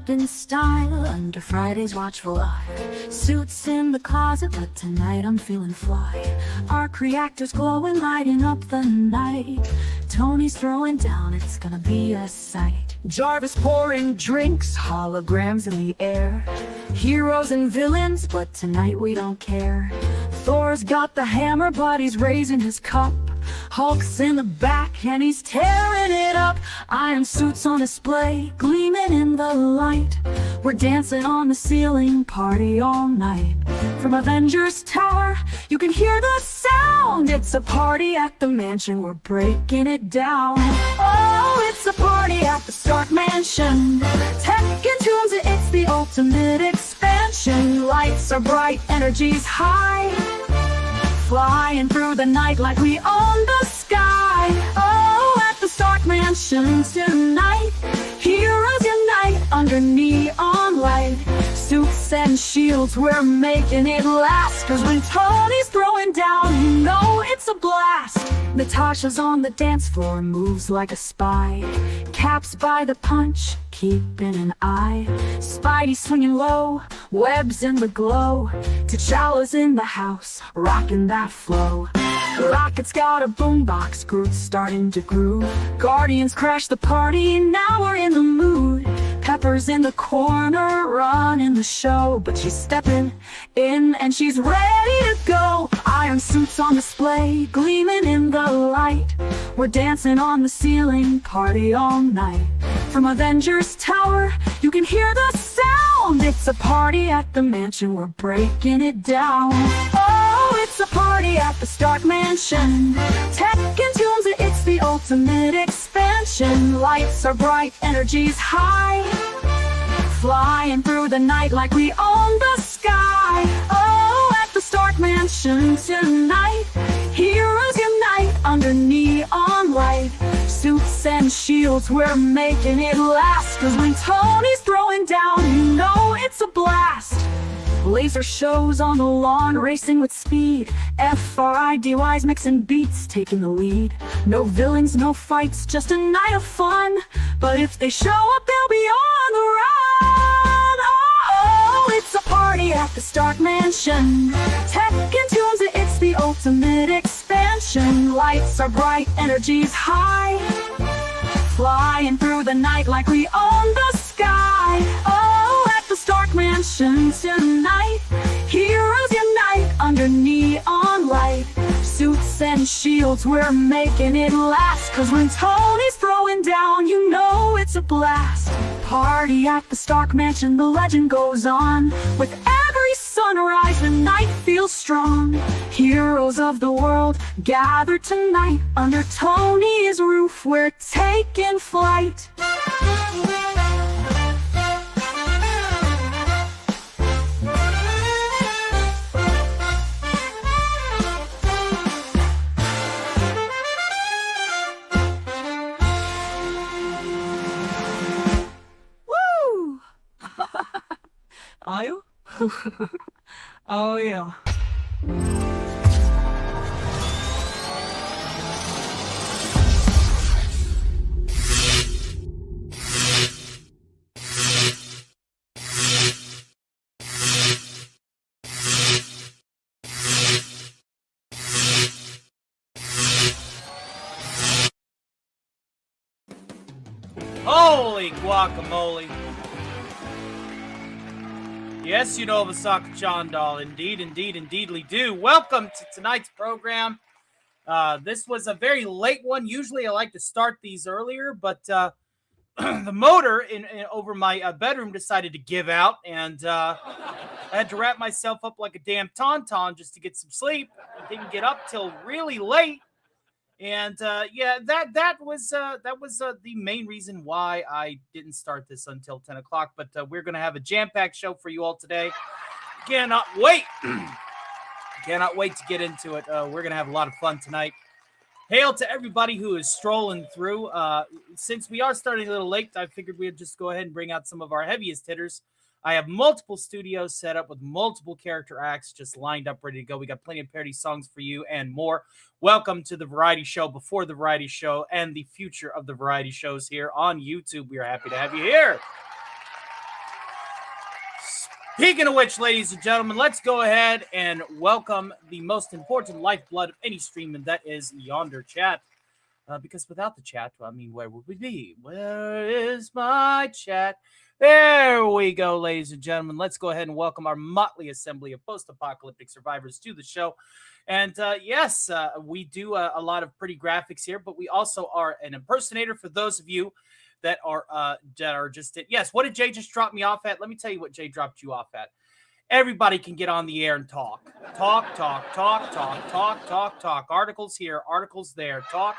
up in style under Friday's watchful eye. Suits in the closet, but tonight I'm feeling fly. Arc reactors glowing, lighting up the night. Tony's throwing down, it's gonna be a sight. Jarvis pouring drinks, holograms in the air. Heroes and villains, but tonight we don't care. Thor's got the hammer, but he's raising his cup. Hulk's in the back and he's tearing it up. Iron suits on display, gleaming in the light. We're dancing on the ceiling, party all night. From Avengers Tower, you can hear the sound. It's a party at the mansion, we're breaking it down. Oh, it's a party at the Stark Mansion. Tech and tunes, it's the ultimate expansion. Lights are bright, energy's high. Flying through the night like we own the sky. Oh, at the Stark Mansion tonight. Heroes unite under neon light. Suits and shields, we're making it last. Cause when Tony's throwing down, you know it's a blast. Natasha's on the dance floor, moves like a spy. Cap's by the punch, keeping an eye. Spidey swinging low, webs in the glow. T'Challa's in the house, rocking that flow. Rocket's got a boombox, Groot's starting to groove. Guardians crash the party, now we're in the mood. Pepper's in the corner, running the show. But she's stepping in and she's ready to go. Iron suits on display, gleaming in the light. We're dancing on the ceiling, party all night. From Avengers Tower, you can hear the sound. It's a party at the mansion, we're breaking it down. Oh, it's a party at the Stark Mansion. Tech and tunes, it's the ultimate expansion. Lights are bright, energy's high. Flying through the night like we own the sky. Oh, at the Stark Mansion tonight. Heroes unite under neon light. Suits and shields, we're making it last. Cause when Tony's throwing down, you know it's a blast. Laser shows on the lawn, racing with speed. FRIDY's mixing beats, taking the lead. No villains, no fights, just a night of fun. But if they show up, they'll be on the run. Oh, it's a party at the Stark Mansion. Tech and tunes, it's the ultimate expansion. Lights are bright, energy's high. Flying through the night like we own the sky. Oh, at the Stark Mansion tonight. Heroes unite under neon light. Suits and shields, we're making it last. Cause when Tony's throwing down, you know it's a blast. Party at the Stark Mansion, the legend goes on. With every sunrise, the night feels strong. Heroes of the world gather tonight. Under Tony's roof, we're taking flight. Woo! Are you? Oh yeah. Holy guacamole. Yes, you know Vasaka Chandal. Indeedly do. Welcome to tonight's program. This was a very late one. Usually I like to start these earlier, but the motor in over my bedroom decided to give out, and I had to wrap myself up like a damn tauntaun just to get some sleep. I didn't get up till really late. And yeah, that was the main reason why I didn't start this until 10 o'clock. But we're going to have a jam-packed show for you all today. Cannot wait. Cannot wait to get into it. We're going to have a lot of fun tonight. Hail to everybody who is strolling through. Since we are starting a little late, I figured we'd just go ahead and bring out some of our heaviest hitters. I have multiple studios set up with multiple character acts just lined up, ready to go. We got plenty of parody songs for you and more. Welcome to the variety show before the variety show and the future of the variety shows here on YouTube. We are happy to have you here. Speaking of which, ladies and gentlemen, let's go ahead and welcome the most important lifeblood of any stream, and that is yonder chat. Because without the chat, I mean, where would we be? Where is my chat? There we go, ladies and gentlemen. Let's go ahead and welcome our motley assembly of post-apocalyptic survivors to the show. And yes, we do a lot of pretty graphics here, but we also are an impersonator for those of you that are just yes. What did Jay just drop me off at? Let me tell you what Jay dropped you off at. Everybody can get on the air and talk. Talk. Articles here, articles there. Talk.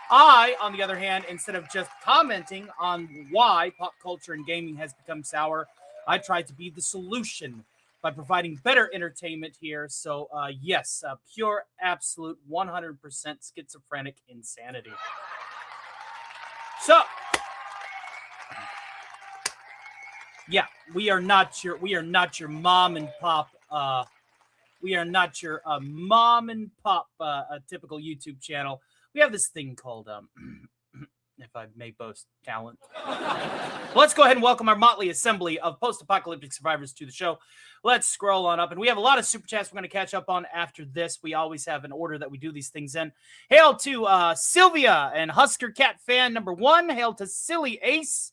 I, on the other hand, instead of just commenting on why pop culture and gaming has become sour, I try to be the solution by providing better entertainment here. So, yes, pure, absolute, 100% schizophrenic insanity. So, yeah, we are not your mom and pop. We are not your mom and pop typical YouTube channel. We have this thing called if I may boast talent. Let's go ahead and welcome our motley assembly of post-apocalyptic survivors to the show. Let's scroll on up, and we have a lot of super chats we're going to catch up on after this. We always have an order that we do these things in. Hail to Sylvia and Husker Cat fan number 1. Hail to Silly Ace.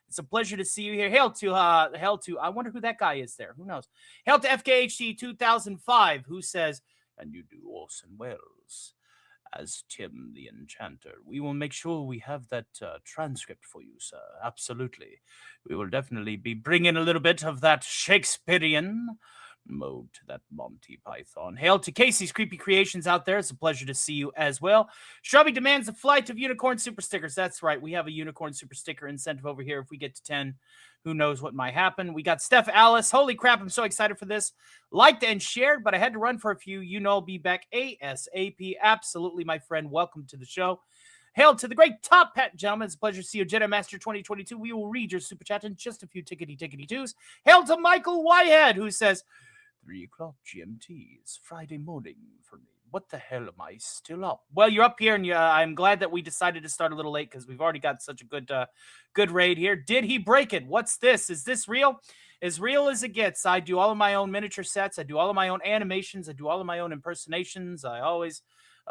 It's a pleasure to see you here. Hail to, I wonder who that guy is there. Who knows? Hail to FKHT 2005, who says, and you do Orson Welles as Tim the Enchanter. We will make sure we have that transcript for you, sir. Absolutely. We will definitely be bringing a little bit of that Shakespearean mode to that Monty Python. Hail to Casey's Creepy Creations out there. It's a pleasure to see you as well. Shrubby demands a flight of unicorn super stickers. That's right. We have a unicorn super sticker incentive over here. If we get to 10, who knows what might happen. We got Steph Alice. Holy crap, I'm so excited for this. Liked and shared, but I had to run for a few. You know, I'll be back ASAP. Absolutely, my friend. Welcome to the show. Hail to the great top hat, gentlemen. It's a pleasure to see you, Jedi Master 2022. We will read your super chat in just a few tickety-tickety-twos. Hail to Michael Whitehead, who says, 3 o'clock GMT is Friday morning for me. What the hell am I still up? Well, you're up here, and I'm glad that we decided to start a little late because we've already got such a good raid here. Did he break it? What's this? Is this real? As real as it gets. I do all of my own miniature sets. I do all of my own animations. I do all of my own impersonations. I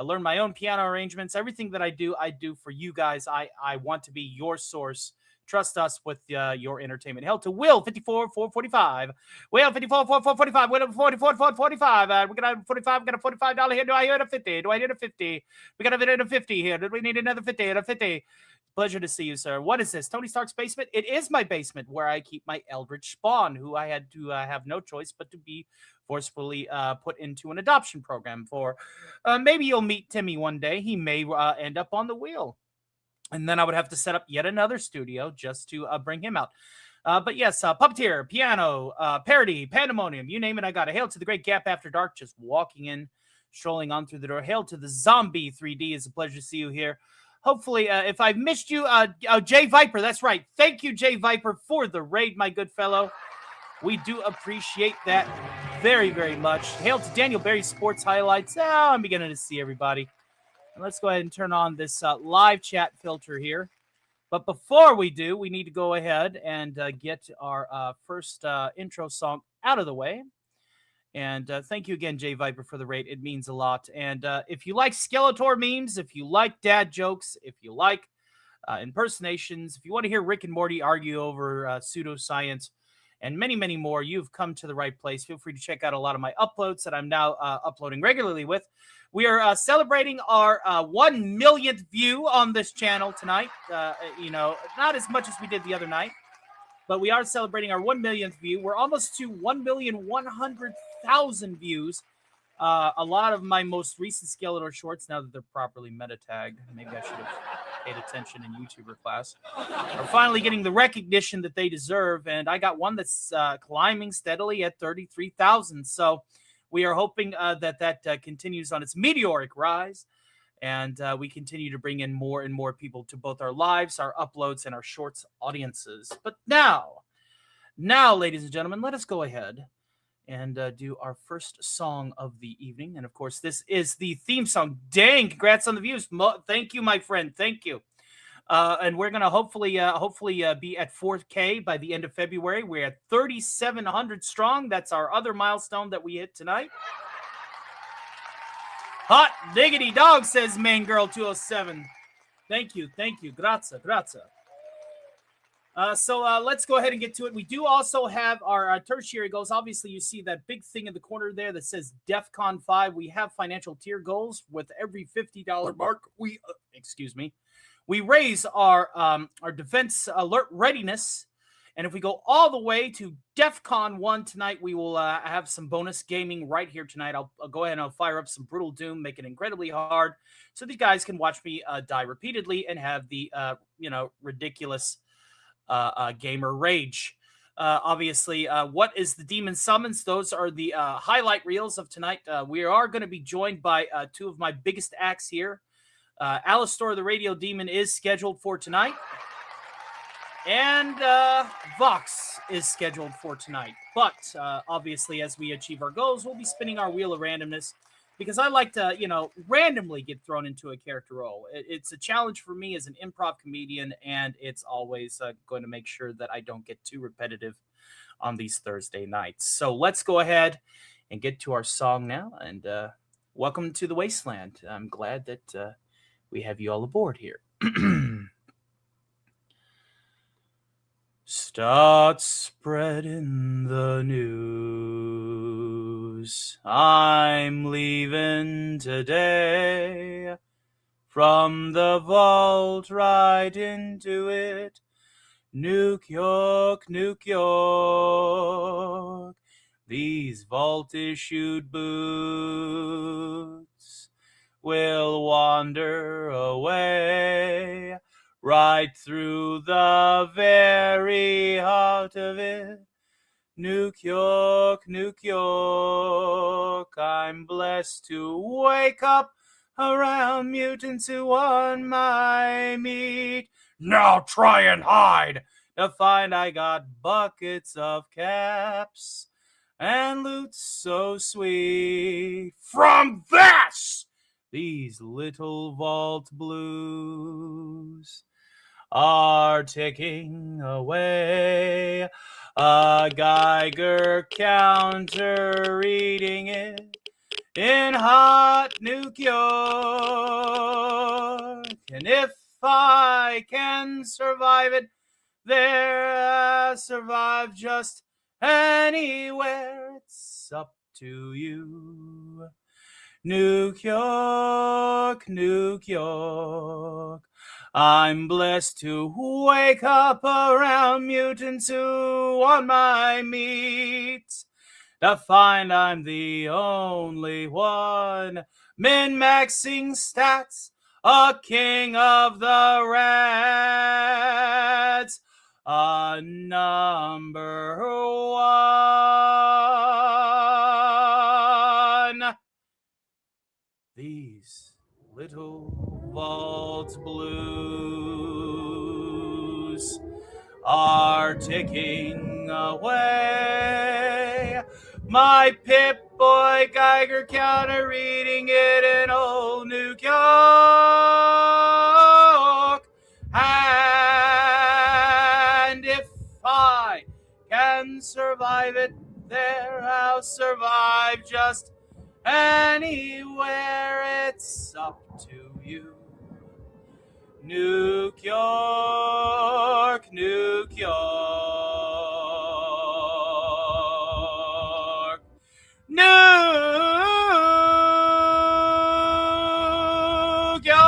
learn my own piano arrangements. Everything that I do for you guys. I want to be your source. Trust us with your entertainment. Hail to Will 54,445. Will 54,445. Will 44,445. We got a 45. We got a $45 here. Do I hear a 50? Do I hear a 50? We got a 50 here. Do we need another 50? A 50. Pleasure to see you, sir. What is this? Tony Stark's basement? It is my basement where I keep my Eldritch Spawn, who I had to have no choice but to be forcefully put into an adoption program for. Maybe you'll meet Timmy one day. He may end up on the wheel. And then I would have to set up yet another studio just to bring him out. But yes, Puppeteer, Piano, Parody, Pandemonium, you name it, I got it. Hail to the great Gap After Dark, just walking in, strolling on through the door. Hail to the Zombie 3D. It's a pleasure to see you here. Hopefully, if I've missed you, Jay Viper, that's right. Thank you, Jay Viper, for the raid, my good fellow. We do appreciate that very, very much. Hail to Daniel Berry Sports Highlights. Now I'm beginning to see everybody. Let's go ahead and turn on this live chat filter here. But before we do, we need to go ahead and get our first intro song out of the way. And thank you again, Jay Viper, for the raid. It means a lot. And if you like Skeletor memes, if you like dad jokes, if you like impersonations, if you want to hear Rick and Morty argue over pseudoscience, and many, many more, you've come to the right place. Feel free to check out a lot of my uploads that I'm now uploading regularly with. We are celebrating our 1 millionth view on this channel tonight. Not as much as we did the other night, but we are celebrating our 1 millionth view. We're almost to 1,100,000 views. A lot of my most recent Skeletor shorts, now that they're properly meta tagged, maybe I should have paid attention in YouTuber class, are finally getting the recognition that they deserve. And I got one that's climbing steadily at 33,000. So we are hoping that continues on its meteoric rise, and we continue to bring in more and more people to both our lives, our uploads, and our shorts audiences. But now, ladies and gentlemen, let us go ahead and do our first song of the evening. And of course, this is the theme song. Dang, congrats on the views. Thank you, my friend. Thank you. And we're gonna hopefully be at 4K by the end of February. We're at 3,700 strong. That's our other milestone that we hit tonight. Hot diggity dog, says Main Girl 207. Thank you, grazie. So let's go ahead and get to it. We do also have our tertiary goals. Obviously, you see that big thing in the corner there that says DEFCON 5. We have financial tier goals. With every $50 mark, we raise our defense alert readiness. And if we go all the way to DEFCON 1 tonight, we will have some bonus gaming right here tonight. I'll go ahead and I'll fire up some Brutal Doom, make it incredibly hard, so these guys can watch me die repeatedly and have the ridiculous gamer rage. Obviously, what is the Demon Summons? Those are the highlight reels of tonight. We are going to be joined by two of my biggest acts here. Alistor the Radio Demon is scheduled for tonight. And Vox is scheduled for tonight. But obviously, as we achieve our goals, we'll be spinning our wheel of randomness, because I like to, randomly get thrown into a character role. It's a challenge for me as an improv comedian, and it's always going to make sure that I don't get too repetitive on these Thursday nights. So let's go ahead and get to our song now. And welcome to the Wasteland. I'm glad that we have you all aboard here. Start spreading the news. I'm leaving today. From the vault right into it. Nuke York, Nuke York. These vault-issued boots will wander away. Right through the very heart of it. Nuke York, Nuke York. I'm blessed to wake up around mutants who want my meat. Now try and hide to find I got buckets of caps and loot so sweet. From this, these little vault blues are ticking away. A Geiger counter reading it in hot Nuke York. And if I can survive it there, survive just anywhere. It's up to you. Nuke York, Nuke York. I'm blessed to wake up around mutants who want my meat. To find I'm the only one min-maxing stats, a king of the rats, a number one. These little vault blues are ticking away. My Pip-Boy Geiger counter reading it in old Nuke York. And if I can survive it there, I'll survive just anywhere. It's up to you. Nuke York, Nuke York. Nuke York.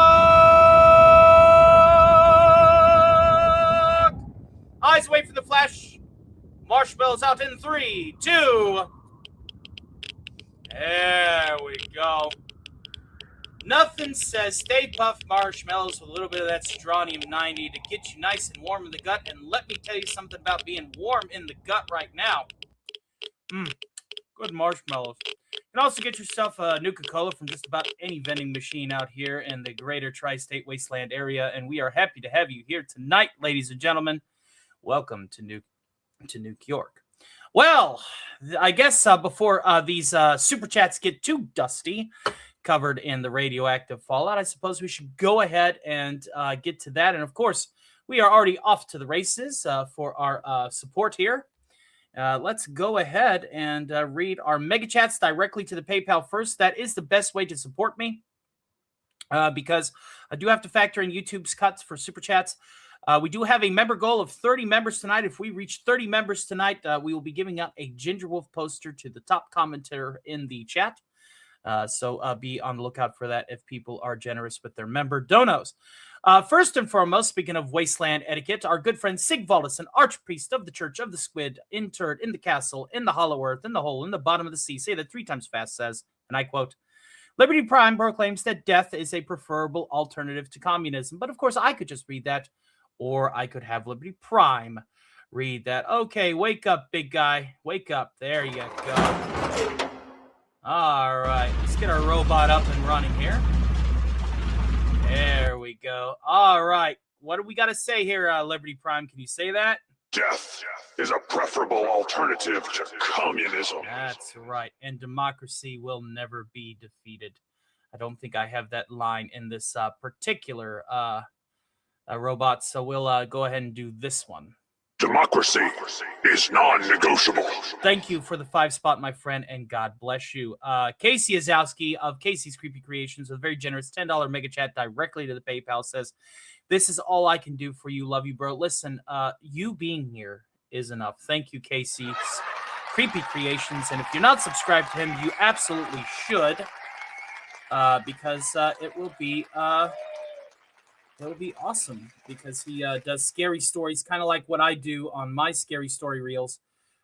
Eyes wait for the flash. Marshmallows out in 3, 2. There we go. Nothing says Stay Puft Marshmallows with a little bit of that strontium 90 to get you nice and warm in the gut. And let me tell you something about being warm in the gut right now. Good marshmallows. You can also get yourself a Nuka-Cola from just about any vending machine out here in the greater tri-state wasteland area. And we are happy to have you here tonight, ladies and gentlemen. Welcome to Nuke York. Well, I guess before these super chats get too dusty, covered in the radioactive fallout. I suppose we should go ahead and get to that. And of course, we are already off to the races for our support here. Let's go ahead and read our mega chats directly to the PayPal first. That is the best way to support me because I do have to factor in YouTube's cuts for super chats. We do have a member goal of 30 members tonight. If we reach 30 members tonight, we will be giving out a Ginger Wolf poster to the top commenter in the chat. So be on the lookout for that if people are generous with their member donos. First and foremost, speaking of wasteland etiquette, our good friend Sigvaldus, an archpriest of the Church of the Squid, interred in the castle, in the hollow earth, in the hole, in the bottom of the sea, say that 3 times fast, says, and I quote, Liberty Prime proclaims that death is a preferable alternative to communism. But of course, I could just read that, or I could have Liberty Prime read that. Okay, wake up, big guy. Wake up. There you go. All right, let's get our robot up and running here. There we go. All right, what do we got to say here, Liberty Prime? Can you say that? Death is a preferable alternative to communism. That's right, and democracy will never be defeated. I don't think I have that line in this particular robot, so we'll go ahead and do this one. Democracy is non-negotiable. Thank you for the 5 spot, my friend, and God bless you. Casey Azowski of Casey's Creepy Creations with a very generous $10 mega chat directly to the PayPal says, this is all I can do for you. Love you, bro. Listen, you being here is enough. Thank you, Casey's Creepy Creations. And if you're not subscribed to him, you absolutely should because it will be... That would be awesome because he does scary stories, kind of like what I do on my scary story reels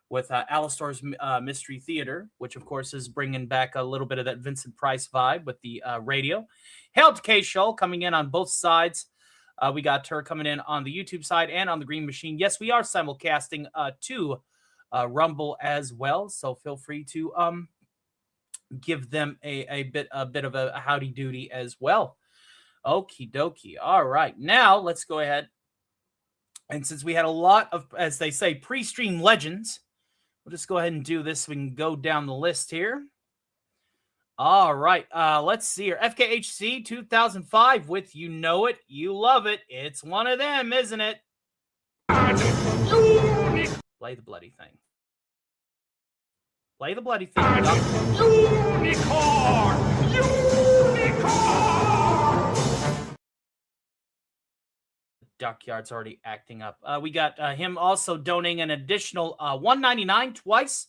with Alistar's Mystery Theater, which, of course, is bringing back a little bit of that Vincent Price vibe with the radio. Hail to K-Show coming in on both sides. We got her coming in on the YouTube side and on the Green Machine. Yes, we are simulcasting to Rumble as well, so feel free to give them a bit of a howdy doody as well. Okie dokie. All right. Now let's go ahead. And since we had a lot of, as they say, pre-stream legends, we'll just go ahead and do this. We can go down the list here. All right. Let's see here. FKHC 2005 with You Know It, You Love It. It's one of them, isn't it? Play the bloody thing. Play the bloody thing. Unicorn! Unicorn! Dockyard's already acting up. We got him also donating an additional $1.99 twice.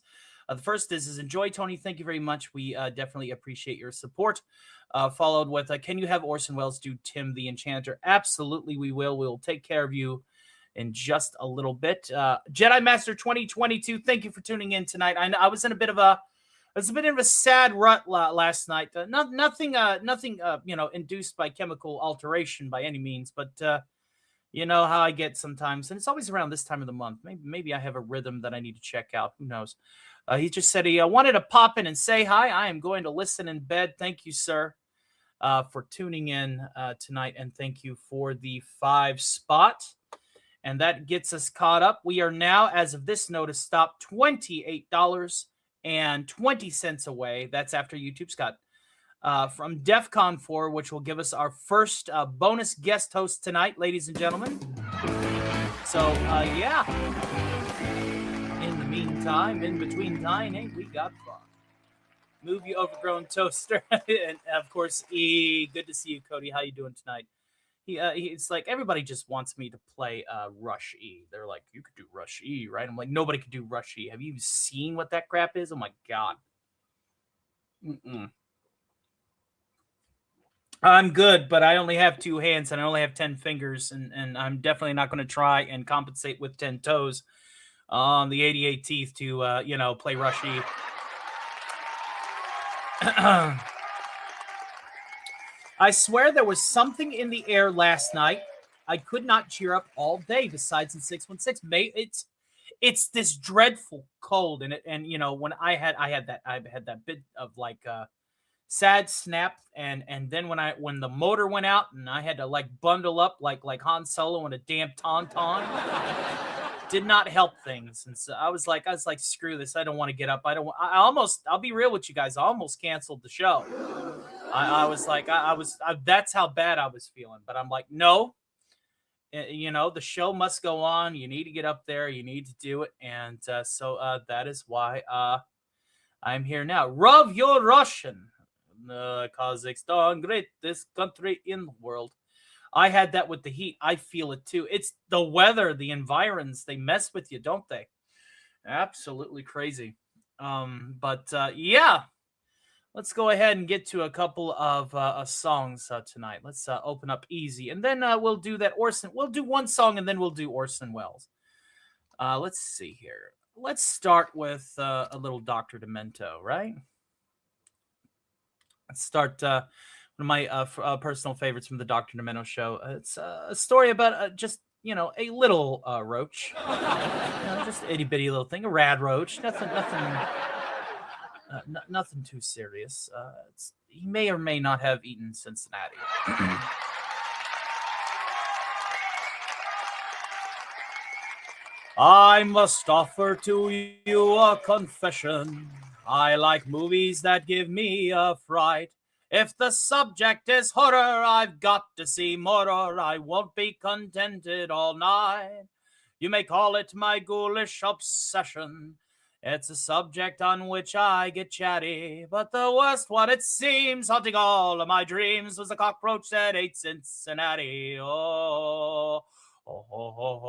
The first is enjoy, Tony. Thank you very much. We definitely appreciate your support. Followed with, can you have Orson Welles do Tim the Enchanter? Absolutely, we will. We'll take care of you in just a little bit. Jedi Master 2022, thank you for tuning in tonight. I was in a bit of a sad rut last night. Nothing induced by chemical alteration by any means, but you know how I get sometimes, and it's always around this time of the month. Maybe I have a rhythm that I need to check out. Who knows? He just said he wanted to pop in and say hi. I am going to listen in bed. Thank you, sir, for tuning in tonight, and thank you for the 5 spot. And that gets us caught up. We are now, as of this notice, stopped $28.20 away. That's after YouTube's cut. From DEF CON 4, which will give us our first bonus guest host tonight, ladies and gentlemen. So, yeah. In the meantime, in between time, hey, we got fun. Move you overgrown toaster. And, of course, E. Good to see you, Cody. How you doing tonight? It's like everybody just wants me to play Rush E. They're like, you could do Rush E, right? I'm like, nobody could do Rush E. Have you seen what that crap is? Oh, my God. I'm good, but I only have 2 hands and I only have 10 fingers, and I'm definitely not going to try and compensate with 10 toes on the 88 teeth to, play Rush E. I swear there was something in the air last night. I could not cheer up all day besides in 616. It's this dreadful cold, and when I had that bit of like sad snap, and then when the motor went out and I had to like bundle up like Han Solo in a damn tauntaun, did not help things. And so I was like screw this, I don't want to get up. I'll be real with you guys, I almost canceled the show. I was like, that's how bad I was feeling. But I'm like, no, the show must go on. You need to get up there. You need to do it. And so that is why I'm here now. Rov your Russian. Kazakhstan, greatest country in the world. I had that with the heat. I feel it too. It's the weather, the environs. They mess with you, don't they? Absolutely crazy. But yeah. Let's go ahead and get to a couple of songs tonight. Let's open up easy, and then we'll do that Orson. We'll do one song, and then we'll do Orson Welles. Let's see here. Let's start with a little Dr. Demento, right? Let's start one of my personal favorites from the Dr. Demento show. It's a story about just a little roach, just itty bitty little thing, a rad roach. Nothing too serious. He may or may not have eaten Cincinnati. I must offer to you a confession. I like movies that give me a fright. If the subject is horror, I've got to see more, or I won't be contented all night. You may call it my ghoulish obsession. It's a subject on which I get chatty, but the worst one it seems, haunting all of my dreams, was the cockroach that ate Cincinnati. Oh, oh, oh, oh,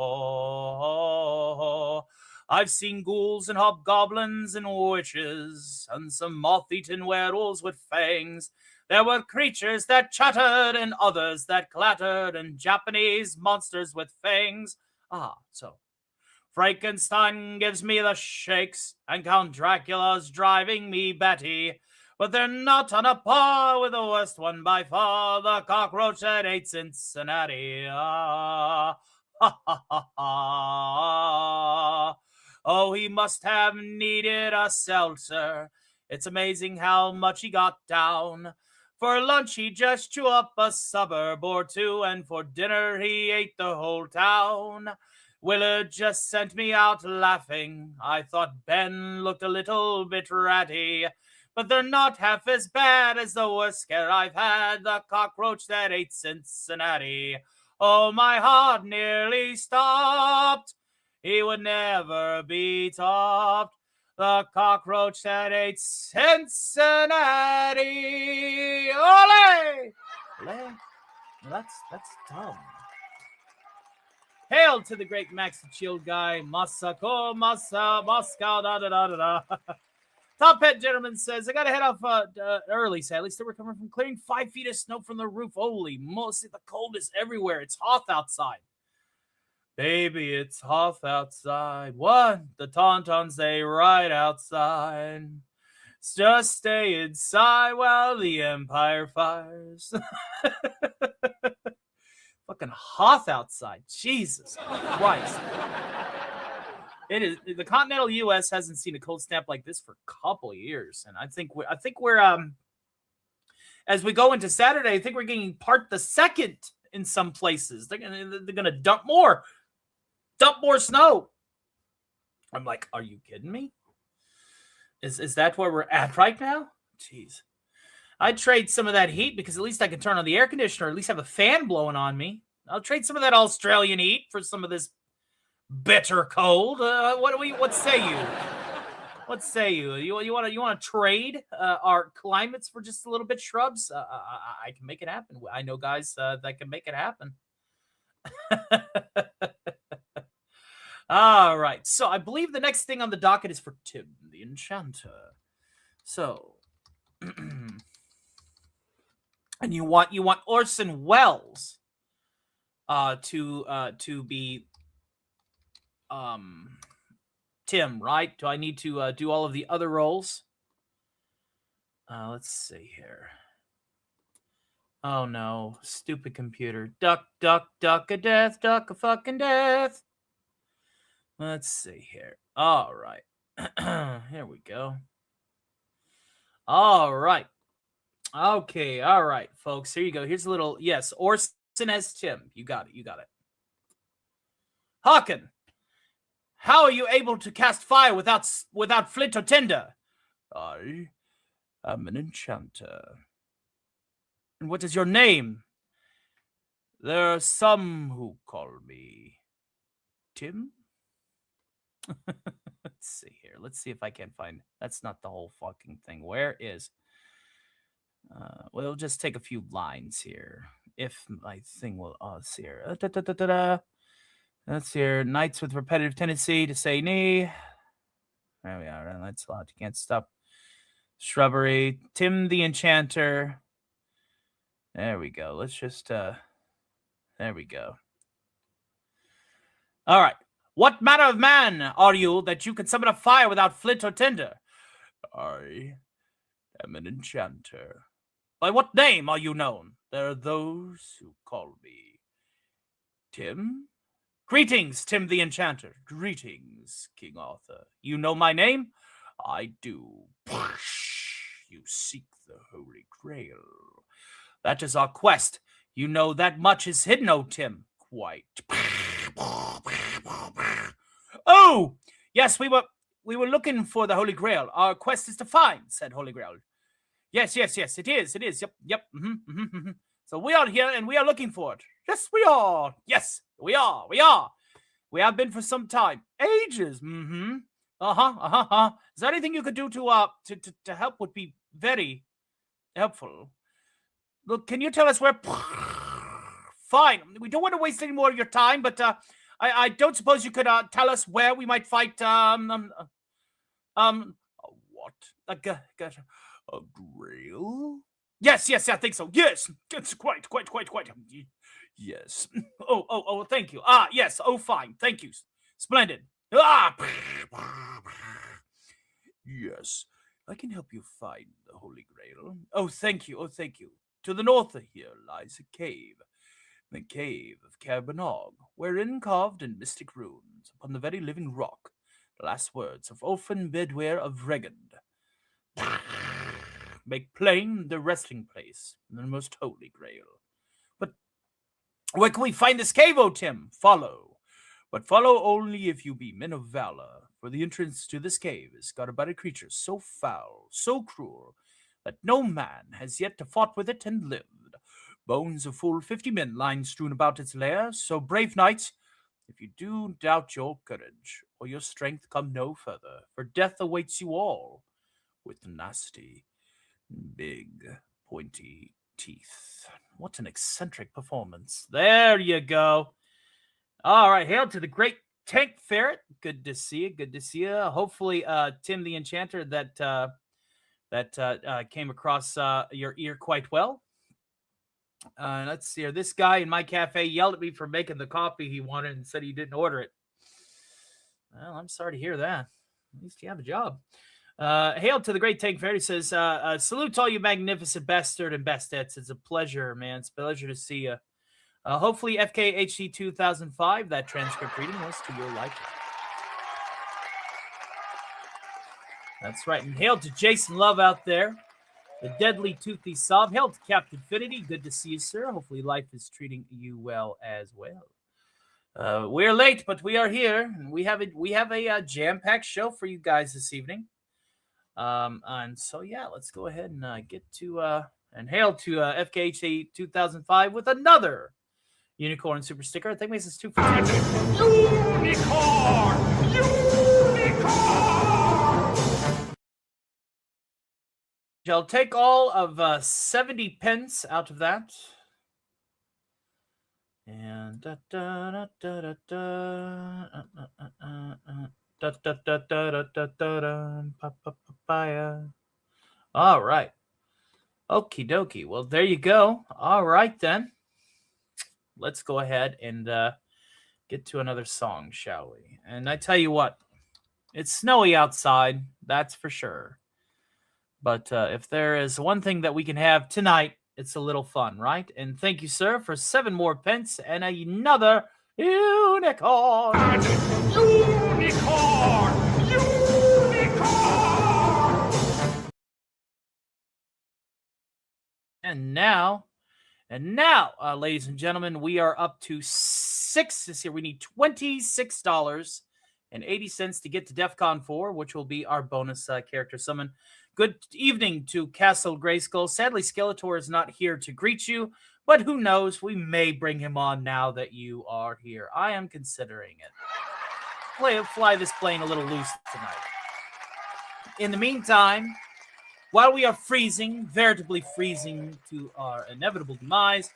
oh, oh. I've seen ghouls and hobgoblins and witches, and some moth-eaten werewolves with fangs. There were creatures that chattered and others that clattered, and Japanese monsters with fangs. So Frankenstein gives me the shakes, and Count Dracula's driving me batty. But they're not on a par with the worst one by far, the cockroach that ate Cincinnati. Ah, ha, ha, ha, ha. Oh, he must have needed a seltzer. It's amazing how much he got down. For lunch, he just chewed up a suburb or two, and for dinner, he ate the whole town. Willard just sent me out laughing. I thought Ben looked a little bit ratty, but they're not half as bad as the worst scare I've had, the cockroach that ate Cincinnati. Oh, my heart nearly stopped. He would never be topped, the cockroach that ate Cincinnati. Ole! Ole? That's dumb. Hail to the great Max the Shield guy, Masako, Moscow, da. Top Pet Gentleman says, I gotta head off early, sadly. Still recovering from clearing 5 feet of snow from the roof. Holy moly, the cold is everywhere. It's hot outside. Baby, it's hot outside. What? The Tauntauns, they ride outside. Just stay inside while the Empire fires. Fucking hot outside. Jesus Christ. It is. The continental U.S. hasn't seen a cold snap like this for a couple of years, and I think we're as we go into Saturday, I think we're getting part the second in some places. They're gonna dump more snow. I'm like, are you kidding me? Is that where we're at right now? Jeez. I'd trade some of that heat because at least I can turn on the air conditioner, or at least have a fan blowing on me. I'll trade some of that Australian heat for some of this bitter cold. What say you? What say you? You want to trade our climates for just a little bit shrubs? I can make it happen. I know guys that can make it happen. All right. So I believe the next thing on the docket is for Tim the Enchanter. So, and you want Orson Welles to be Tim, right? Do I need to do all of the other roles? Let's see here. Oh no, stupid computer. Duck, duck, duck a death, duck a fucking death. Let's see here. All right. Here we go. All right. Okay, all right, folks. Here you go. Here's a little, yes, Orson as Tim. You got it. Hawken, how are you able to cast fire without flint or tinder? I am an enchanter. And what is your name? There are some who call me Tim. Let's see here. Let's see if I can find. That's not the whole fucking thing. Where is? We'll just take a few lines here. If my thing will. Oh, let's see here. Let's hear. Knights with repetitive tendency to say knee. There we are. That's loud. You can't stop. Shrubbery. Tim the Enchanter. There we go. Let's just. There we go. All right. What manner of man are you that you can summon a fire without flint or tinder? I am an enchanter. By what name are you known? There are those who call me Tim. Greetings, Tim the Enchanter. Greetings, King Arthur. You know my name? I do. You seek the Holy Grail. That is our quest. You know that much is hidden, O Tim. Quite. Oh, yes, we were looking for the Holy Grail. Our quest is to find said Holy Grail. Yes, it is. Yep. So we are here and we are looking for it. Yes, we are. Yes, we are. We have been for some time. Ages. Is there anything you could do to help would be very helpful. Look, can you tell us where? Fine. We don't want to waste any more of your time, but I don't suppose you could tell us where we might fight what? A grail? Yes, I think so. Yes, it's quite. Yes. Oh, thank you. Yes. Oh, fine. Thank you. Splendid. Yes, I can help you find the Holy Grail. Oh, thank you. To the north of here lies a cave. The cave of Carbonog, wherein carved in mystic runes upon the very living rock, the last words of Ulfin Bedware of Regand make plain the resting place in the most holy grail. But where can we find this cave, O Tim? Follow. But follow only if you be men of valor, for the entrance to this cave is guarded by a creature so foul, so cruel, that no man has yet fought with it and lived. Bones of full 50 men lying strewn about its lair, so brave knights, if you do doubt your courage, or your strength come no further, for death awaits you all, with nasty, big, pointy teeth. What an eccentric performance. There you go. All right, hail to the great Tank Ferret. Good to see you. Hopefully, Tim the Enchanter, that came across your ear quite well. Let's see here. This guy in my cafe yelled at me for making the coffee he wanted and said he didn't order it. Well, I'm sorry to hear that. At least you have a job. Hail to the great Tank Ferret. He says, salute to all you magnificent bastard and bestettes. It's a pleasure, man. It's a pleasure to see you. Hopefully FKHD 2005, that transcript reading was to your liking. That's right. And hail to Jason Love out there. The deadly toothy sob. Hail to Captain Finity. Good to see you, sir. Hopefully life is treating you well as well. We're late, but we are here, and we have a jam-packed show for you guys this evening. And so yeah, let's go ahead and get to and hail to FKHD 2005 with another Unicorn Super Sticker. I think this is 2 for 10. Unicorn! I'll take all of 70 pence out of that. And all right. Okie dokie. Well, there you go. All right, then. Let's go ahead and get to another song, shall we? And I tell you what, it's snowy outside, that's for sure. But if there is one thing that we can have tonight, it's a little fun, right? And thank you, sir, for 7 more pence and another unicorn. Unicorn! And now, ladies and gentlemen, we are up to 6 this year. We need $26.80 to get to DEF CON 4, which will be our bonus character summon. good evening to Castle Grayskull. Sadly, Skeletor is not here to greet you, but who knows? We may bring him on now that you are here. I am considering it. Fly this plane a little loose tonight. In the meantime, while we are freezing, veritably freezing to our inevitable demise,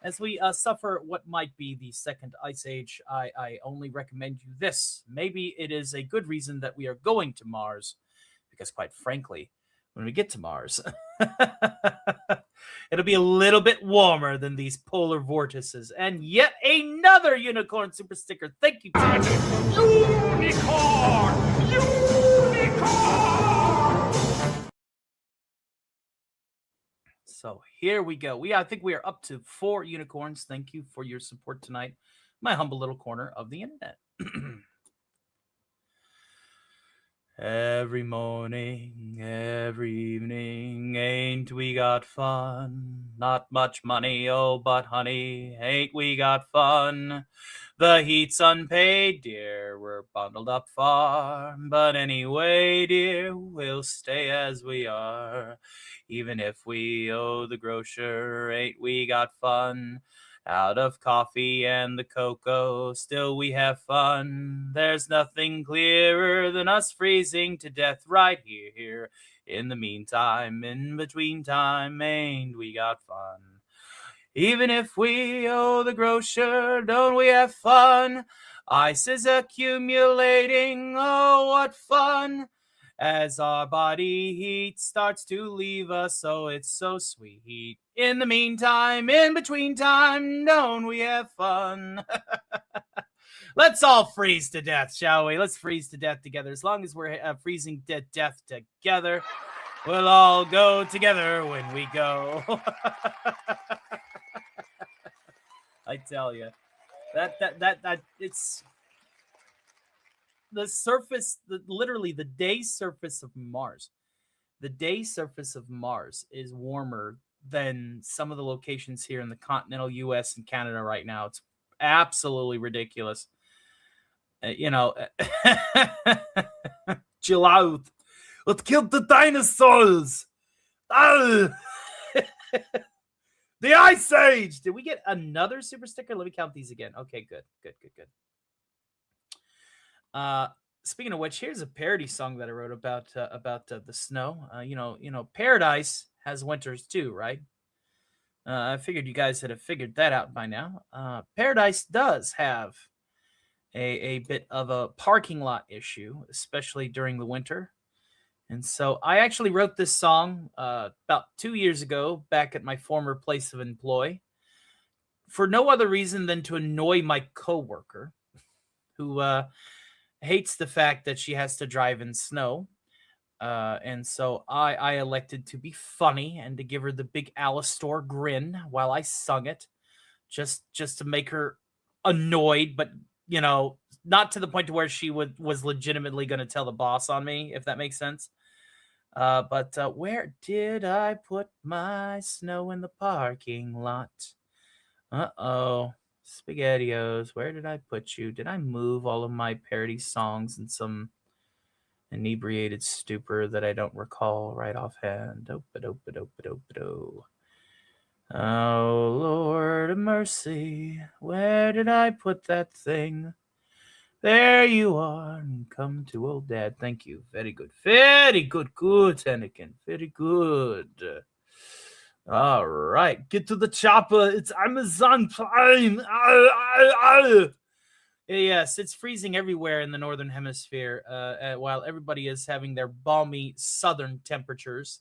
as we suffer what might be the second ice age, I only recommend you this. Maybe it is a good reason that we are going to Mars, because quite frankly, when we get to Mars, it'll be a little bit warmer than these polar vortices. And yet another unicorn super sticker. Thank you, Chad. Unicorn! Unicorn! So here we go. I think we are up to 4 unicorns. Thank you for your support tonight. My humble little corner of the internet. Every morning, every evening, ain't we got fun? Not much money, oh, but honey, ain't we got fun? The heat's unpaid, dear, we're bundled up far. But anyway, dear, we'll stay as we are. Even if we owe the grocer, ain't we got fun? Out of coffee and the cocoa, still we have fun. There's nothing clearer than us freezing to death right here. In the meantime, in between time, ain't we got fun? Even if we owe the grocer, don't we have fun? Ice is accumulating, oh, what fun! As our body heat starts to leave us, oh, it's so sweet. In the meantime, in between time, don't we have fun? Let's all freeze to death, shall we? Let's freeze to death together. As long as we're freezing to death together, we'll all go together when we go. I tell you, that it's the surface, literally the day surface of Mars. The day surface of Mars is warmer than some of the locations here in the continental U.S. and Canada right now. It's absolutely ridiculous. Chill out. Let's kill the dinosaurs. The Ice Age. Did we get another super sticker? Let me count these again. Okay, good. Speaking of which, here's a parody song that I wrote about the snow. Paradise has winters too, right? I figured you guys had figured that out by now. Paradise does have a bit of a parking lot issue, especially during the winter. And so I actually wrote this song about 2 years ago, back at my former place of employ, for no other reason than to annoy my coworker, who hates the fact that she has to drive in snow. And so I elected to be funny and to give her the big Alistor grin while I sung it, just to make her annoyed, but not to the point to where she was legitimately going to tell the boss on me, if that makes sense. But where did I put my snow in the parking lot? Uh-oh. SpaghettiOs, where did I put you? Did I move all of my parody songs in some inebriated stupor that I don't recall right offhand? Oh, Lord of mercy, where did I put that thing? There you are, and come to old Dad. Thank you. Very good. Very good. Good, Anakin. Very good. All right. Get to the chopper. It's Amazon Prime. Yes, it's freezing everywhere in the Northern Hemisphere, while everybody is having their balmy southern temperatures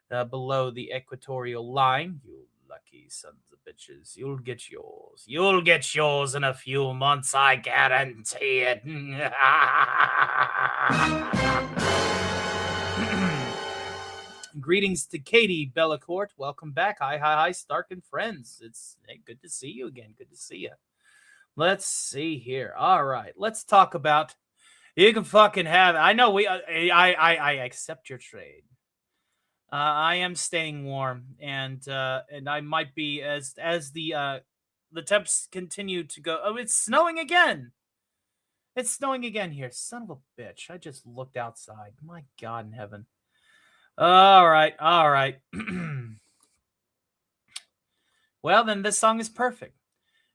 below the equatorial line. You lucky sons of bitches. You'll get yours. You'll get yours in a few months, I guarantee it. Greetings to Katie Bellacourt. Welcome back. Hi, Stark and friends. It's good to see you again. Good to see you. Let's see here. All right. Let's talk about. You can fucking have it. I know I accept your trade. I am staying warm, and I might be as the temps continue to go. Oh, it's snowing again. It's snowing again here. Son of a bitch. I just looked outside. My God in heaven. All right, all right. Well, then this song is perfect.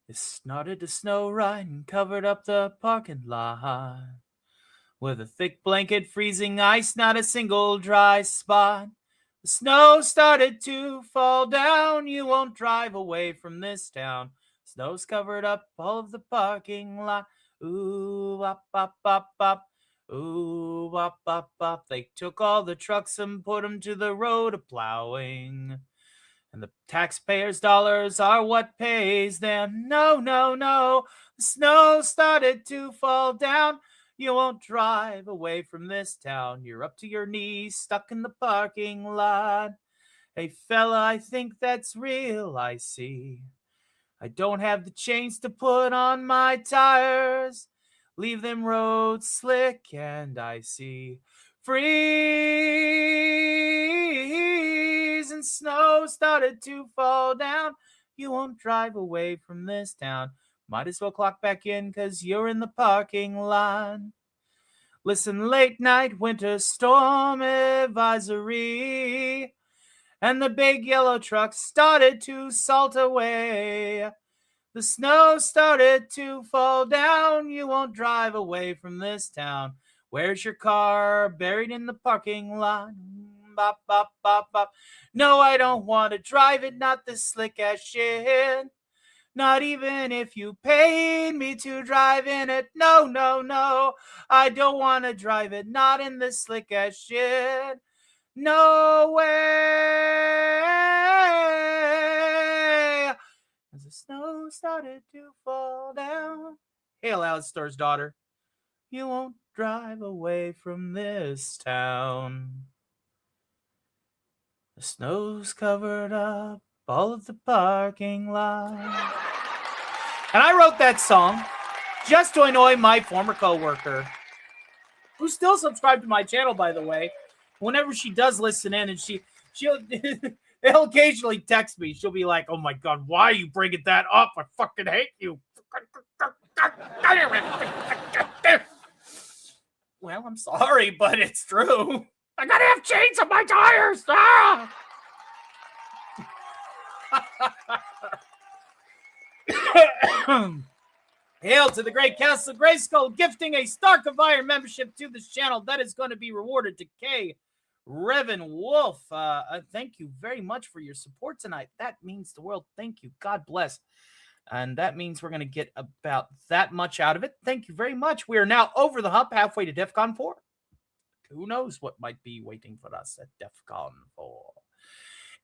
It started to snow right and covered up the parking lot. With a thick blanket, freezing ice, not a single dry spot. The snow started to fall down. You won't drive away from this town. Snow's covered up all of the parking lot. Ooh, bop, bop, bop, bop. Ooh, bop, bop, bop. They took all the trucks and put them to the road of plowing. And the taxpayers' dollars are what pays them. No, no, no. The snow started to fall down. You won't drive away from this town. You're up to your knees, stuck in the parking lot. Hey, fella, I think that's real, I see. I don't have the chains to put on my tires. Leave them roads slick and icy. Freeze and snow started to fall down. You won't drive away from this town. Might as well clock back in, 'cause you're in the parking lot. Listen, late night winter storm advisory. And the big yellow truck started to salt away. The snow started to fall down. You won't drive away from this town. Where's your car? Buried in the parking lot. Bop, bop, bop, bop. No, I don't want to drive it, not this slick ass shit. Not even if you paid me to drive in it. No, no, no. I don't want to drive it, not in this slick ass shit. No way. As the snow started to fall down. Hail, Alistair's daughter. You won't drive away from this town. The snow's covered up all of the parking lot. And I wrote that song just to annoy my former coworker, who still subscribed to my channel, by the way. Whenever she does listen in, and she'll they'll occasionally text me. She'll be like, "Oh my God, why are you bringing that up? I fucking hate you." Well, I'm sorry, but it's true. I gotta have chains on my tires. Ah! Hail to the great Castle Grayskull, gifting a Stark of Iron membership to this channel. That is going to be rewarded to K. Revan Wolf. Thank you very much for your support tonight. That means the world. Thank you. God bless. And that means we're going to get about that much out of it. Thank you very much. We are now over the hump, halfway to DEFCON 4. Who knows what might be waiting for us at DEFCON 4.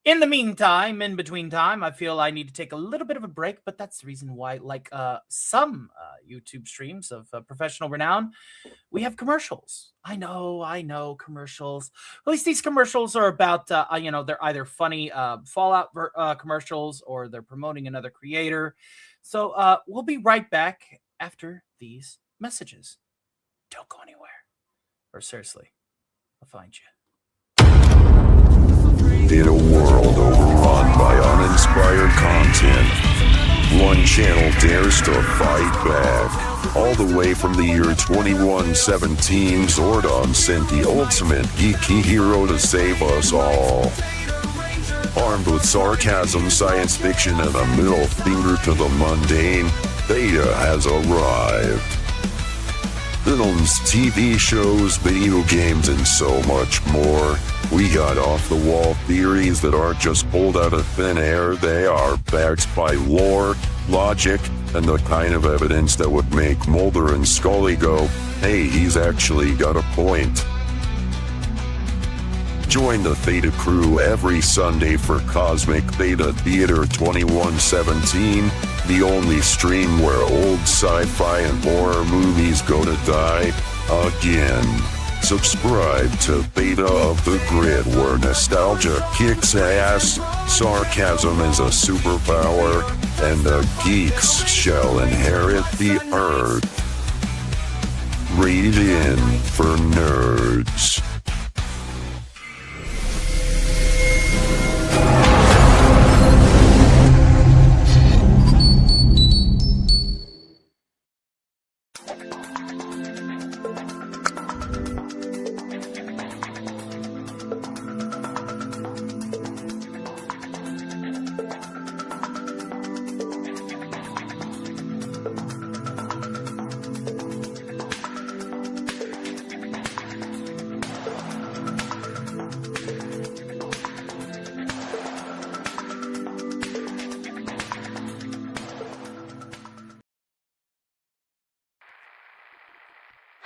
In the meantime, in between time, I feel I need to take a little bit of a break, but that's the reason why, like some YouTube streams of professional renown, we have commercials. I know, commercials. At least these commercials are about, they're either funny Fallout commercials or they're promoting another creator. So we'll be right back after these messages. Don't go anywhere. Or seriously, I'll find you. In a world overrun by uninspired content, one channel dares to fight back. All the way from the year 2117, Zordon sent the ultimate geeky hero to save us all. Armed with sarcasm, science fiction, and a middle finger to the mundane, Beta has arrived. Films, TV shows, video games, and so much more. We got off-the-wall theories that aren't just pulled out of thin air. They are backed by lore, logic, and the kind of evidence that would make Mulder and Scully go, "Hey, he's actually got a point." Join the Theta crew every Sunday for Cosmic Theta Theater 2117, the only stream where old sci-fi and horror movies go to die again. Subscribe to Theta of the Grid, where nostalgia kicks ass, sarcasm is a superpower, and the geeks shall inherit the earth. Read in for nerds.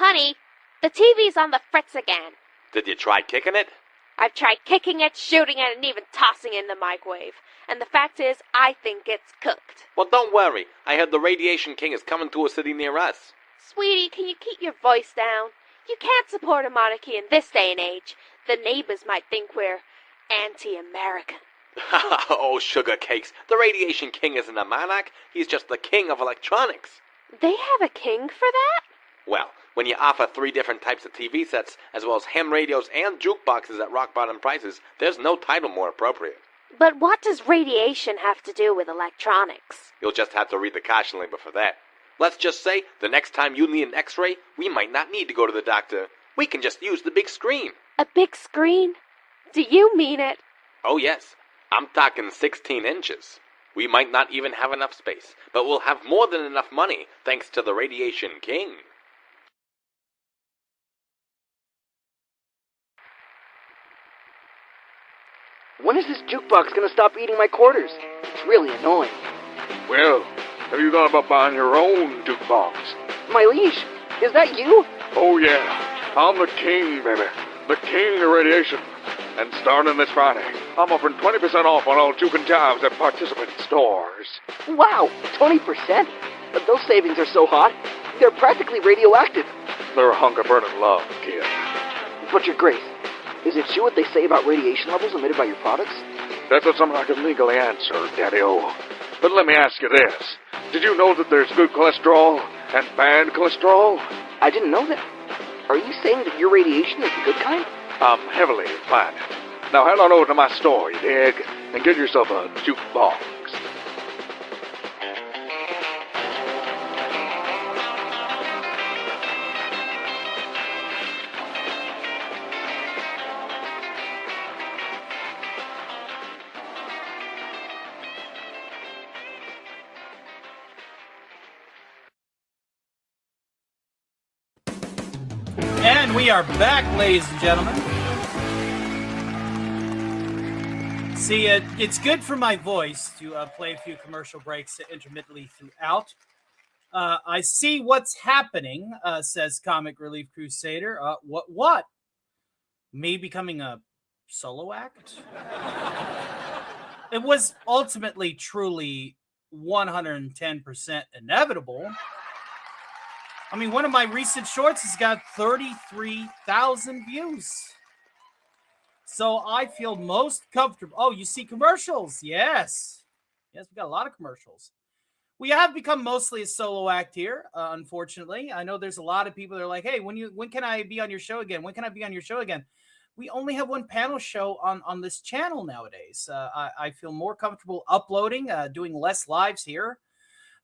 Honey, the TV's on the fritz again. Did you try kicking it? I've tried kicking it, shooting it, and even tossing it in the microwave. And the fact is, I think it's cooked. Well, don't worry. I heard the Radiation King is coming to a city near us. Sweetie, can you keep your voice down? You can't support a monarchy in this day and age. The neighbors might think we're anti-American. Oh, sugar cakes. The Radiation King isn't a monarch. He's just the king of electronics. They have a king for that? Well, when you offer 3 different types of TV sets, as well as ham radios and jukeboxes at rock-bottom prices, there's no title more appropriate. But what does radiation have to do with electronics? You'll just have to read the caution label for that. Let's just say, the next time you need an x-ray, we might not need to go to the doctor. We can just use the big screen. A big screen? Do you mean it? Oh yes, I'm talking 16 inches. We might not even have enough space, but we'll have more than enough money, thanks to the Radiation King. When is this jukebox gonna stop eating my quarters? It's really annoying. Well, have you thought about buying your own jukebox? My liege, is that you? Oh yeah, I'm the king, baby. The king of radiation. And starting this Friday, I'm offering 20% off on all juke and jives at participant stores. Wow, 20%? Those savings are so hot, they're practically radioactive. They're a hunk of burning love, kid. But your grace, is it true what they say about radiation levels emitted by your products? That's not something I can legally answer, Daddy-O. But let me ask you this. Did you know that there's good cholesterol and bad cholesterol? I didn't know that. Are you saying that your radiation is the good kind? I'm heavily implanted. Now head on over to my store, you dig, and get yourself a jukebox. And we are back, ladies and gentlemen. See, it's good for my voice to play a few commercial breaks intermittently throughout. I see what's happening, says Comic Relief Crusader. What? Me becoming a solo act? It was ultimately, truly 110% inevitable. I mean, one of my recent shorts has got 33,000 views. So I feel most comfortable. Oh, you see commercials? Yes. Yes, we got a lot of commercials. We have become mostly a solo act here, unfortunately. I know there's a lot of people that are like, hey, when can I be on your show again? When can I be on your show again? We only have one panel show on this channel nowadays. I feel more comfortable uploading, doing less lives here.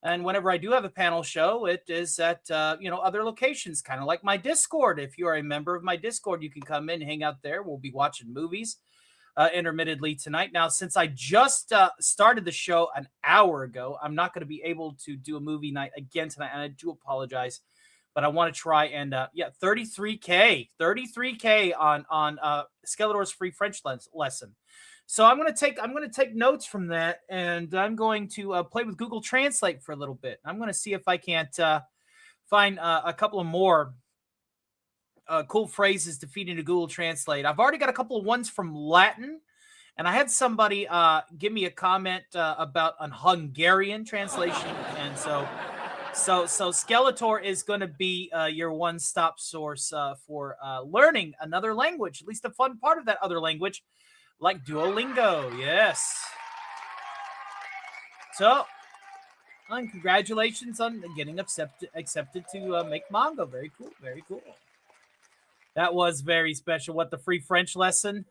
And whenever I do have a panel show, it is at, other locations, kind of like my Discord. If you are a member of my Discord, you can come in, hang out there. We'll be watching movies intermittently tonight. Now, since I just started the show an hour ago, I'm not going to be able to do a movie night again tonight. And I do apologize, but I want to try and, 33K on Skeletor's free French lesson. So I'm going to take notes from that, and I'm going to play with Google Translate for a little bit. I'm going to see if I can't find a couple of more cool phrases to feed into Google Translate. I've already got a couple of ones from Latin, and I had somebody give me a comment about a Hungarian translation, and so Skeletor is going to be your one-stop source for learning another language, at least a fun part of that other language. Like Duolingo, yes. So, and congratulations on getting accepted to make manga. Very cool, very cool. That was very special. What, the free French lesson?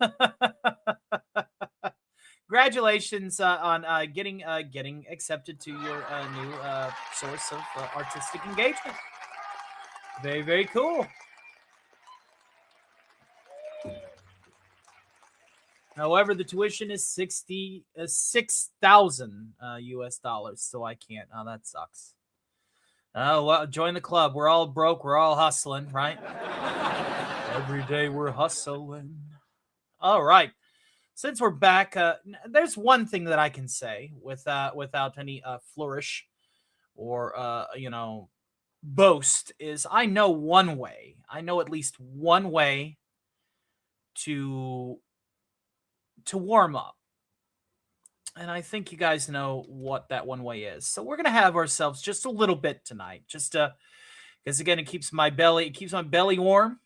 Congratulations on getting accepted to your new source of artistic engagement. Very, very cool. However, the tuition is $6,000 US dollars, so I can't. Oh, that sucks. Oh, well, join the club. We're all broke. We're all hustling, right? Every day we're hustling. All right. Since we're back, there's one thing that I can say without any flourish or boast is I know one way. I know at least one way to warm up. And I think you guys know what that one way is. So we're going to have ourselves just a little bit tonight. Just because again, it keeps my belly warm.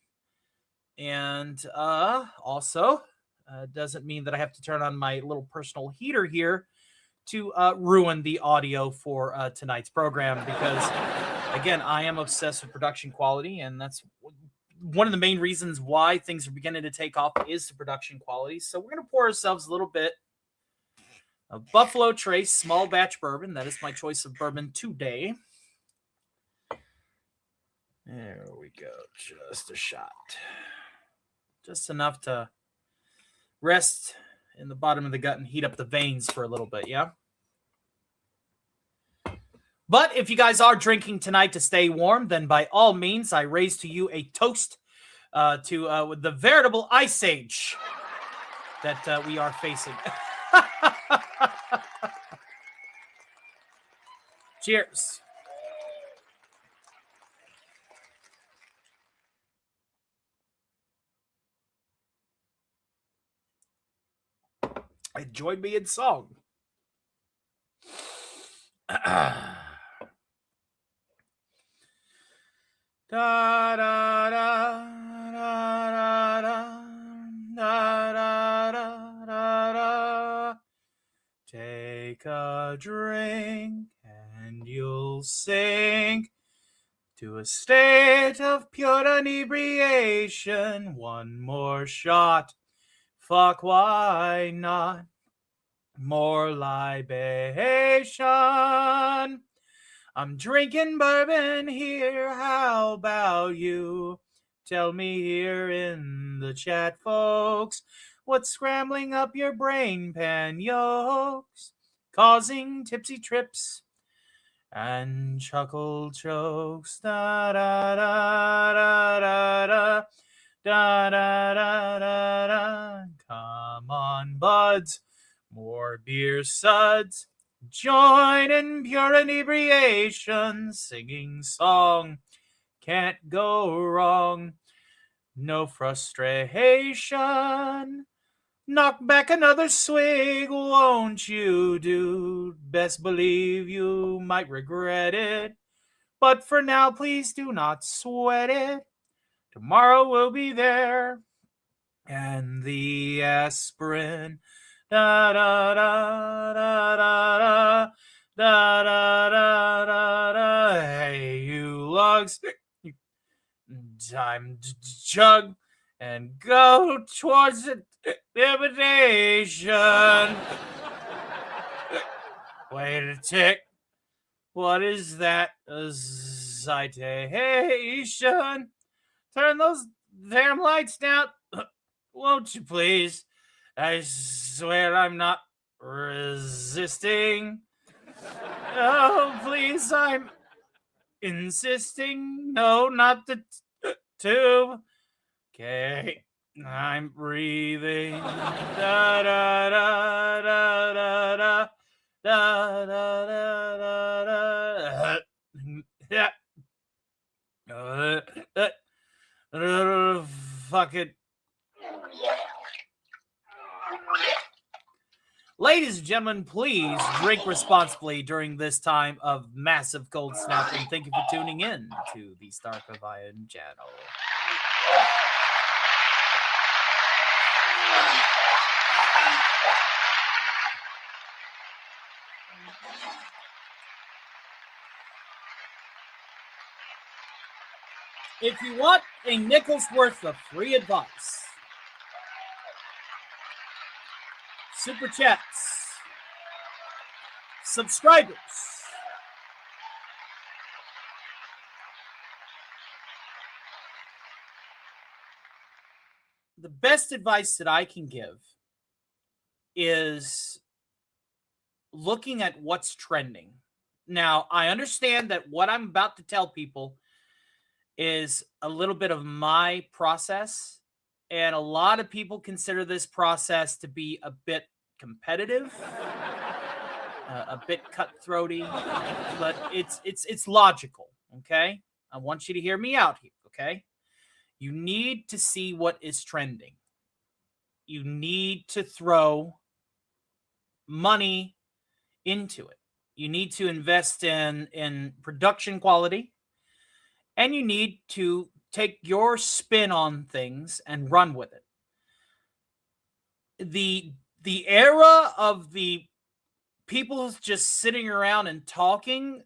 And also doesn't mean that I have to turn on my little personal heater here to ruin the audio for tonight's program, because again, I am obsessed with production quality, and that's one of the main reasons why things are beginning to take off is the production quality. So we're going to pour ourselves a little bit of Buffalo Trace small batch bourbon. That is my choice of bourbon today. There we go. Just a shot. Just enough to rest in the bottom of the gut and heat up the veins for a little bit, yeah? But if you guys are drinking tonight to stay warm, then by all means, I raise to you a toast to the veritable ice age that we are facing. Cheers. Join me in song. Da da da da da da da da da. Take a drink and you'll sink to a state of pure inebriation. One more shot, fuck, why not? More libation. I'm drinking bourbon here, how about you? Tell me here in the chat, folks, what's scrambling up your brain pan yolks, causing tipsy trips and chuckle chokes. Da da da da da da da da da da da. Come on, buds, more beer suds. Join in pure inebriation, singing song can't go wrong. No frustration. Knock back another swig, won't you, dude? Best believe you might regret it. But for now, please do not sweat it. Tomorrow we'll be there. And the aspirin. Da da da da da da da da da da. Hey, you lugs. Time to chug and go towards the invitation. Wait a tick. What is that? A citation? Turn those damn lights down. Won't you please? I swear I'm not resisting. Oh, please, I'm insisting. No, not the tube. Okay, I'm breathing. Da da da da da da da da da da. Fuck it. Ladies and gentlemen, please drink responsibly during this time of massive cold snap, and thank you for tuning in to the Stark of Iron channel. If you want a nickel's worth of free advice, super chats, subscribers, the best advice that I can give is looking at what's trending. Now, I understand that what I'm about to tell people is a little bit of my process, and a lot of people consider this process to be a bit competitive, a bit cutthroaty, but it's logical. Okay? I want you to hear me out here, okay? You need to see what is trending. You need to throw money into it. You need to invest in production quality, and you need to take your spin on things and run with it. The era of the people just sitting around and talking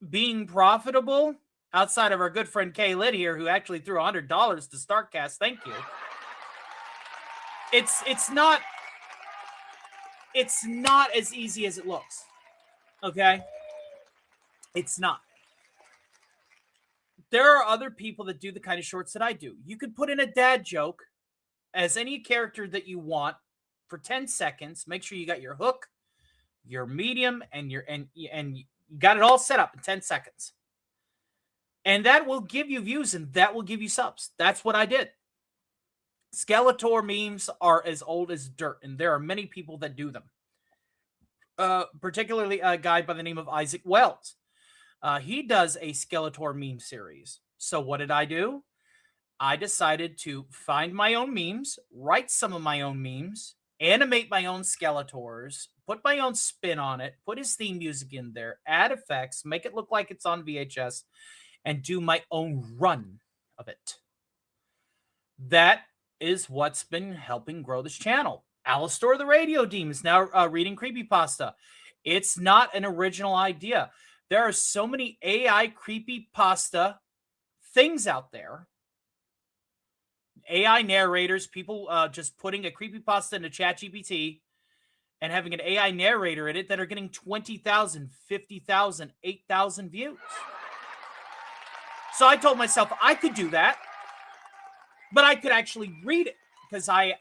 being profitable, outside of our good friend Kay Litt here, who actually threw $100 to StartCast, thank you. It's not as easy as it looks. Okay? It's not. There are other people that do the kind of shorts that I do. You could put in a dad joke as any character that you want for 10 seconds. Make sure you got your hook, your medium, and you got it all set up in 10 seconds. And that will give you views and that will give you subs. That's what I did. Skeletor memes are as old as dirt, and there are many people that do them. Particularly a guy by the name of Isaac Wells. He does a Skeletor meme series. So what did I do? I decided to find my own memes, write some of my own memes, animate my own Skeletors, put my own spin on it, put his theme music in there, add effects, make it look like it's on VHS, and do my own run of it. That is what's been helping grow this channel. Alistor the Radio Demon is now reading Creepypasta. It's not an original idea. There are so many AI creepypasta things out there. AI narrators, people just putting a creepypasta into ChatGPT and having an AI narrator in it that are getting 20,000, 50,000, 8,000 views. So I told myself I could do that, but I could actually read it because I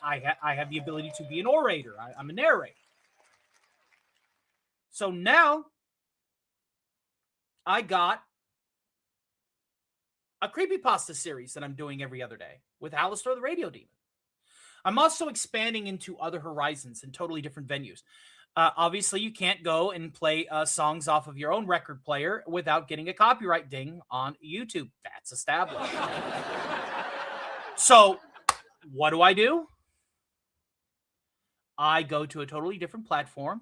have the ability to be an orator. I'm a narrator. So now I got a creepypasta series that I'm doing every other day with Alistor the Radio Demon. I'm also expanding into other horizons and totally different venues. Obviously, you can't go and play songs off of your own record player without getting a copyright ding on YouTube. That's established. So what do? I go to a totally different platform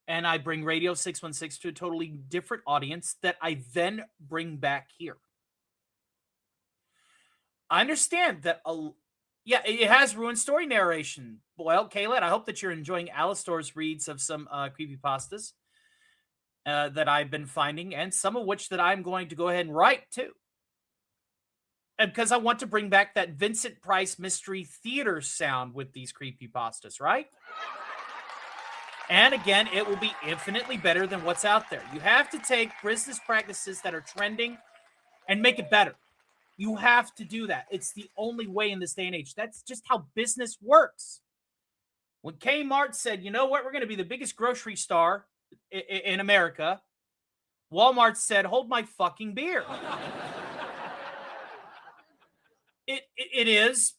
and I bring Radio 616 to a totally different audience that I then bring back here. I understand that, it has ruined story narration. Well, Kayla, I hope that you're enjoying Alistor's reads of some creepypastas that I've been finding, and some of which that I'm going to go ahead and write too. And because I want to bring back that Vincent Price Mystery Theater sound with these creepypastas, right? And again, it will be infinitely better than what's out there. You have to take business practices that are trending and make it better. You have to do that. It's the only way in this day and age. That's just how business works. When Kmart said, you know what, we're going to be the biggest grocery store in America, Walmart said, hold my fucking beer. It is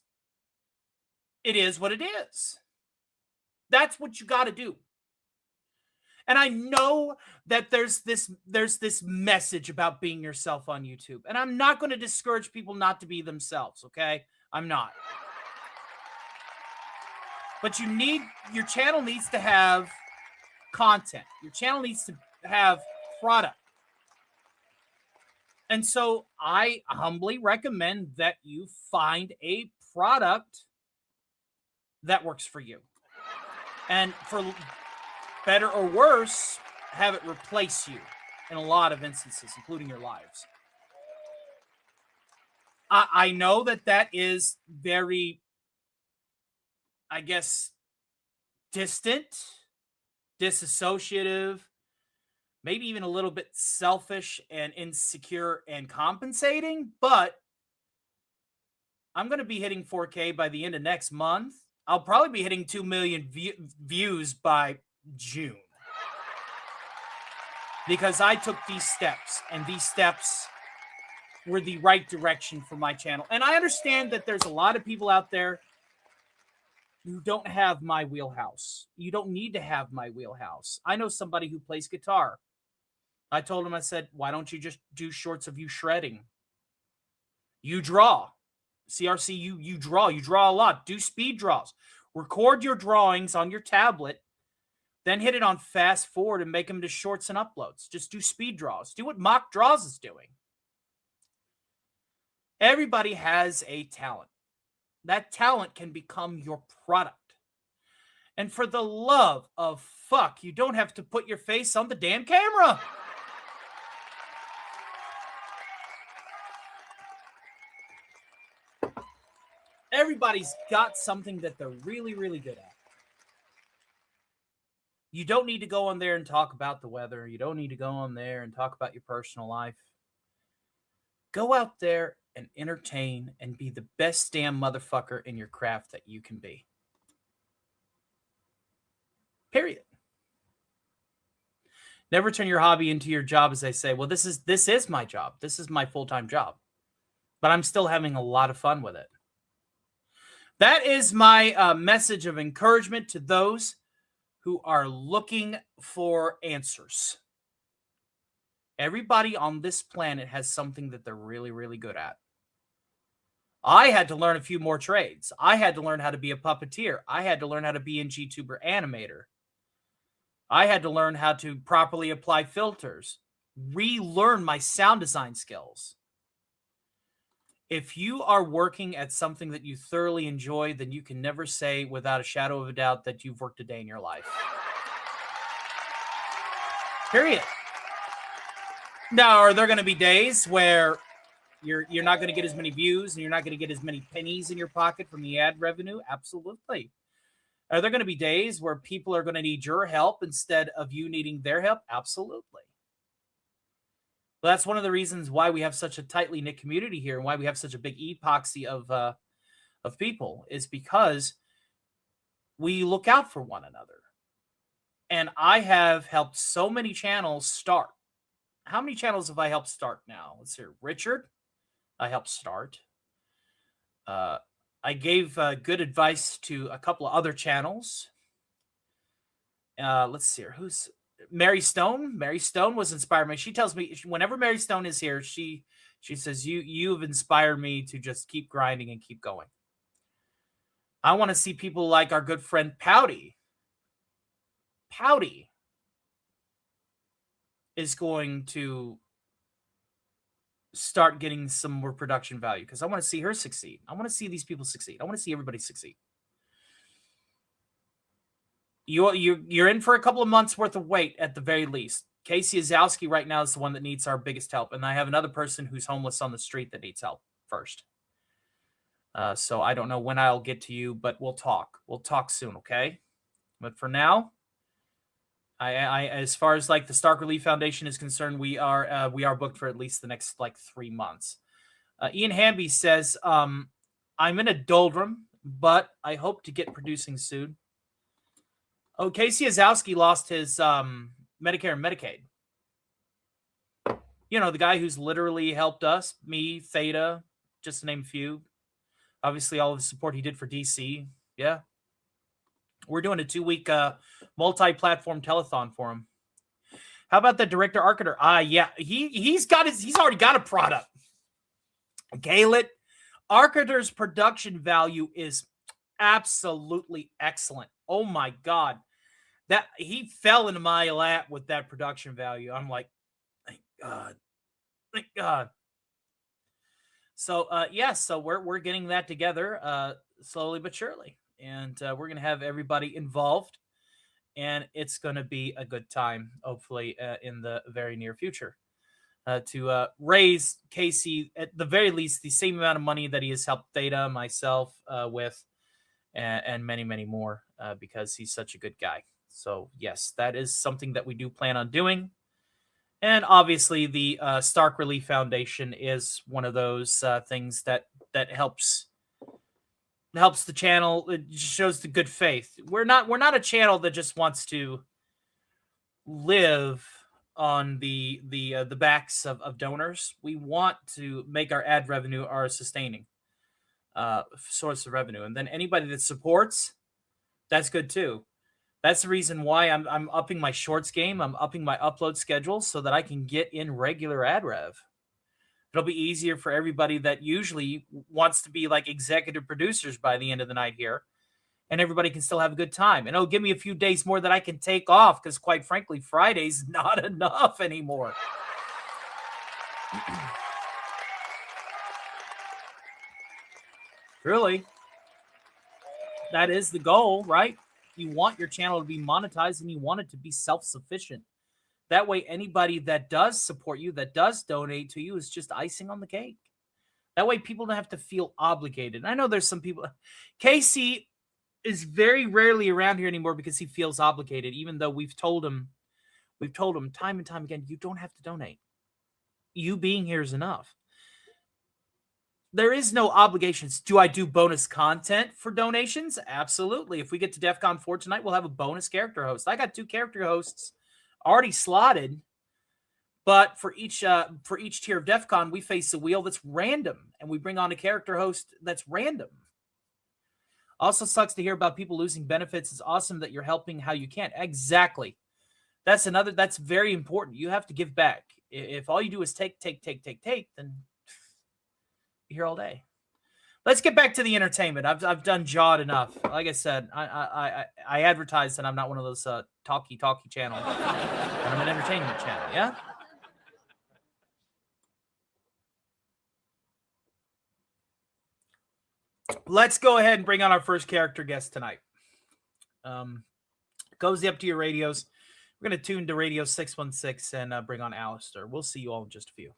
what it is. That's what you got to do. And I know that there's this message about being yourself on YouTube. And I'm not going to discourage people not to be themselves, okay? I'm not. But your channel needs to have content. Your channel needs to have product. And so I humbly recommend that you find a product that works for you. And for better or worse, have it replace you in a lot of instances, including your lives. I know that is very, I guess, distant, disassociative, maybe even a little bit selfish and insecure and compensating, but I'm going to be hitting 4K by the end of next month. I'll probably be hitting 2 million views by June. Because I took these steps, and these steps were the right direction for my channel. And I understand that there's a lot of people out there who don't have my wheelhouse. You don't need to have my wheelhouse. I know somebody who plays guitar. I told him, I said, why don't you just do shorts of you shredding? You draw. CRC, you draw. You draw a lot. Do speed draws. Record your drawings on your tablet, then hit it on fast forward and make them to shorts and uploads. Just do speed draws. Do what Mock Draws is doing. Everybody has a talent. That talent can become your product. And for the love of fuck, you don't have to put your face on the damn camera. Everybody's got something that they're really, really good at. You don't need to go on there and talk about the weather. You don't need to go on there and talk about your personal life. Go out there and entertain and be the best damn motherfucker in your craft that you can be. Period. Never turn your hobby into your job, as they say. Well, this is my job. This is my full-time job. But I'm still having a lot of fun with it. That is my message of encouragement to those who are looking for answers. Everybody on this planet has something that they're really, really good at. I had to learn a few more trades. I had to learn how to be a puppeteer. I had to learn how to be a GTuber animator. I had to learn how to properly apply filters. Relearn my sound design skills. If you are working at something that you thoroughly enjoy, then you can never say without a shadow of a doubt that you've worked a day in your life. Period. Now, are there going to be days where you're not going to get as many views and you're not going to get as many pennies in your pocket from the ad revenue? Absolutely. Are there going to be days where people are going to need your help instead of you needing their help? Absolutely. Well, that's one of the reasons why we have such a tightly knit community here and why we have such a big epoxy of people, is because we look out for one another. And I have helped so many channels start. How many channels have I helped start now? Let's see. Richard, I helped start. I gave good advice to a couple of other channels. Let's see here. Who's Mary Stone? Mary Stone was inspired me. She tells me whenever Mary Stone is here, she says, you've inspired me to just keep grinding and keep going. I want to see people like our good friend Parody. Parody is going to start getting some more production value because I want to see her succeed. I want to see these people succeed. I want to see everybody succeed. You're in for a couple of months worth of wait at the very least. Casey Azowski right now is the one that needs our biggest help. And I have another person who's homeless on the street that needs help first. So I don't know when I'll get to you, but we'll talk. We'll talk soon, okay? But for now, I as far as like the Stark Relief Foundation is concerned, we are booked for at least the next like 3 months. Ian Hamby says, I'm in a doldrum, but I hope to get producing soon. Oh, Casey Azowski lost his Medicare and Medicaid. You know, the guy who's literally helped us, me, Theta, just to name a few. Obviously, all of the support he did for DC. Yeah. We're doing a 2-week multi-platform telethon for him. How about the director architect? Yeah, he's already got a product. Galet Architer's production value is absolutely excellent. Oh my God. That he fell into my lap with that production value. I'm like, thank God. Thank God. So so we're getting that together slowly but surely. And we're going to have everybody involved, and it's going to be a good time, hopefully, in the very near future, to raise Casey, at the very least, the same amount of money that he has helped Theta, myself, with, and many, many more, because he's such a good guy. So, yes, that is something that we do plan on doing. And obviously, the Stark Relief Foundation is one of those things that helps the channel. It shows the good faith. We're not a channel that just wants to live on the backs of donors. We want to make our ad revenue our sustaining source of revenue, and then anybody that supports, that's good too. That's the reason why I'm upping my shorts game. I'm upping my upload schedule so that I can get in regular ad rev. It'll be easier for everybody that usually wants to be like executive producers by the end of the night here. And everybody can still have a good time. And it'll give me a few days more that I can take off because, quite frankly, Friday's not enough anymore. Really, that is the goal, right? You want your channel to be monetized and you want it to be self-sufficient. That way, anybody that does support you, that does donate to you, is just icing on the cake. That way, people don't have to feel obligated. I know there's some people. Casey is very rarely around here anymore because he feels obligated, even though we've told him time and time again, you don't have to donate. You being here is enough. There is no obligations. Do I do bonus content for donations? Absolutely. If we get to DEF CON 4 tonight, we'll have a bonus character host. I got 2 character hosts already slotted, but for each tier of DEF CON, we face a wheel that's random, and we bring on a character host that's random. Also sucks to hear about people losing benefits. It's awesome that you're helping how you can. Exactly. That's very important. You have to give back. If all you do is take, then you're here all day. Let's get back to the entertainment. I've done jawed enough. Like I said, I advertised that I'm not one of those talky channels. I'm an entertainment channel, yeah? Let's go ahead and bring on our first character guest tonight. Cozy up to your radios. We're going to tune to radio 616 and bring on Alistair. We'll see you all in just a few.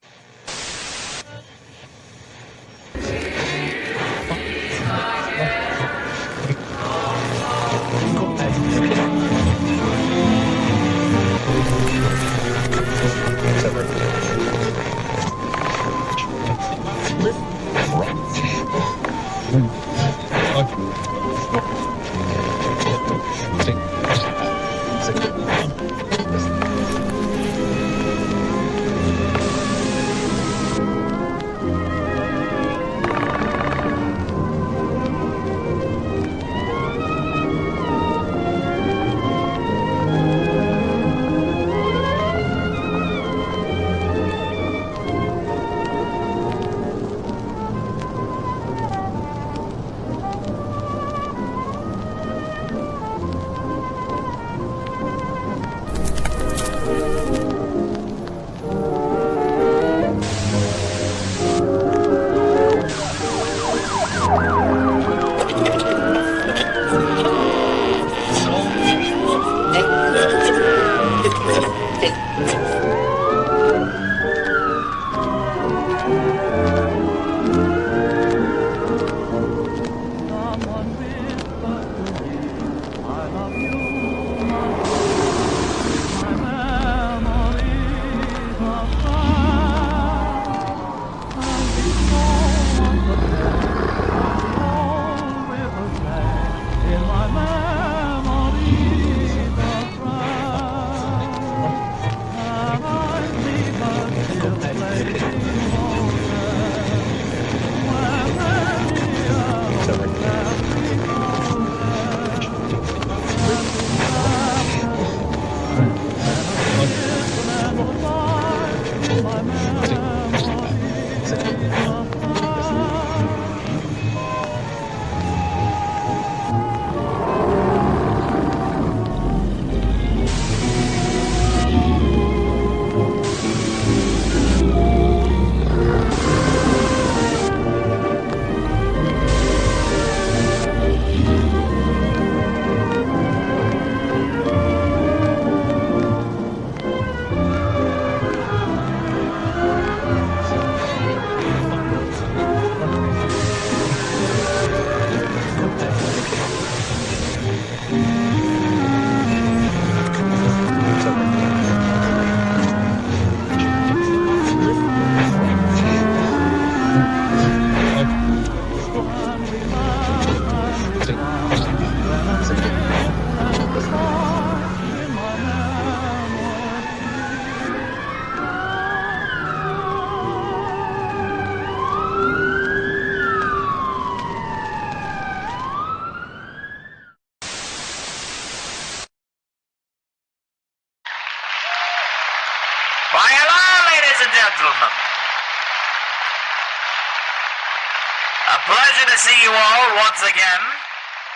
A pleasure to see you all once again.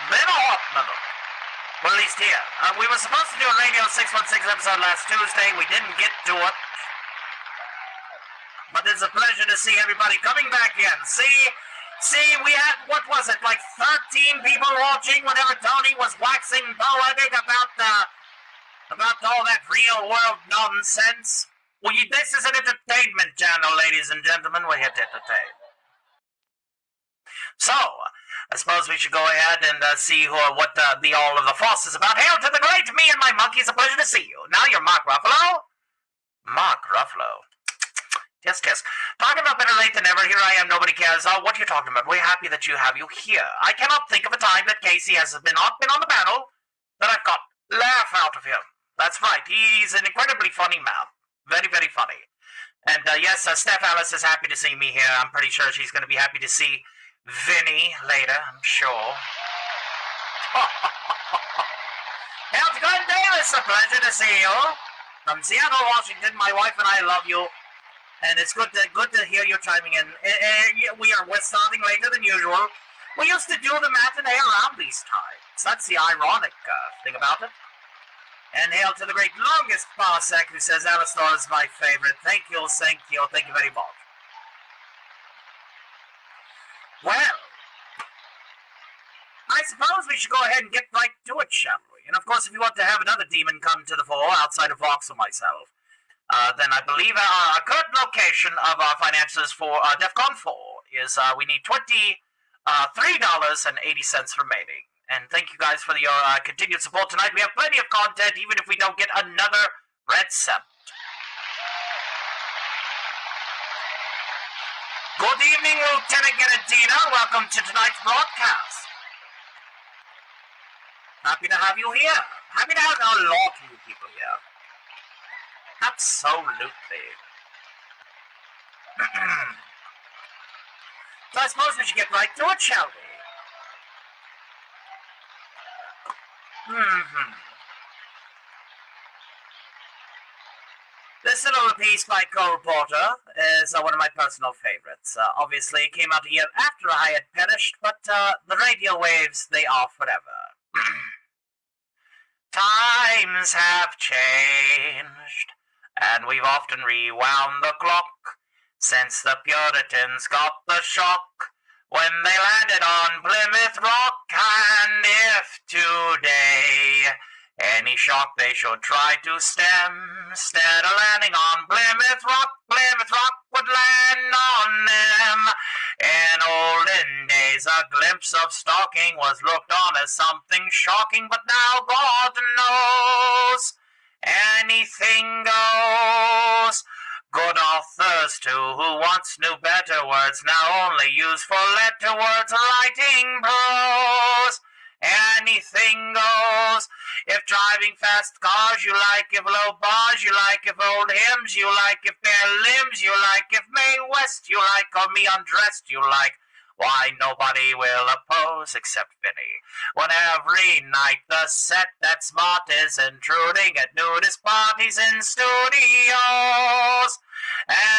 Been a hot minute. Well, at least here. We were supposed to do a Radio 616 episode last Tuesday. We didn't get to it. But it's a pleasure to see everybody coming back in. See, we had, what was it, like 13 people watching whenever Tony was waxing poetic about all that real world nonsense. Well, this is an entertainment channel, ladies and gentlemen. We're here to entertain. So, I suppose we should go ahead and see what all of the fuss is about. Hail to the great me and my monkey. It's a pleasure to see you. Now you're Mark Ruffalo. Mark Ruffalo. Yes. Talking about better late than never. Here I am. Nobody cares. Oh, what are you talking about? We're happy that you have you here. I cannot think of a time that Casey has not been on the panel that I've got laugh out of him. That's right. He's an incredibly funny man. Very, very funny. And yes, Steph Alice is happy to see me here. I'm pretty sure she's going to be happy to see Vinny later, I'm sure. Now, to Glenn Davis, a pleasure to see you. From Seattle, Washington, my wife and I love you. And it's good to hear you chiming in. We're starting later than usual. We used to do the matinee around these times. That's the ironic thing about it. And hail to the great longest parsec who says Alistar is my favorite. Thank you very much. Well, I suppose we should go ahead and get right to it, shall we? And of course, if you want to have another demon come to the fore outside of Vox or myself, then I believe our current location of our finances for DEFCON 4 is we need $23.80 remaining. And thank you guys for your continued support tonight. We have plenty of content, even if we don't get another red cent. Good evening, Lieutenant Grenadina. Welcome to tonight's broadcast. Happy to have you here. Happy to have a lot of you people here. Absolutely. So I suppose we should get right to it, shall we? This little piece by Cole Porter is one of my personal favorites. Obviously, it came out a year after I had perished, but the radio waves, they are forever. Times have changed, and we've often rewound the clock since the Puritans got the shock when they landed on Plymouth Rock. And if today any shock they should try to stem, instead of landing on Plymouth Rock would land on them. In olden days, a glimpse of stalking was looked on as something shocking, but now God knows anything goes. Good authors too, who once knew better words, now only use for letter words, writing prose. Anything goes. If driving fast cars you like, if low bars you like, if old hymns you like, if bare limbs you like, if Mae West you like, or me undressed you like, why nobody will oppose except Vinny. When every night the set that's smart is intruding at nudist parties in studios.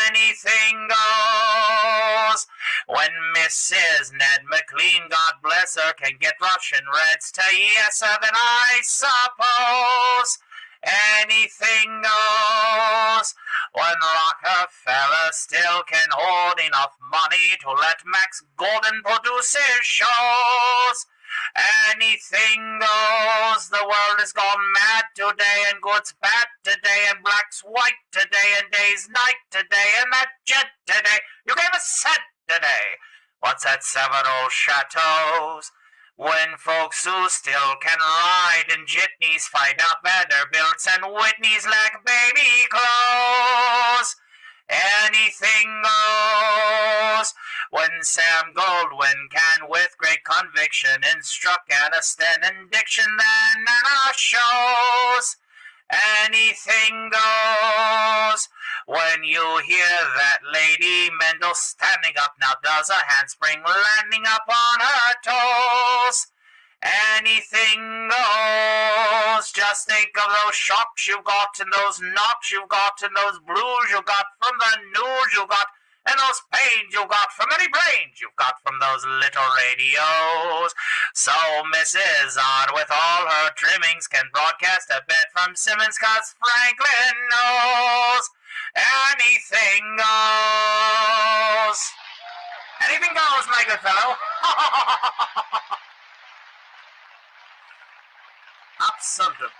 Anything goes. When Mrs. Ned McLean, God bless her, can get Russian Reds to yes her, then I suppose anything goes. When Rockefeller still can hold enough money to let Max Golden produce his shows. Anything goes. The world has gone mad today, and good's bad today, and black's white today, and day's night today, and that jet today. You gave us cent today. What's that 7 old chateaus? When folks who still can ride in jitneys find out Vanderbilts and Whitneys like baby clothes. Anything goes. When Sam Goldwyn can with great conviction instruct Aniston and diction then in our shows. Anything goes. When you hear that Lady Mendel standing up now does a handspring landing up on her toes. Anything goes. Just think of those shocks you got and those knocks you got and those blues you got from the news you got and those pains you got from any brains you've got from those little radios. So Mrs. Odd, with all her trimmings, can broadcast a bit from Simmons, 'cause Franklin knows anything goes. Anything goes, my good fellow. Absolutely.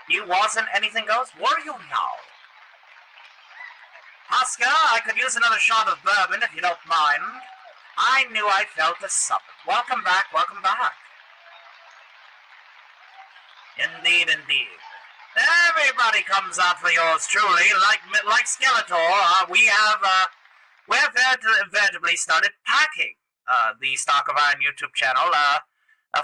You wasn't anything goes? Were you now? Oscar, I could use another shot of bourbon if you don't mind. I knew I felt a supper. Welcome back, welcome back. Indeed, indeed. Everybody comes out for yours truly, like Skeletor. We have veritably started packing the Stock of Iron YouTube channel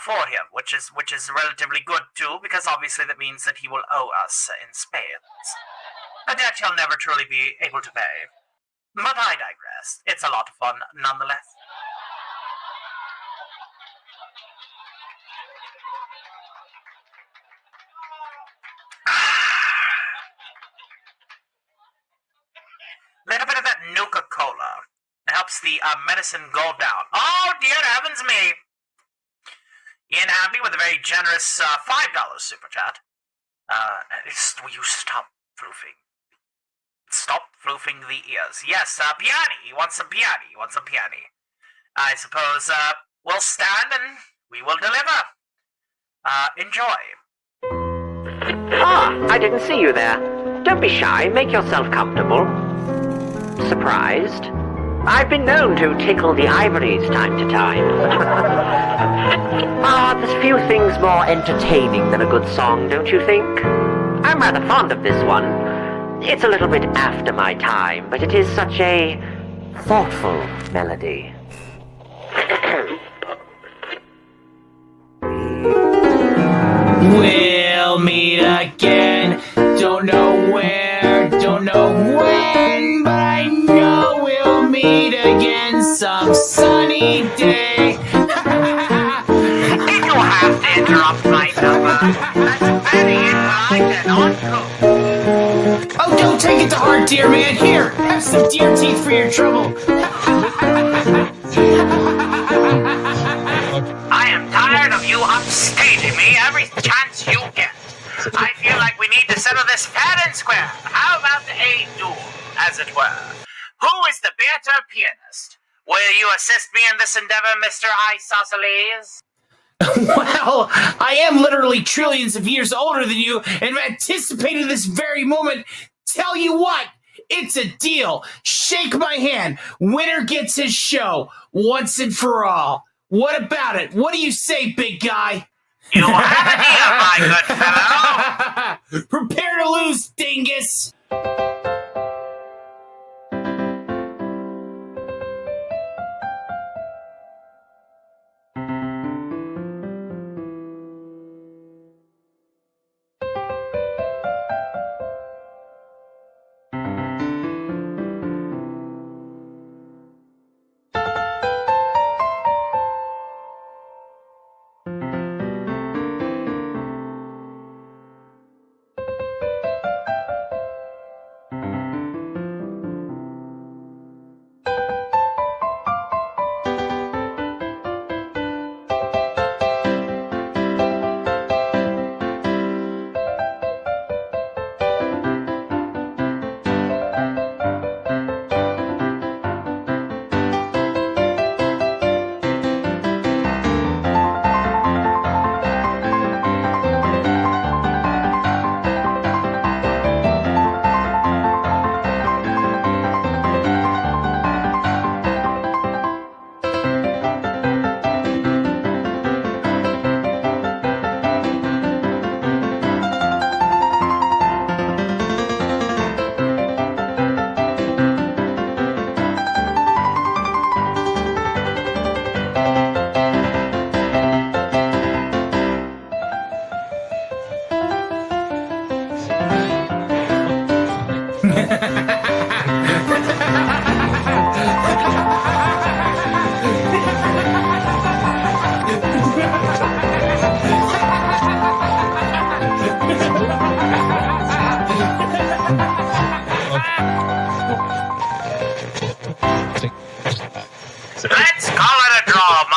for him, which is relatively good too, because obviously that means that he will owe us in spades. A debt he'll never truly be able to pay. But I digress. It's a lot of fun nonetheless. Little bit of that Nuka-Cola helps the medicine go down. Oh, dear heavens me! Ian Hamby with a very generous $5 super chat. Will you stop floofing? Stop floofing the ears. Yes, piani. He wants some piani. I suppose we'll stand and we will deliver. Enjoy. Ah, I didn't see you there. Don't be shy. Make yourself comfortable. Surprised? I've been known to tickle the ivories time to time. There's few things more entertaining than a good song, don't you think? I'm rather fond of this one. It's a little bit after my time, but it is such a thoughtful melody. We'll meet again. Don't know where, don't know when, but I know we'll meet again some sunny day. Did you have to interrupt my number? That's very impolite and uncouth. Oh, don't take it to heart, dear man. Here, have some deer teeth for your trouble. I am tired of you upstaging me every chance you get. I feel like we need to settle this fair and square. How about a duel, as it were? Who is the better pianist? Will you assist me in this endeavor, Mr. Isosceles? Well, I am literally trillions of years older than you and have anticipated this very moment. Tell you what, it's a deal. Shake my hand. Winner gets his show once and for all. What about it? What do you say, big guy? You have a deal, my good fellow. Prepare to lose, dingus.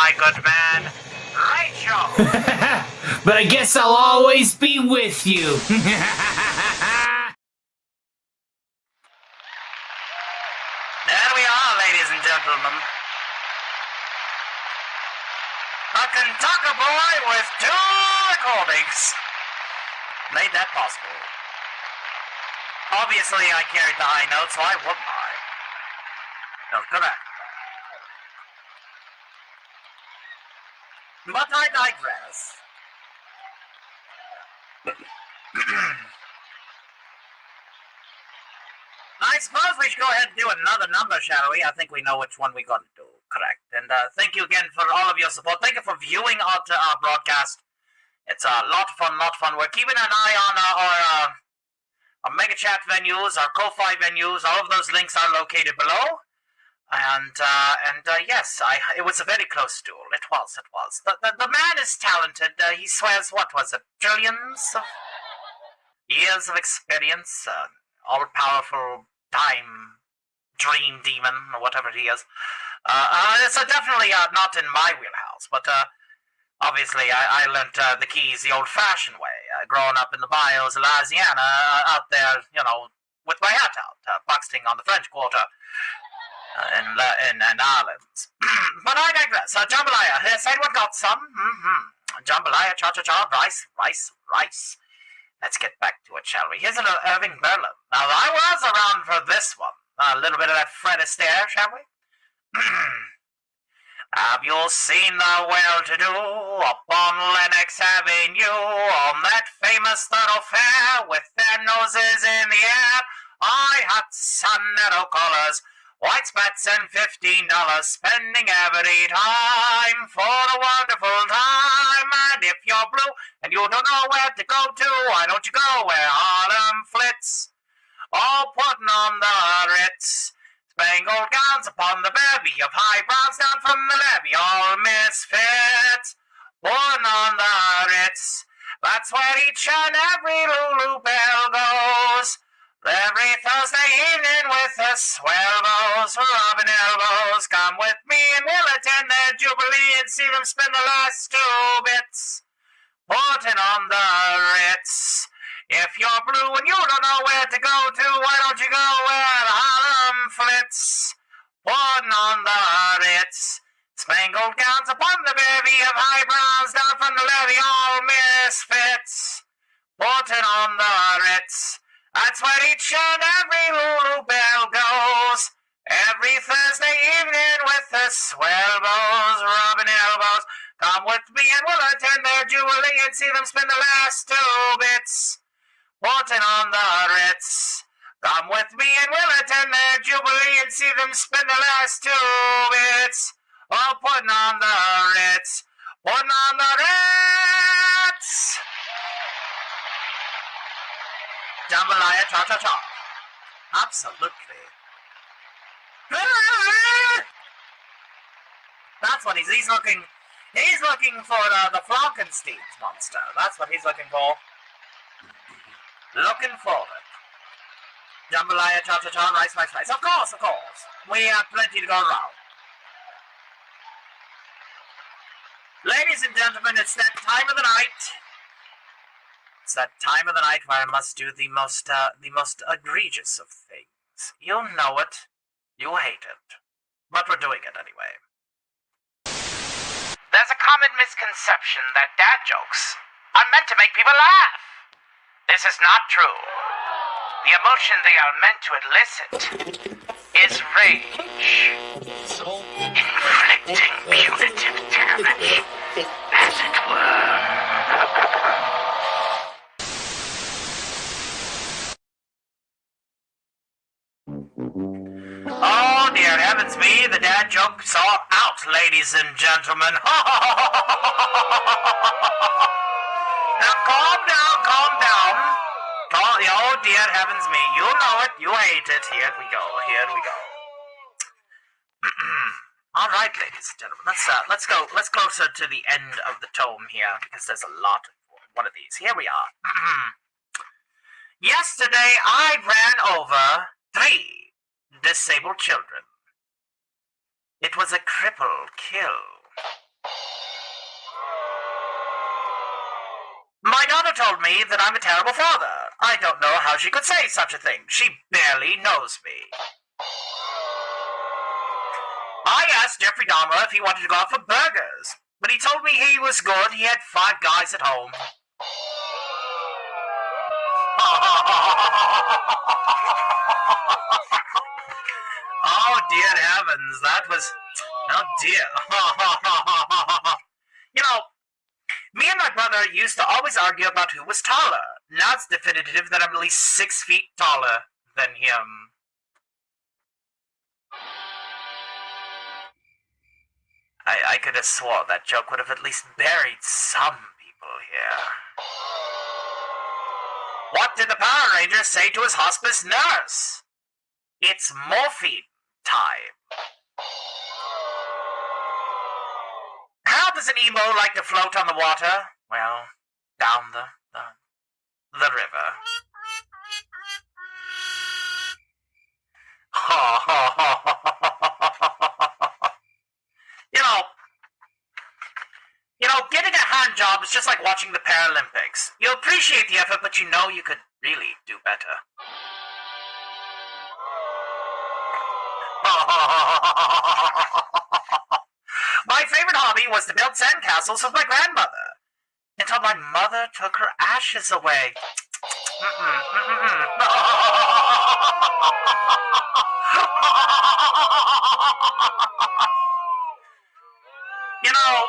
my good man, Rachel. But I guess I'll always be with you. There we are, ladies and gentlemen. A Kentucky boy with 2 recordings made that possible. Obviously, I carried the high notes, so why wouldn't I? No, correct. But I digress. I suppose we should go ahead and do another number, shall we? I think we know which one we're going to do. Correct. And thank you again for all of your support. Thank you for viewing our broadcast. It's a lot of fun. We're keeping an eye on our Mega Chat venues, our Ko-Fi venues. All of those links are located below. And yes, it was a very close duel. It was. The man is talented. He swears, what was it, trillions of years of experience, all-powerful time dream demon, or whatever he is. It's definitely not in my wheelhouse, but obviously I learned the keys the old-fashioned way, growing up in the bayous of Louisiana, out there, with my hat out, buxting on the French Quarter. In Ireland. But I digress. Jambalaya, has anyone got some? Jambalaya, cha-cha-cha, rice. Let's get back to it, shall we? Here's an Irving Berlin. Now, I was around for this one. A little bit of that Fred Astaire, shall we? Have you seen the well-to-do up on Lenox Avenue, on that famous thoroughfare with their noses in the air? High hats and narrow collars, white spats and $15, spending every time for a wonderful time. And if you're blue and you don't know where to go to, why don't you go where Harlem flits? All putting on the Ritz, spangled gowns upon the bevy of high browns down from the levee, all misfits, putting on the Ritz. That's where each and every Lulu belle goes. Every Thursday evening with the swell bows, rubbing elbows. Come with me and we'll attend their jubilee and see them spend the last 2 bits putting on the Ritz. If you're blue and you don't know where to go to, why don't you go where Harlem flits? Putting on the Ritz, spangled gowns upon the bevy of high browns down from the levee, all misfits. Putting on the Ritz. That's where each and every Lulu belle goes. Every Thursday evening with the swell bows, rubbing elbows. Come with me and we'll attend their jubilee and see them spend the last 2 bits putting on the Ritz. Come with me and we'll attend their jubilee and see them spend the last 2 bits putting on the Ritz. Putting on the Ritz. Jambalaya, cha-cha-cha. Absolutely. That's what he's looking. He's looking for the Frankenstein's monster. That's what he's looking for. Looking for it. Jambalaya, cha-cha-cha, rice. Of course. We have plenty to go around. Ladies and gentlemen, it's that time of the night. It's that time of the night where I must do the most egregious of things. You know it. You hate it. But we're doing it anyway. There's a common misconception that dad jokes are meant to make people laugh. This is not true. The emotion they are meant to elicit is rage. Inflicting punitive damage, as it were. Oh, dear heavens me, the dad jokes are out, ladies and gentlemen. Now, calm down. Oh, dear heavens me, you know it, you hate it. Here we go. All right, ladies and gentlemen, let's go closer to the end of the tome here, because there's a lot of one of these. Here we are. Yesterday, I ran over 3 disabled children. It was a cripple kill. My daughter told me that I'm a terrible father. I don't know how she could say such a thing. She barely knows me. I asked Jeffrey Dahmer if he wanted to go out for burgers, but he told me he was good. He had 5 guys at home. Oh, dear heavens, that was... Oh, dear. You know, me and my brother used to always argue about who was taller. Now it's definitive that I'm at least 6 feet taller than him. I could have swore that joke would have at least buried some people here. What did the Power Ranger say to his hospice nurse? It's morphine time. How does an emo like to float on the water? Well, down the river. You know, getting a hand job is just like watching the Paralympics. You appreciate the effort, but you know you could really do better. My favorite hobby was to build sandcastles with my grandmother, until my mother took her ashes away. You know,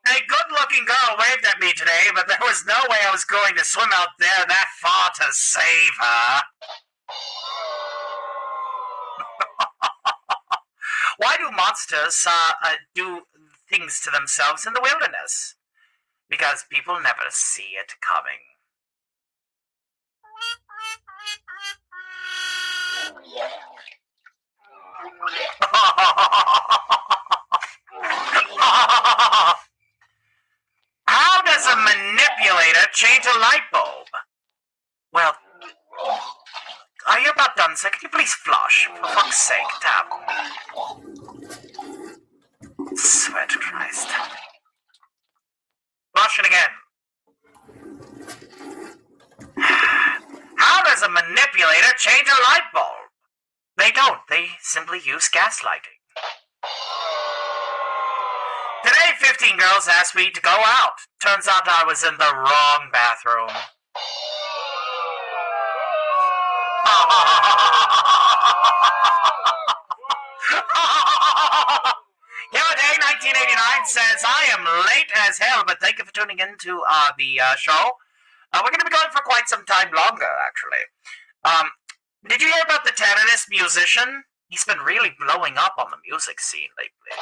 a good-looking girl waved at me today, but there was no way I was going to swim out there that far to save her. Why do monsters do things to themselves in the wilderness? Because people never see it coming. How does a manipulator change a light bulb? Well, are you about done, sir? Can you please flush? For fuck's sake, tap. Swear to Christ. Flush it again. How does a manipulator change a light bulb? They don't. They simply use gaslighting. Today, 15 girls asked me to go out. Turns out I was in the wrong bathroom. Day 1989 says, I am late as hell, but thank you for tuning in to the show. We're going to be going for quite some time longer, actually. Did you hear about the terrorist musician? He's been really blowing up on the music scene lately.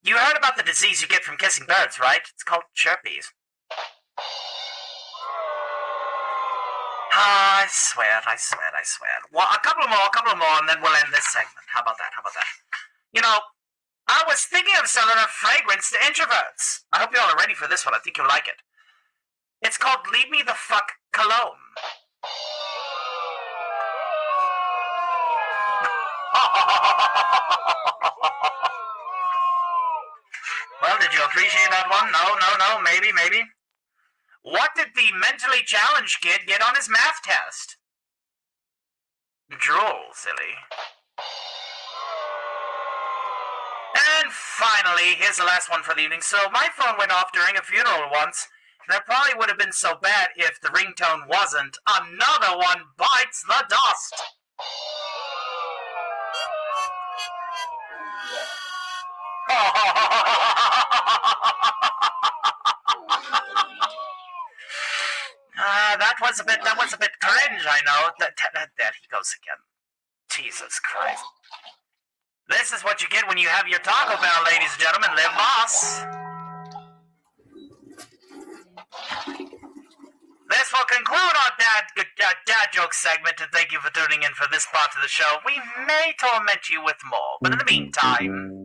You heard about the disease you get from kissing birds, right? It's called chirpies. I swear. Well, a couple more, and then we'll end this segment. How about that? You know, I was thinking of selling a fragrance to introverts. I hope you all are ready for this one. I think you'll like it. It's called Leave Me the Fuck Cologne. Well, did you appreciate that one? No, maybe. What did the mentally challenged kid get on his math test? Drool, silly. And finally, here's the last one for the evening. So my phone went off during a funeral once, and it probably would have been so bad if the ringtone wasn't Another One Bites the Dust. That was a bit cringe, I know. There he goes again. Jesus Christ. This is what you get when you have your Taco Bell, ladies and gentlemen. Live Boss. This will conclude our dad joke segment, and thank you for tuning in for this part of the show. We may torment you with more, but in the meantime,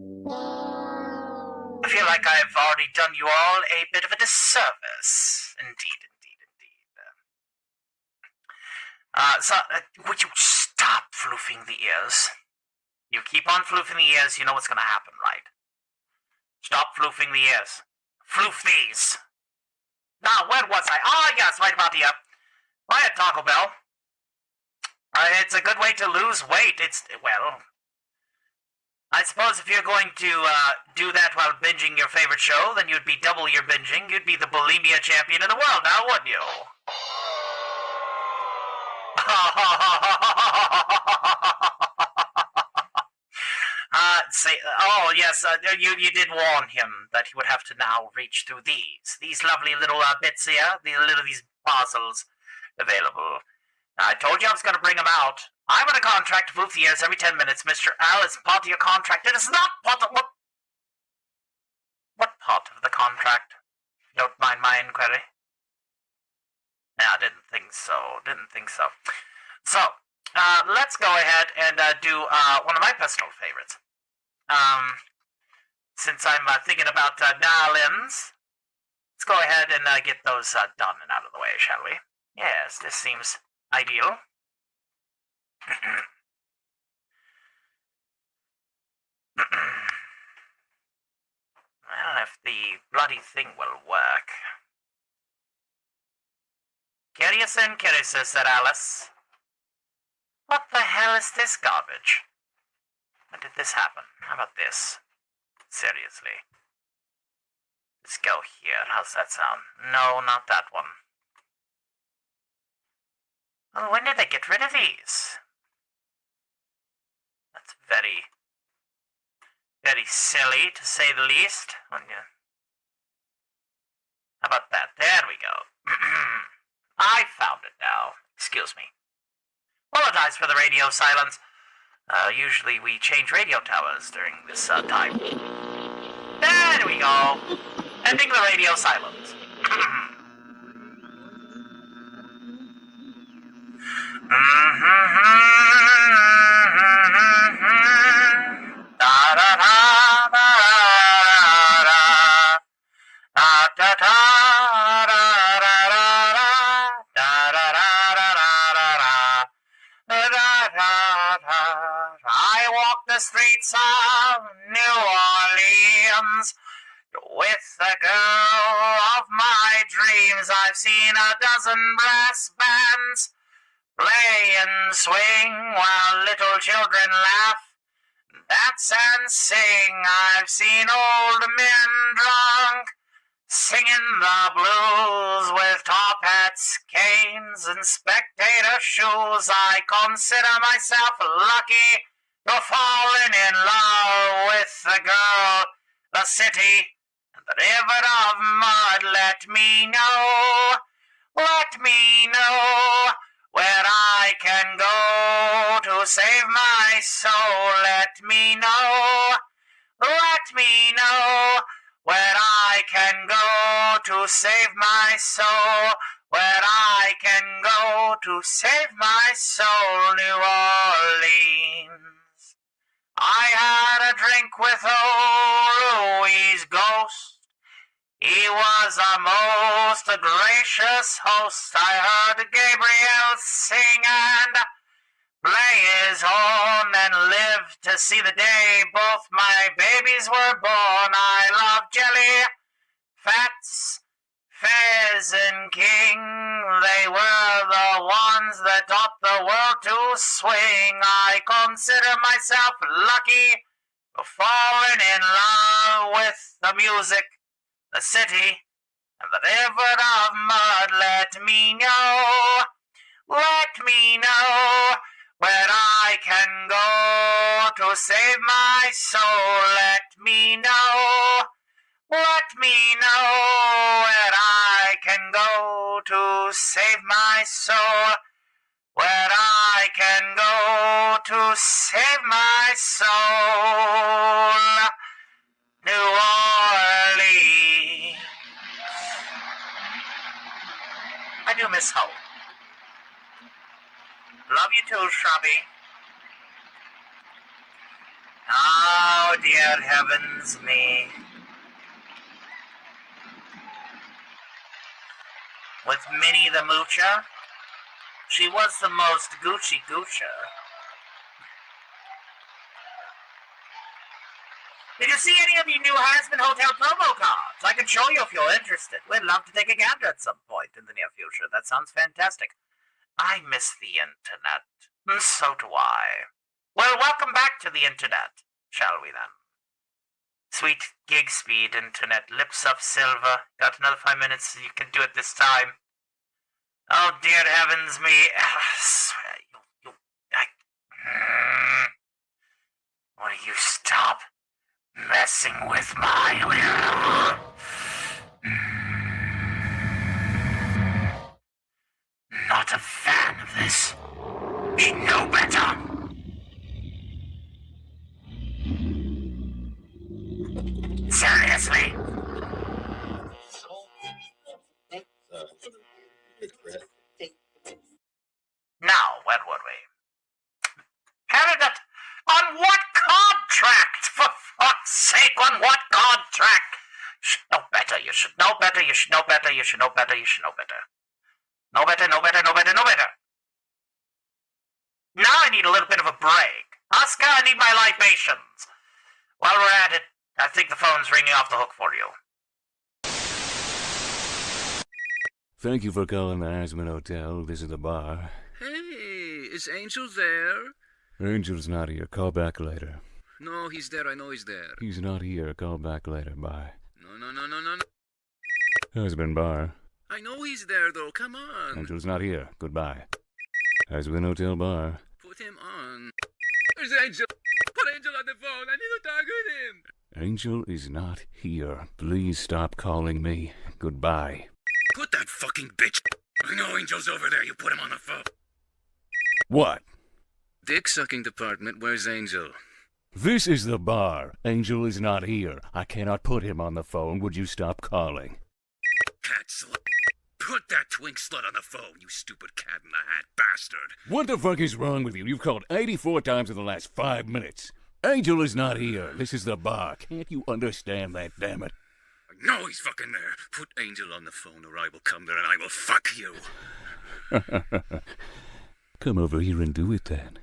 I feel like I have already done you all a bit of a disservice. Indeed. Would you stop floofing the ears? You keep on floofing the ears, you know what's going to happen, right? Stop floofing the ears. Floof these. Now, where was I? Ah, yes, right about here. Right at Taco Bell. It's a good way to lose weight. Well, I suppose if you're going to do that while binging your favorite show, then you'd be double your binging. You'd be the bulimia champion in the world now, wouldn't you? Oh yes, you did warn him that he would have to now reach through these lovely little bits here, these parcels available. I told you I was going to bring them out. I'm on a contract to move the ears every 10 minutes, Mr. Al. It's part of your contract. It is not part of what part of the contract? Don't mind my inquiry. Yeah, didn't think so. So, let's go ahead and do one of my personal favorites. Since I'm thinking about dial-ins, let's go ahead and get those done and out of the way, shall we? Yes, this seems ideal. Well, if the bloody thing will work. Curious and curious, said Alice. What the hell is this garbage? When did this happen? How about this? Seriously. Let's go here. How's that sound? No, not that one. Oh, when did they get rid of these? That's very, very silly, to say the least. How about that? There we go. I found it now. Excuse me. Apologize for the radio silence. Usually we change radio towers during this time. There we go. Ending the radio silence. I walk the streets of New Orleans with the girl of my dreams. I've seen a dozen brass bands play and swing while little children laugh, dance and sing. I've seen old men drunk, singing the blues with top hats, canes, and spectator shoes. I consider myself lucky to have fallen in love with the girl, the city, and the river of mud. Let me know where I can go to save my soul. Let me know where I can go to save my soul. Where I can go to save my soul. New Orleans. I had a drink with old Louis' ghost. He was a most gracious host. I heard Gabriel sing and play his horn and live to see the day both my babies were born. I love jelly, Fats, Fez, and King. They were the ones that taught the world to swing. I consider myself lucky for falling in love with the music, the city, and the river of mud. Let me know where I can go to save my soul. Let me know where I can go to save my soul. Where I can go to save my soul. New Orleans. I do miss home. Love you too, Shrubby. Oh, dear heavens me. With Minnie the Moocher, she was the most Goocher. Did you see any of you new Harassment Hotel promo cards? I can show you if you're interested. We'd love to take a gander at some point in the near future. That sounds fantastic. I miss the internet. So do I. Well, welcome back to the internet, shall we then? Sweet gig speed internet, lips of silver. Got another 5 minutes, you can do it this time. Oh, dear heavens me. Will you stop messing with my Not a fan of this. Should know better. Seriously? Now, where would we? Paragot, on what contract? For fuck's sake, on what contract? Should know better, you should know better, you should know better, you should know better, you should know better. No better, no better, no better, no better. Now I need a little bit of a break. Oscar, I need my libations. While we're at it, I think the phone's ringing off the hook for you. Thank you for calling the Harassment Hotel. This is the bar. Hey, is Angel there? Angel's not here. Call back later. No, he's there. I know he's there. He's not here. Call back later. Bye. No. Husband bar. I know he's there, though. Come on. Angel's not here. Goodbye. Husband Hotel bar. Put him on. There's Angel. Put Angel on the phone. I need to talk with him. Angel is not here. Please stop calling me. Goodbye. Put that fucking bitch. I know Angel's over there. You put him on the phone. What? Dick-sucking department. Where's Angel? This is the bar. Angel is not here. I cannot put him on the phone. Would you stop calling? Cat slut. Put that twink slut on the phone, you stupid cat-in-the-hat bastard. What the fuck is wrong with you? You've called 84 times in the last 5 minutes. Angel is not here. This is the bar. Can't you understand that, damn it? I know he's fucking there. Put Angel on the phone or I will come there and I will fuck you. Come over here and do it then.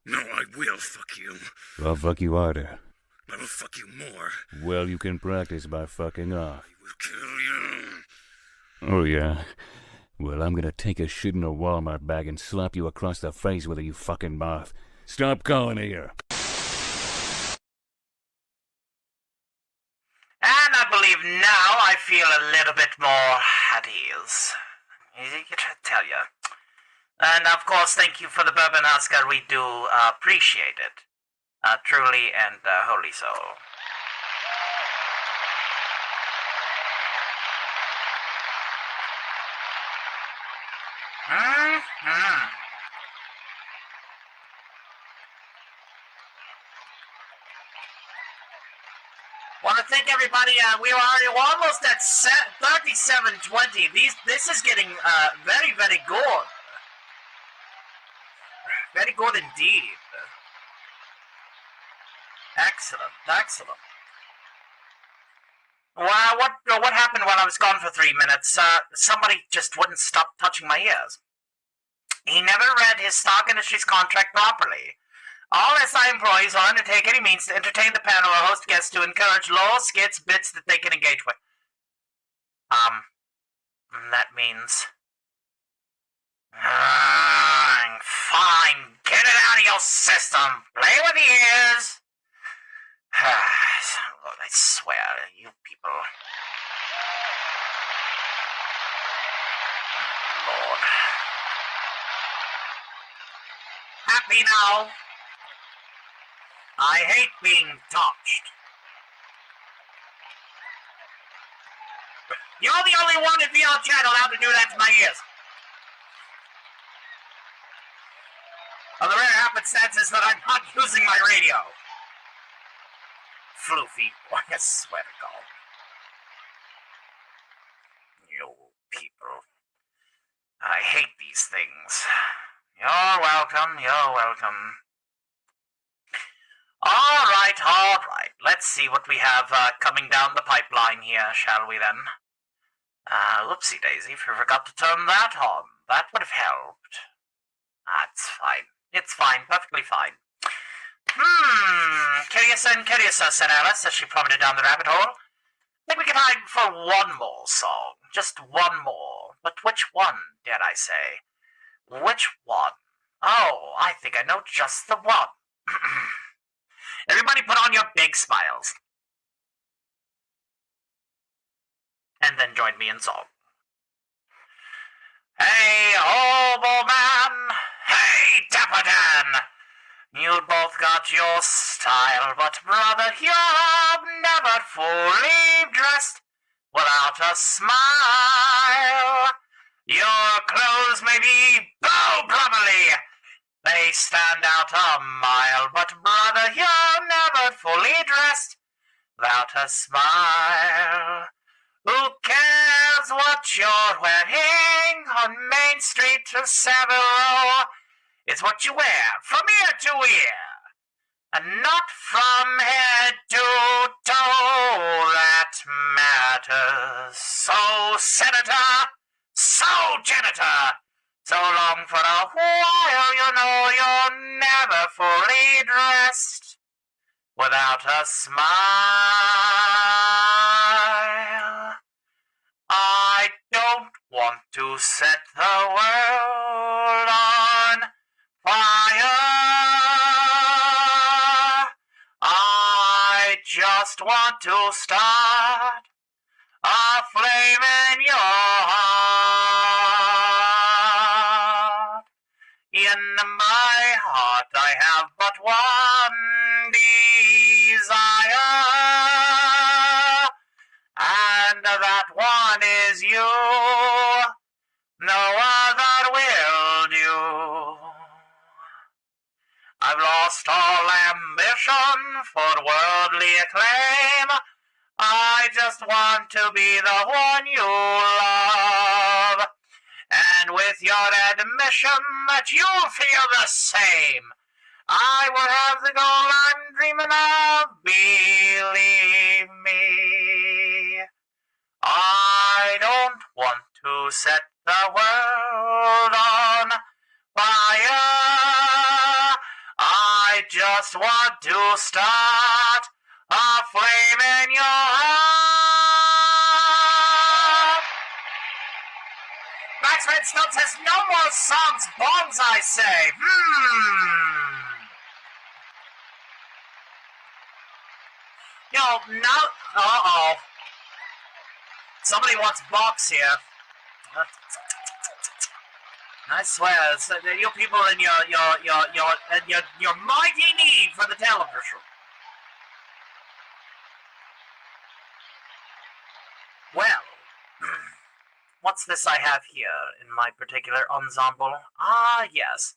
No, I will fuck you. I'll fuck you harder. I will fuck you more. Well, you can practice by fucking off. I will kill you. Oh, yeah? Well, I'm gonna take a shit in a Walmart bag and slap you across the face with it, you fucking moth. Stop calling here. And I believe now I feel a little bit more at ease. I tell you. And of course, thank you for the bourbon, Oscar. We do appreciate it. Truly and wholly so. Want to thank everybody. We're almost at 37:20. This is getting very, very good. Very good indeed. Excellent, excellent. Well, what happened while I was gone for 3 minutes? Somebody just wouldn't stop touching my ears. He never read his stock industries contract properly. All SI employees will undertake any means to entertain the panel or host guests to encourage low skits, bits that they can engage with. That means... fine, get it out of your system. Play with the ears. Lord, I swear, you people. Lord. Happy now? I hate being touched. You're the only one in VR chat allowed to do that to my ears. On the rare happenstances that I'm not using my radio. Floofy, boy, I swear to God. You people. I hate these things. You're welcome, you're welcome. All right. Let's see what we have coming down the pipeline here, shall we then? Whoopsie daisy, forgot to turn that on. That would have helped. That's fine. It's fine, perfectly fine. Curiosa, said Alice as she plummeted down the rabbit hole. I think we can hide for one more song. Just one more. But which one, dare I say? Which one? Oh, I think I know just the one. Everybody put on your big smiles. And then join me in song. Hey, hobo man! Hey, Dapper Dan! You both got your style, but brother, you're never fully dressed without a smile. Your clothes may be bow blubberly, they stand out a mile, but brother, you're never fully dressed without a smile. Who cares what you're wearing on Main Street to Savile Row? It's what you wear from ear to ear, and not from head to toe that matters. So, Senator, so, Janitor, so long for a while, you know you're never fully dressed without a smile. I don't want to set the world on fire. I just want to start a flame in your heart. In my heart I have but one desire, and that one is you. No other will do. I've lost all ambition for worldly acclaim. I just want to be the one you love. And with your admission that you'll feel the same, I will have the goal I'm dreaming of, believe me. I don't want to set the world on fire. I just want to start a flame in your heart. Max Redstone says no more songs, bombs, I say. Yo, no. Uh-oh. Somebody wants box here. I swear, it's, you people in your mighty need for the television. Well, what's this I have here in my particular ensemble? Ah, yes.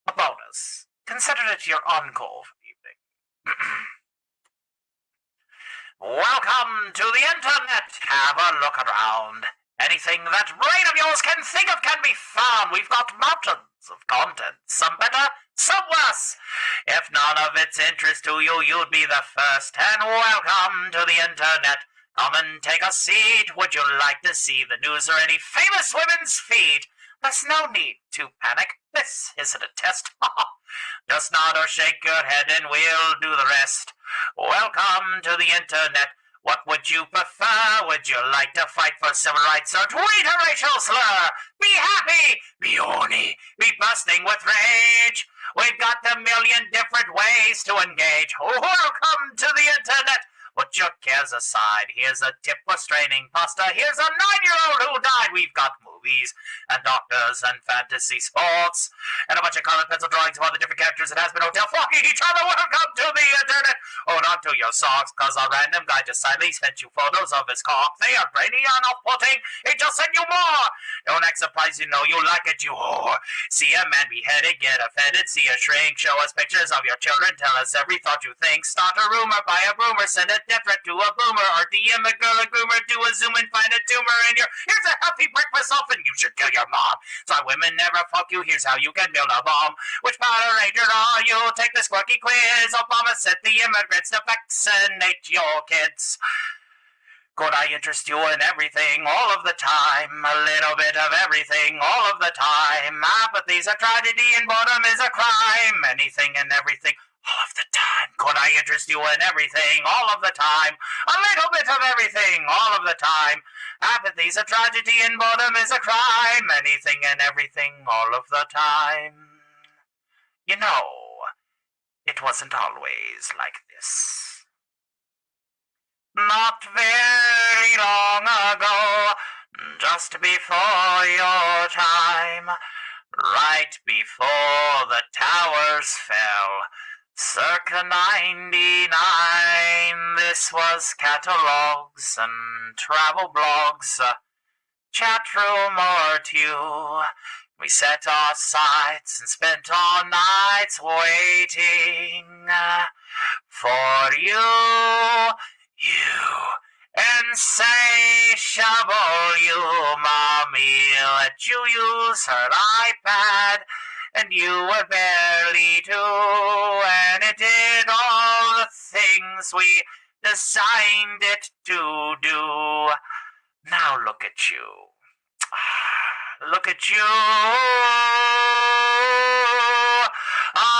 A bonus. Consider it your encore for the evening. Welcome to the internet. Have a look around. Anything that brain of yours can think of can be found. We've got mountains of content. Some better, some worse. If none of it's interest to you, you'd be the first. And welcome to the internet. Come and take a seat. Would you like to see the news or any famous women's feet? There's no need to panic. This isn't a test. Just nod or shake your head and we'll do the rest. Welcome to the internet. What would you prefer? Would you like to fight for civil rights or tweet a racial slur? Be happy, be horny, be bursting with rage. We've got a million different ways to engage. Welcome to the internet. Put your cares aside. Here's a tip for straining pasta. Here's a 9-year-old who died. We've got movies and doctors and fantasy sports and a bunch of colored pencil drawings of all the different characters in Hazbin Hotel fucking each other. Welcome to the internet. Hold on to your socks, cause a random guy just silently sent you photos of his cock. They are brainy and off-putting. He just sent you more. Don't act surprised, you know you like it, you whore. See a man beheaded, get offended. See a shrink, show us pictures of your children. Tell us every thought you think. Start a rumor, buy a rumor, send a death threat to a boomer. Or DM a girl a groomer, do a zoom and find a tumor in your. Here's a healthy breakfast often. You should kill your mom. So women never fuck you. Here's how you can build a bomb. Which Power Ranger are you? Take this quirky quiz. Obama sent the immigrants to vaccinate your kids. Could I interest you in everything all of the time? A little bit of everything all of the time. Apathy's a tragedy and boredom is a crime. Anything and everything All of the time. Could I interest you in everything? All of the time. A little bit of everything. All of the time. Apathy's a tragedy and boredom is a crime. Anything and everything all of the time. You know, it wasn't always like this. Not very long ago, just before your time, right before the towers fell, circa 99, this was catalogs and travel blogs, chat room or two. We set our sights and spent our nights waiting for you, insatiable you. Mommy let you use her iPad, and you were barely 2, and it did all the things we designed it to do. Now look at you. Look at you,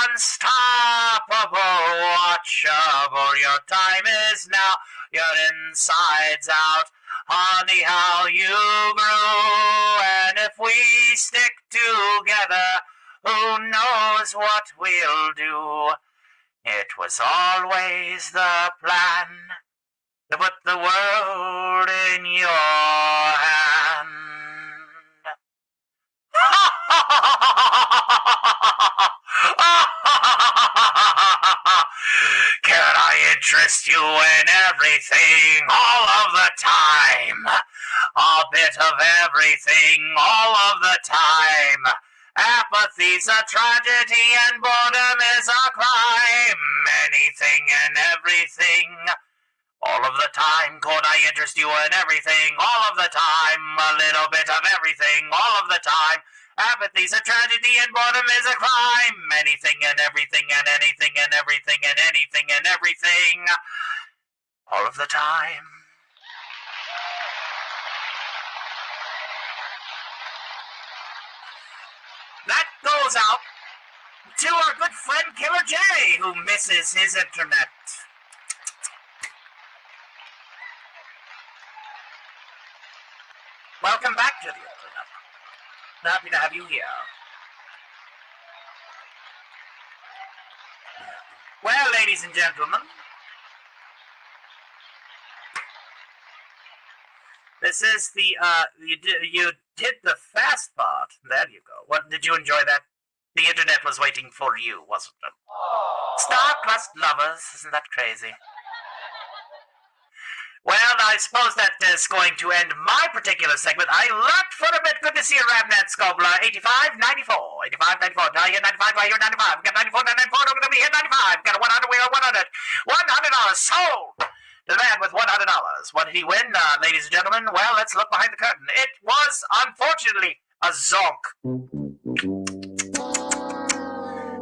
unstoppable, watchable. Your time is now, your insides out. Honey, how you grew, and if we stick together, who knows what we'll do. It was always the plan to put the world in your hand. Can I interest you in everything all of the time? A bit of everything all of the time. Apathy's a tragedy and boredom is a crime. Anything and everything all of the time. Could I interest you in everything all of the time? A little bit of everything all of the time. Apathy's a tragedy and boredom is a crime. Anything and everything and anything and everything and anything and everything all of the time. That goes out to our good friend Killer J, who misses his internet. Welcome back to the internet. Happy to have you here. Well, ladies and gentlemen, this is the, you did the fast part. There you go. What, did you enjoy that? The internet was waiting for you, wasn't it? Star-crossed lovers, isn't that crazy? Well, I suppose that is going to end my particular segment. I lurked for a bit. Good to see you, Ravnet Scobler. 85-94. 85-94. Do I hear 95? Do I hear 95? Got 94, 94. I'm going to be here 95. Got a 100. We are 100. $100 sold to the man with $100. What did he win, ladies and gentlemen? Well, let's look behind the curtain. It was, unfortunately, a zonk.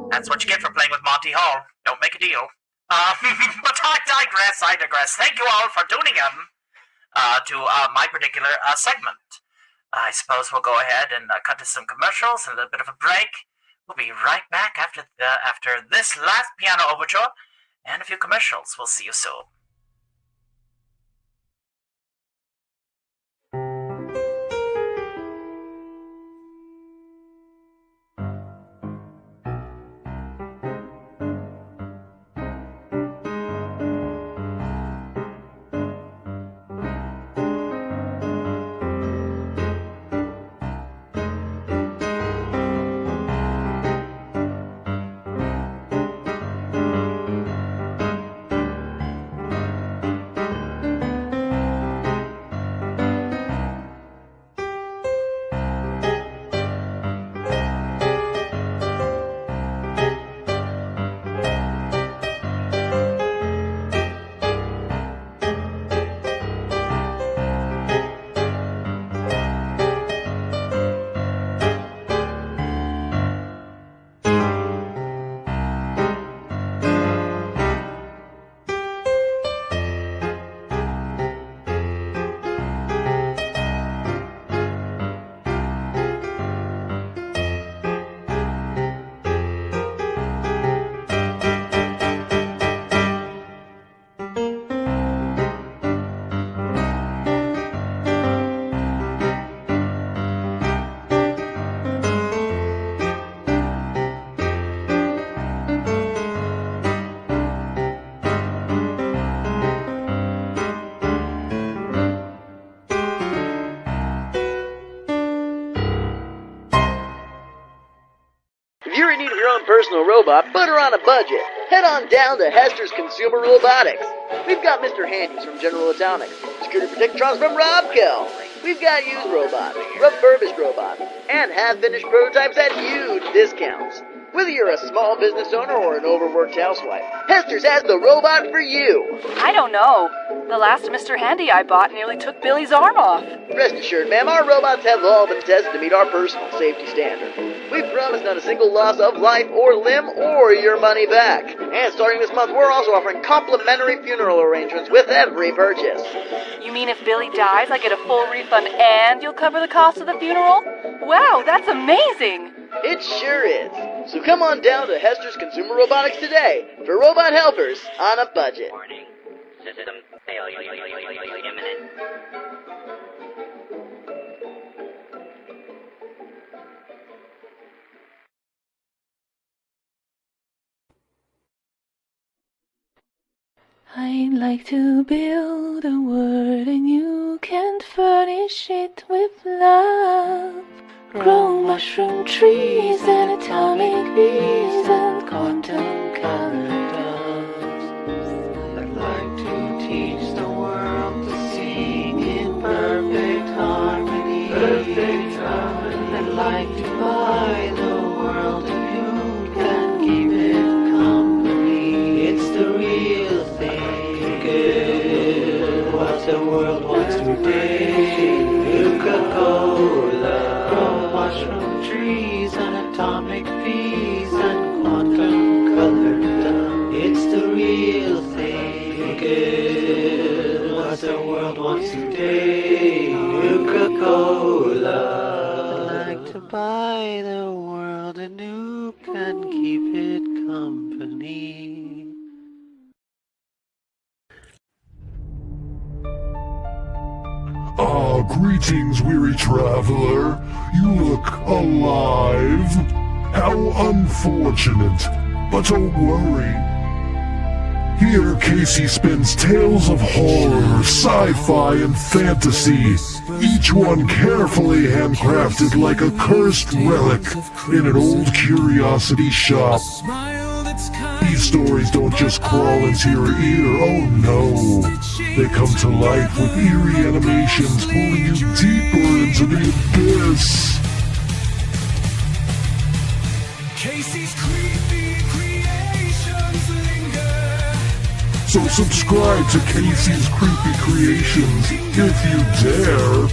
That's what you get for playing with Monty Hall. Don't make a deal. But I digress. Thank you all for tuning in to my particular segment. I suppose we'll go ahead and cut to some commercials and a little bit of a break. We'll be right back after this last piano overture and a few commercials. We'll see you soon. If you're in need of your own personal robot, but are on a budget, head on down to Hester's Consumer Robotics. We've got Mr. Handy's from General Atomics, Security Protectrons from Robco. We've got used robots, refurbished robots, and half-finished prototypes at huge discounts. Whether you're a small business owner or an overworked housewife, Hester's has the robot for you. I don't know. The last Mr. Handy I bought nearly took Billy's arm off. Rest assured, ma'am, our robots have all been tested to meet our personal safety standard. We promise not a single loss of life or limb or your money back. And starting this month, we're also offering complimentary funeral arrangements with every purchase. You mean if Billy dies, I get a full refund and you'll cover the cost of the funeral? Wow, that's amazing! It sure is. So come on down to Hester's Consumer Robotics today for robot helpers on a budget. Warning. System failure imminent. I'd like to build a world and you can furnish it with love. Grow mushroom trees and atomic bees and quantum colored doves. I'd like to teach the world to sing in perfect harmony. I'd like to buy the world and you can keep it company. It's the real thing, good. What the world wants today. Coca-Cola. Mushroom trees and atomic bees and quantum colored dove. It's the real thing, good. What the world wants today. Coca-Cola. I'd like to buy the world and you can keep it company. Greetings, weary traveler. You look alive. How unfortunate. But don't worry. Here, Casey spins tales of horror, sci-fi, and fantasy, each one carefully handcrafted like a cursed relic in an old curiosity shop. These stories don't just crawl into your ear, oh no. They come to life with eerie animations pulling you deeper into the abyss. Casey's creepy creations linger. So subscribe to Casey's Creepy Creations if you dare.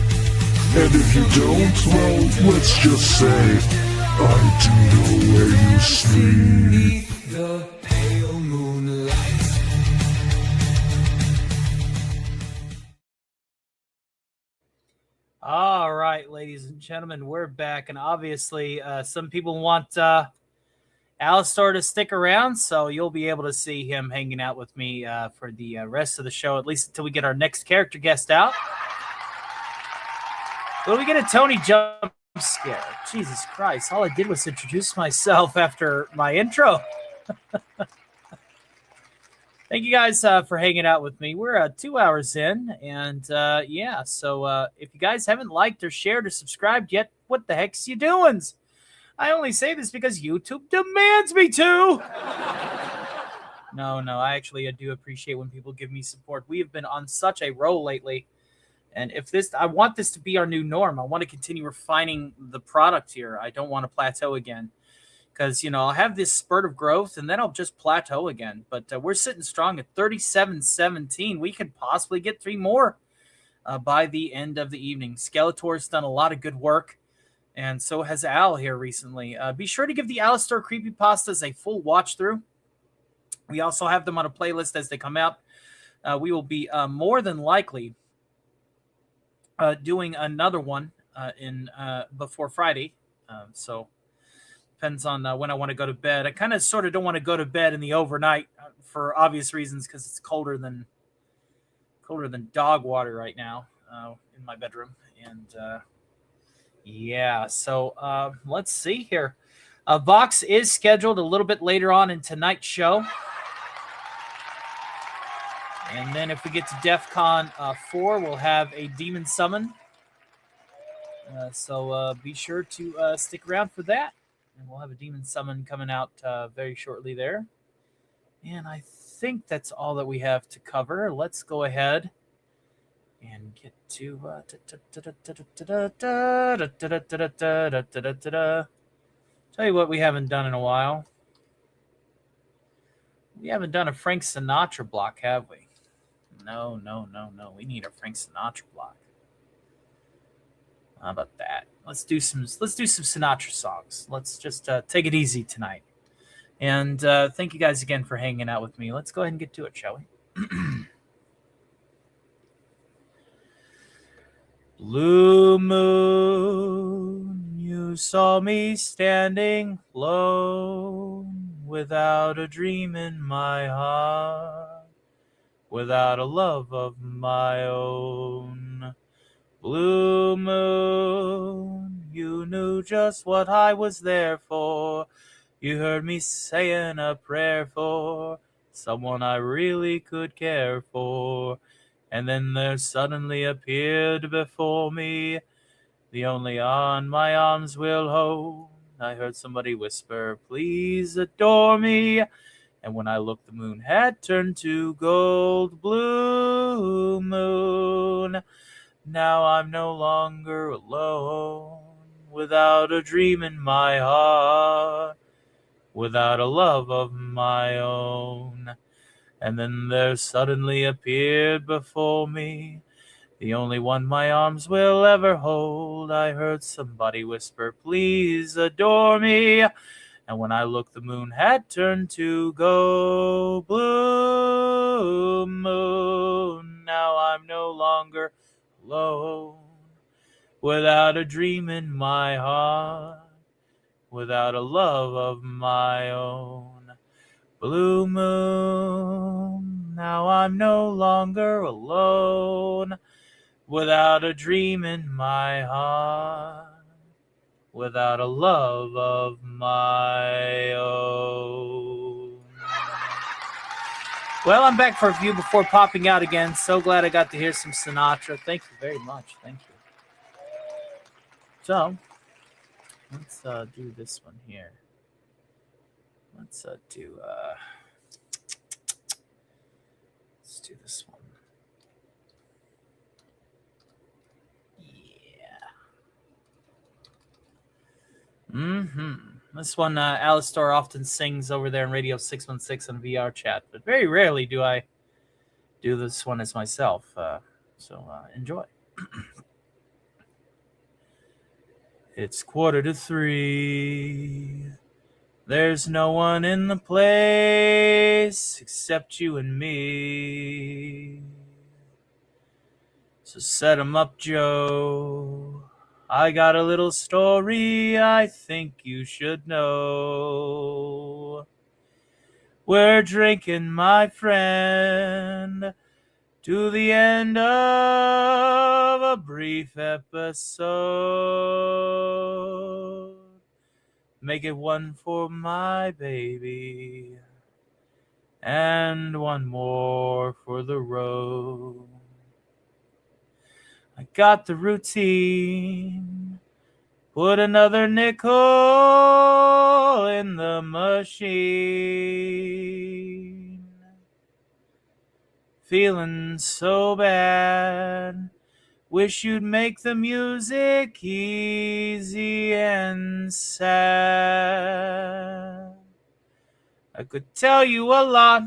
And if you don't, well, let's just say, I do know where you sleep. The pale moonlight. All right, ladies and gentlemen, we're back, and obviously some people want Alistair to stick around, so you'll be able to see him hanging out with me for the rest of the show, at least until we get our next character guest out. Will we get a Tony jump scare? Jesus Christ, all I did was introduce myself after my intro. Thank you guys for hanging out with me. We're 2 hours in, and yeah, so if you guys haven't liked or shared or subscribed yet, what the heck's you doing? I only say this because YouTube demands me to. No, I actually do appreciate when people give me support. We have been on such a roll lately, and I want this to be our new norm. I want to continue refining the product here. I don't want to plateau again. Because, I'll have this spurt of growth, and then I'll just plateau again. But we're sitting strong at 37-17. We could possibly get 3 more by the end of the evening. Skeletor's done a lot of good work, and so has Al here recently. Be sure to give the Alistair Creepypastas a full watch-through. We also have them on a playlist as they come out. We will be more than likely doing another one before Friday. So... depends on when I want to go to bed. I kind of sort of don't want to go to bed in the overnight for obvious reasons because it's colder than dog water right now in my bedroom. And yeah, so let's see here. Vox is scheduled a little bit later on in tonight's show. And then if we get to DEF CON 4, we'll have a Demon Summon. So be sure to stick around for that. And we'll have a demon summon coming out very shortly there. And I think that's all that we have to cover. Let's go ahead and get to tell you what we haven't done in a while. We haven't done a Frank Sinatra block, have we? No. We need a Frank Sinatra block. How about that? Let's do some Sinatra songs. Let's just take it easy tonight. And thank you guys again for hanging out with me. Let's go ahead and get to it, shall we? Blue moon, you saw me standing lone, without a dream in my heart, without a love of my own. Blue moon, you knew just what I was there for. You heard me saying a prayer for someone I really could care for. And then there suddenly appeared before me the only one my arms will hold. I heard somebody whisper, please adore me. And when I looked, the moon had turned to gold. Blue moon, now I'm no longer alone, without a dream in my heart, without a love of my own. And then there suddenly appeared before me the only one my arms will ever hold. I heard somebody whisper, please adore me. And when I looked, the moon had turned to gold. Blue moon, now I'm no longer alone, without a dream in my heart, without a love of my own. Blue moon, now I'm no longer alone, without a dream in my heart, without a love of my own. Well, I'm back for a few before popping out again. So glad I got to hear some Sinatra. Thank you very much. Thank you. So, let's do this one here. Let's do this one. This one, Alistar often sings over there in Radio 616 on VR chat, but very rarely do I do this one as myself. So enjoy. It's 2:45. There's no one in the place except you and me. So set 'em up, Joe. I got a little story I think you should know. We're drinking, my friend, to the end of a brief episode. Make it one for my baby, and one more for the road. I got the routine, put another nickel in the machine. Feeling so bad, wish you'd make the music easy and sad. I could tell you a lot,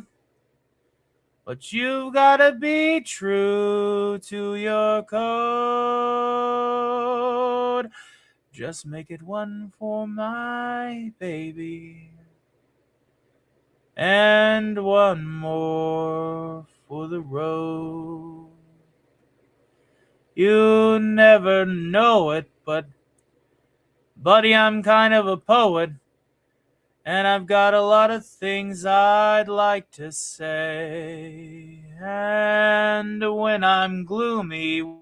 but you've gotta be true to your code. Just make it one for my baby, and one more for the road. You never know it, but buddy, I'm kind of a poet, and I've got a lot of things I'd like to say. And when I'm gloomy,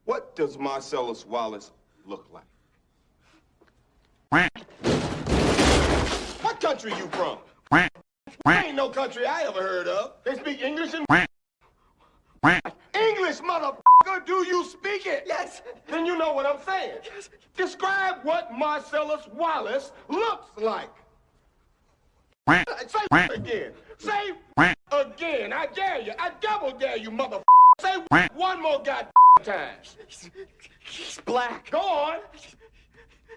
What does Marcellus Wallace look like? What country you from? Ain't no country I ever heard of. They speak English and English, motherfucker. Do you speak it? Yes. Then you know what I'm saying. Yes. Describe what Marcellus Wallace looks like. Say again. Say again. I dare you. I double dare you, motherfucker. Say one more goddamn time. He's black. Go on.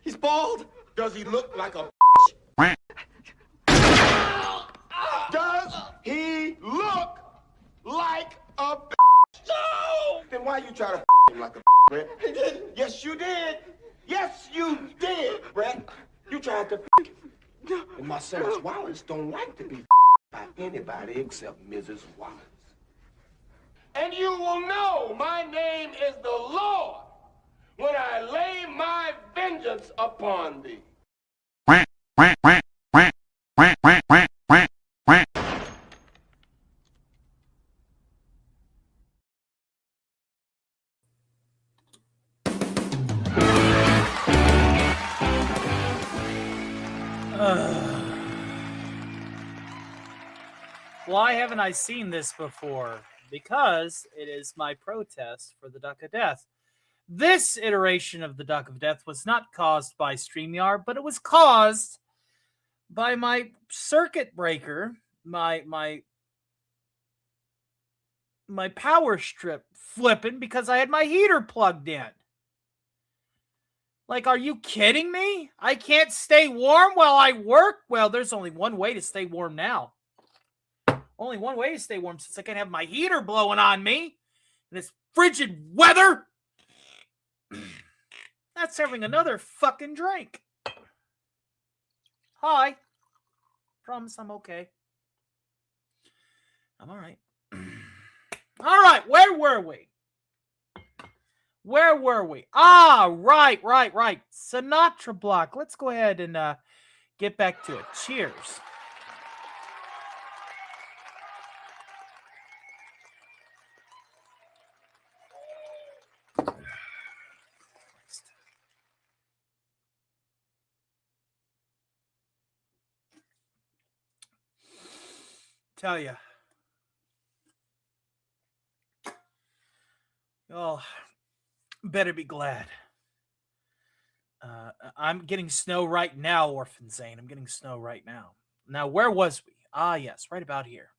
He's bald. Does he look like a Does he look like a No! Then why you try to him like a Brett? He didn't. Yes, you did. Yes, you did, Brett. You tried to And Marcellus Wallace don't like to be by anybody except Mrs. Wallace. And you will know my name is the Lord when I lay my vengeance upon thee. Why haven't I seen this before? Because it is my protest for the Duck of Death. This iteration of the Duck of Death was not caused by StreamYard, but it was caused by my circuit breaker, my power strip flipping because I had my heater plugged in. Like, are you kidding me? I can't stay warm while I work? Well, there's only one way to stay warm now. Only one way to stay warm since I can have my heater blowing on me in this frigid weather. That's serving another fucking drink. Hi. Promise I'm okay. I'm all right. All right, where were we? Where were we? Ah, right. Sinatra block. Let's go ahead and get back to it. Cheers. Tell you. Oh, better be glad. I'm getting snow right now, Orphan Zane. I'm getting snow right now. Now, where was we? Ah, yes, right about here.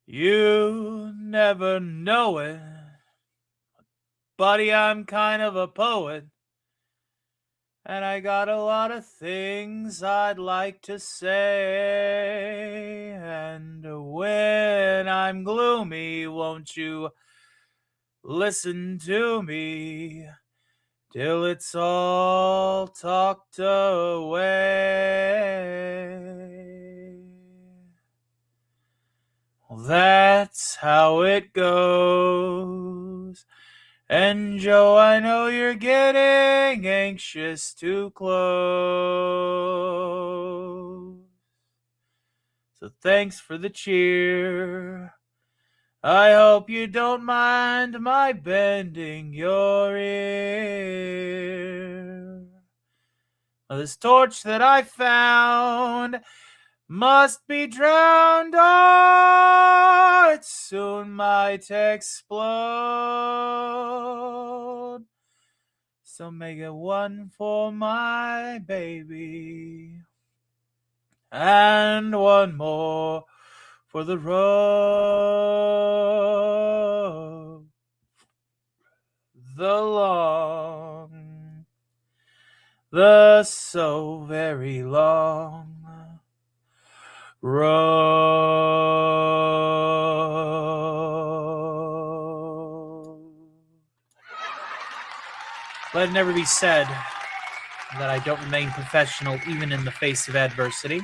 You never know it, buddy, I'm kind of a poet. And I got a lot of things I'd like to say. And when I'm gloomy, won't you listen to me till it's all talked away? Well, that's how it goes. And Joe, I know you're getting anxious to close. So thanks for the cheer. I hope you don't mind my bending your ear. Well, this torch that I found must be drowned, or it soon might explode. So make it one for my baby, and one more for the road. The long, the so very long road. Let it never be said that I don't remain professional even in the face of adversity.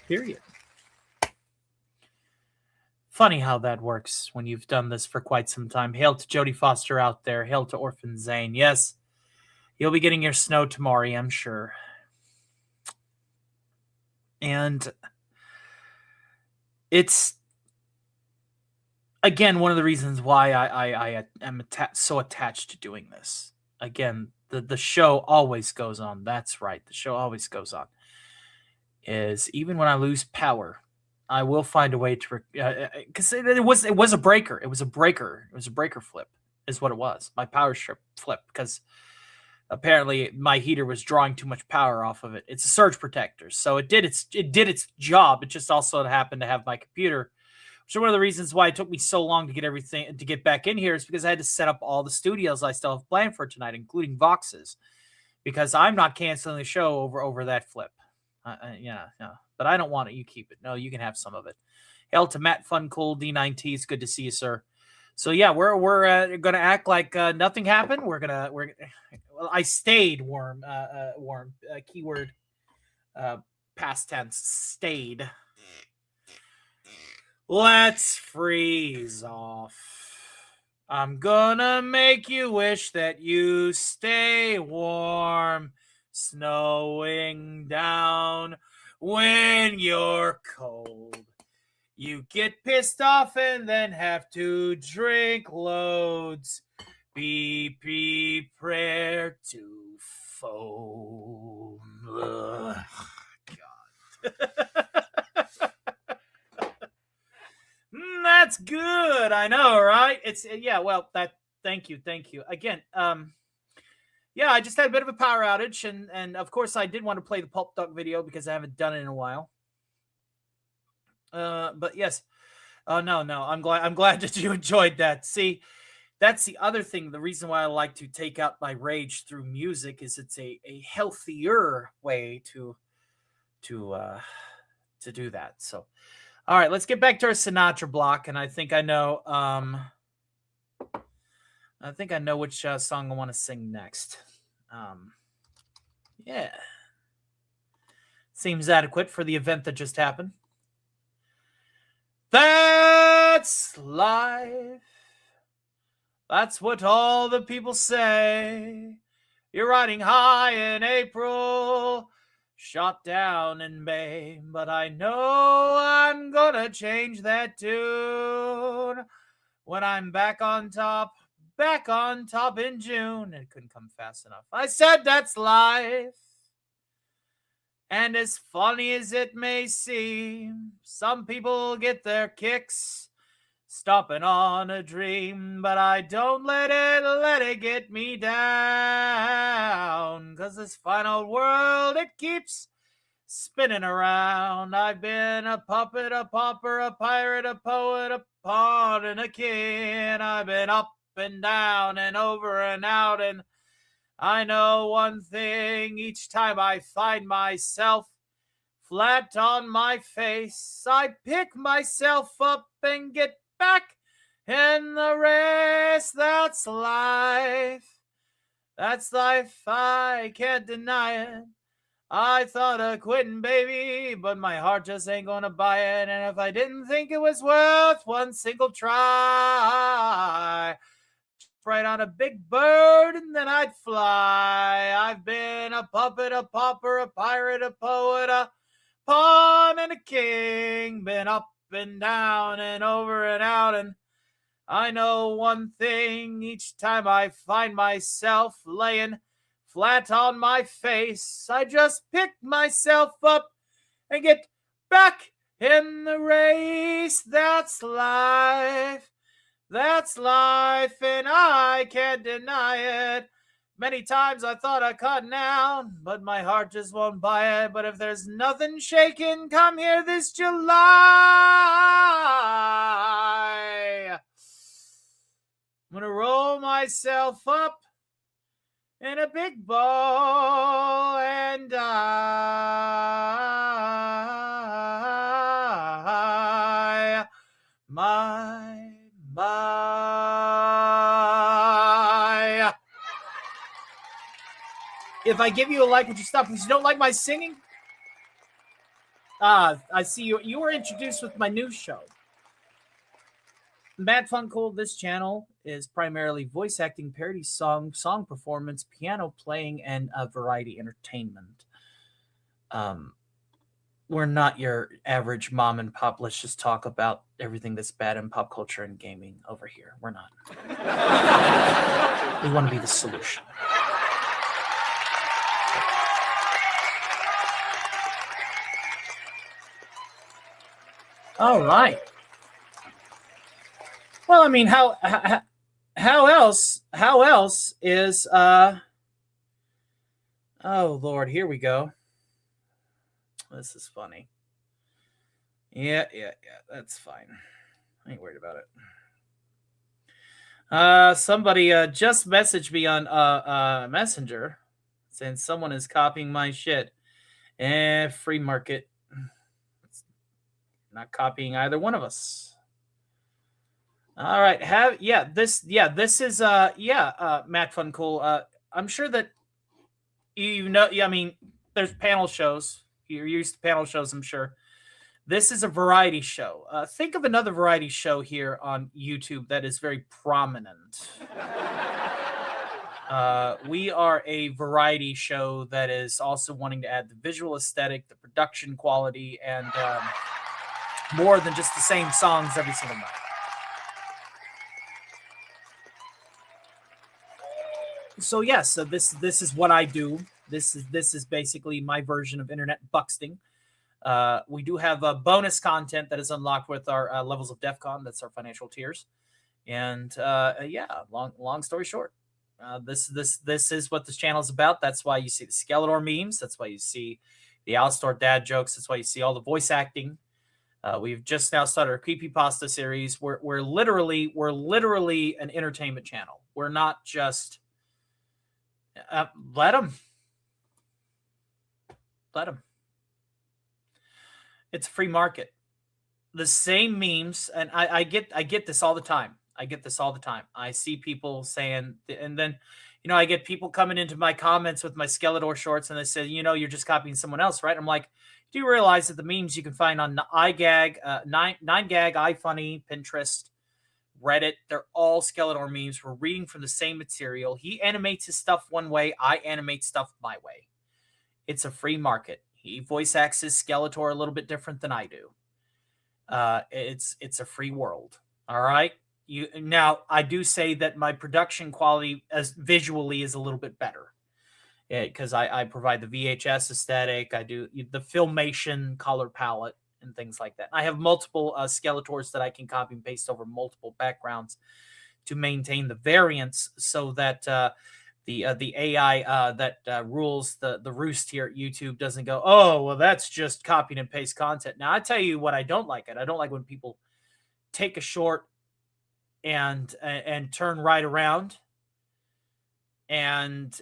Period. Funny how that works when you've done this for quite some time. Hail to Jodie Foster out there. Hail to Orphan Zane. Yes, you'll be getting your snow tomorrow, I'm sure. And it's again one of the reasons why I am so attached to doing this. Again, the show always goes on. That's right, the show always goes on. Is even when I lose power, I will find a way to because it was a breaker. It was a breaker. It was a breaker flip, is what it was. My power strip flip because apparently my heater was drawing too much power off of it. It's a surge protector, so it did its job. It just also happened to have my computer. So one of the reasons why it took me so long to get back in here is because I had to set up all the studios I still have planned for tonight, including Vox's, because I'm not canceling the show over that flip. Yeah, but I don't want it. You keep it. No, you can have some of it. Hail to Matt Fun Cool D9T. It's good to see you, sir. So yeah, we're gonna act like nothing happened. Well, I stayed warm. Keyword past tense. Stayed. Let's freeze off. I'm gonna make you wish that you stay warm. Snowing down when you're cold. You get pissed off and then have to drink loads. Be prepared to foam. Ugh, God. That's good. I know, right? It's yeah. Well, thank you. Again, yeah, I just had a bit of a power outage, and of course I did want to play the Pulp Duck video because I haven't done it in a while. But yes, no, I'm glad that you enjoyed that. See, that's the other thing. The reason why I like to take out my rage through music is it's a healthier way to do that. So, all right, let's get back to our Sinatra block, and I think I know. I think I know which song I want to sing next. Yeah. Seems adequate for the event that just happened. That's life. That's what all the people say. You're riding high in April, shot down in May. But I know I'm gonna change that tune when I'm back on top in June. It couldn't come fast enough. I said that's life. And as funny as it may seem, some people get their kicks stomping on a dream, but I don't let it get me down. 'Cause this fine old world, it keeps spinning around. I've been a puppet, a pauper, a pirate, a poet, a pawn, and a king. I've been up and down and over and out, and I know one thing: each time I find myself flat on my face, I pick myself up and get back in the race. That's life. That's life, I can't deny it. I thought of quitting, baby, but my heart just ain't gonna buy it. And if I didn't think it was worth one single try, right on a big bird and then I'd fly. I've been a puppet, a pauper, a pirate, a poet, a pawn, and a king. Been up and down and over and out, and I know one thing: each time I find myself laying flat on my face, I just pick myself up and get back in the race. That's life. That's life, and I can't deny it. Many times I thought I cut down, but my heart just won't buy it. But if there's nothing shaking, come here this July. I'm gonna roll myself up in a big ball and die. My. If I give you a like, would you stop? Because you don't like my singing? I see you. You were introduced with my new show. Mad Fun Cool. This channel is primarily voice acting, parody song performance, piano playing, and variety entertainment. we're not your average mom and pop. Let's just talk about everything that's bad in pop culture and gaming over here. We're not. We want to be the solution. All right. Well, I mean, how else is oh Lord, here we go. This is funny. Yeah, that's fine. I ain't worried about it. Somebody just messaged me on Messenger saying someone is copying my shit. Free market. Not copying either one of us. All right. This is Matt Fun Cool. I'm sure that you know, I mean, there's panel shows. You're used to panel shows, I'm sure. This is a variety show. Think of another variety show here on YouTube that is very prominent. We are a variety show that is also wanting to add the visual aesthetic, the production quality, and more than just the same songs every single night. So yes, so this is what I do. This is basically my version of internet buxting. We do have bonus content that is unlocked with our levels of DEFCON. That's our financial tiers. And long story short, this is what this channel is about. That's why you see the Skeletor memes. That's why you see the Alistar dad jokes. That's why you see all the voice acting. We've just now started our creepypasta series. We're literally an entertainment channel. We're not just let them. It's a free market. The same memes, and I get this all the time. I see people saying, and then, I get people coming into my comments with my Skeletor shorts, and they say, you're just copying someone else, right? I'm like, do you realize that the memes you can find on iGag, 9gag, iFunny, Pinterest, Reddit, they're all Skeletor memes. We're reading from the same material. He animates his stuff one way. I animate stuff my way. It's a free market. He voice acts his Skeletor a little bit different than I do. It's a free world. All right. Now I do say that my production quality as visually is a little bit better because I provide the VHS aesthetic. I do the Filmation color palette and things like that. I have multiple Skeletors that I can copy and paste over multiple backgrounds to maintain the variance so that the AI that rules the roost here at YouTube doesn't go, oh, well, that's just copy and paste content. Now, I tell you what I don't like. I don't like when people take a short and turn right around and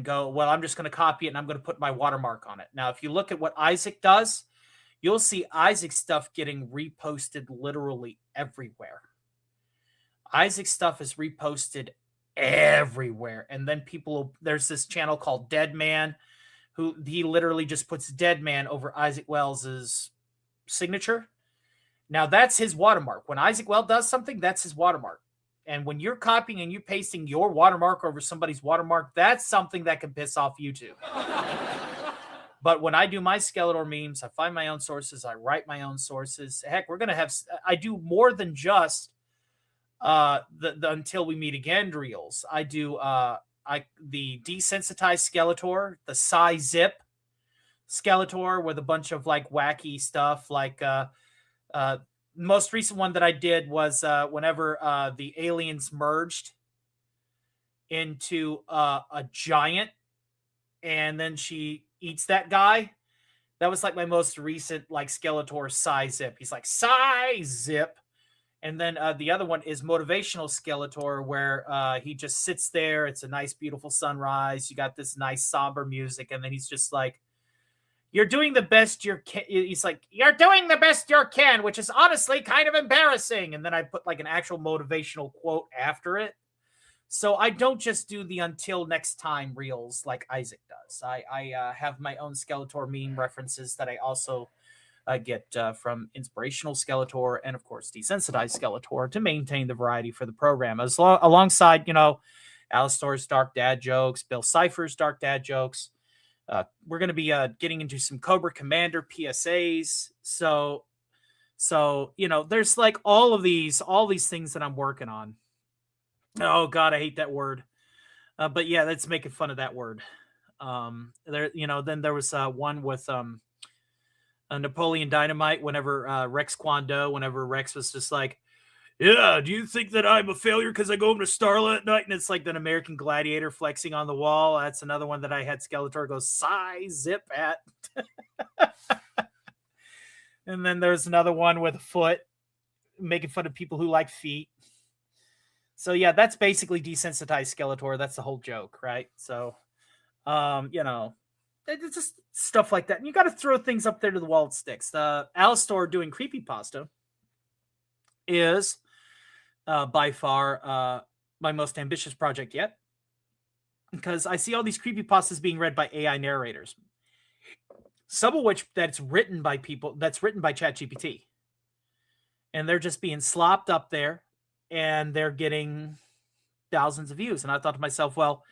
go, well, I'm just going to copy it and I'm going to put my watermark on it. Now, if you look at what Isaac does, you'll see Isaac's stuff getting reposted literally everywhere. Isaac's stuff is reposted everywhere. And then there's this channel called Dead Man, who he literally just puts Dead Man over Isaac Wells's signature. Now that's his watermark. When Isaac Wells does something, that's his watermark. And when you're copying and you pasting your watermark over somebody's watermark, that's something that can piss off YouTube. But when I do my Skeletor memes, I find my own sources. I write my own sources. Heck, I do more than just the Until We Meet Again reels. I do the desensitized Skeletor, the Zip Skeletor with a bunch of like wacky stuff. Like most recent one that I did was whenever the aliens merged into a giant, and then she eats that guy. That was like my most recent like Skeletor Zip. He's like Zip. And then the other one is Motivational Skeletor, where he just sits there. It's a nice, beautiful sunrise. You got this nice, somber music. And then he's just like, you're doing the best you can. He's like, you're doing the best you can, which is honestly kind of embarrassing. And then I put like an actual motivational quote after it. So I don't just do the Until Next Time reels like Isaac does. I have my own Skeletor meme references that I also get from Inspirational Skeletor and, of course, Desensitized Skeletor to maintain the variety for the program. Alongside, Alistar's dark dad jokes, Bill Cipher's dark dad jokes, We're going to be getting into some Cobra Commander PSAs. So there's like all these things that I'm working on. Oh God, I hate that word. But yeah, that's making fun of that word. Then there was one with Napoleon Dynamite. Whenever Rex Kwon Do, whenever Rex was just like, "Yeah, do you think that I'm a failure because I go home to Starla at night?" And it's like an American Gladiator flexing on the wall. That's another one that I had Skeletor go sigh zip at. And then there's another one with a foot, making fun of people who like feet. So yeah, that's basically desensitized Skeletor. That's the whole joke, right? So, it's just stuff like that. And you got to throw things up there to the wall it sticks. Alistor doing creepypasta is by far my most ambitious project yet, because I see all these creepypastas being read by AI narrators, some of which that's written by ChatGPT, and they're just being slopped up there, and they're getting thousands of views. And I thought to myself, well,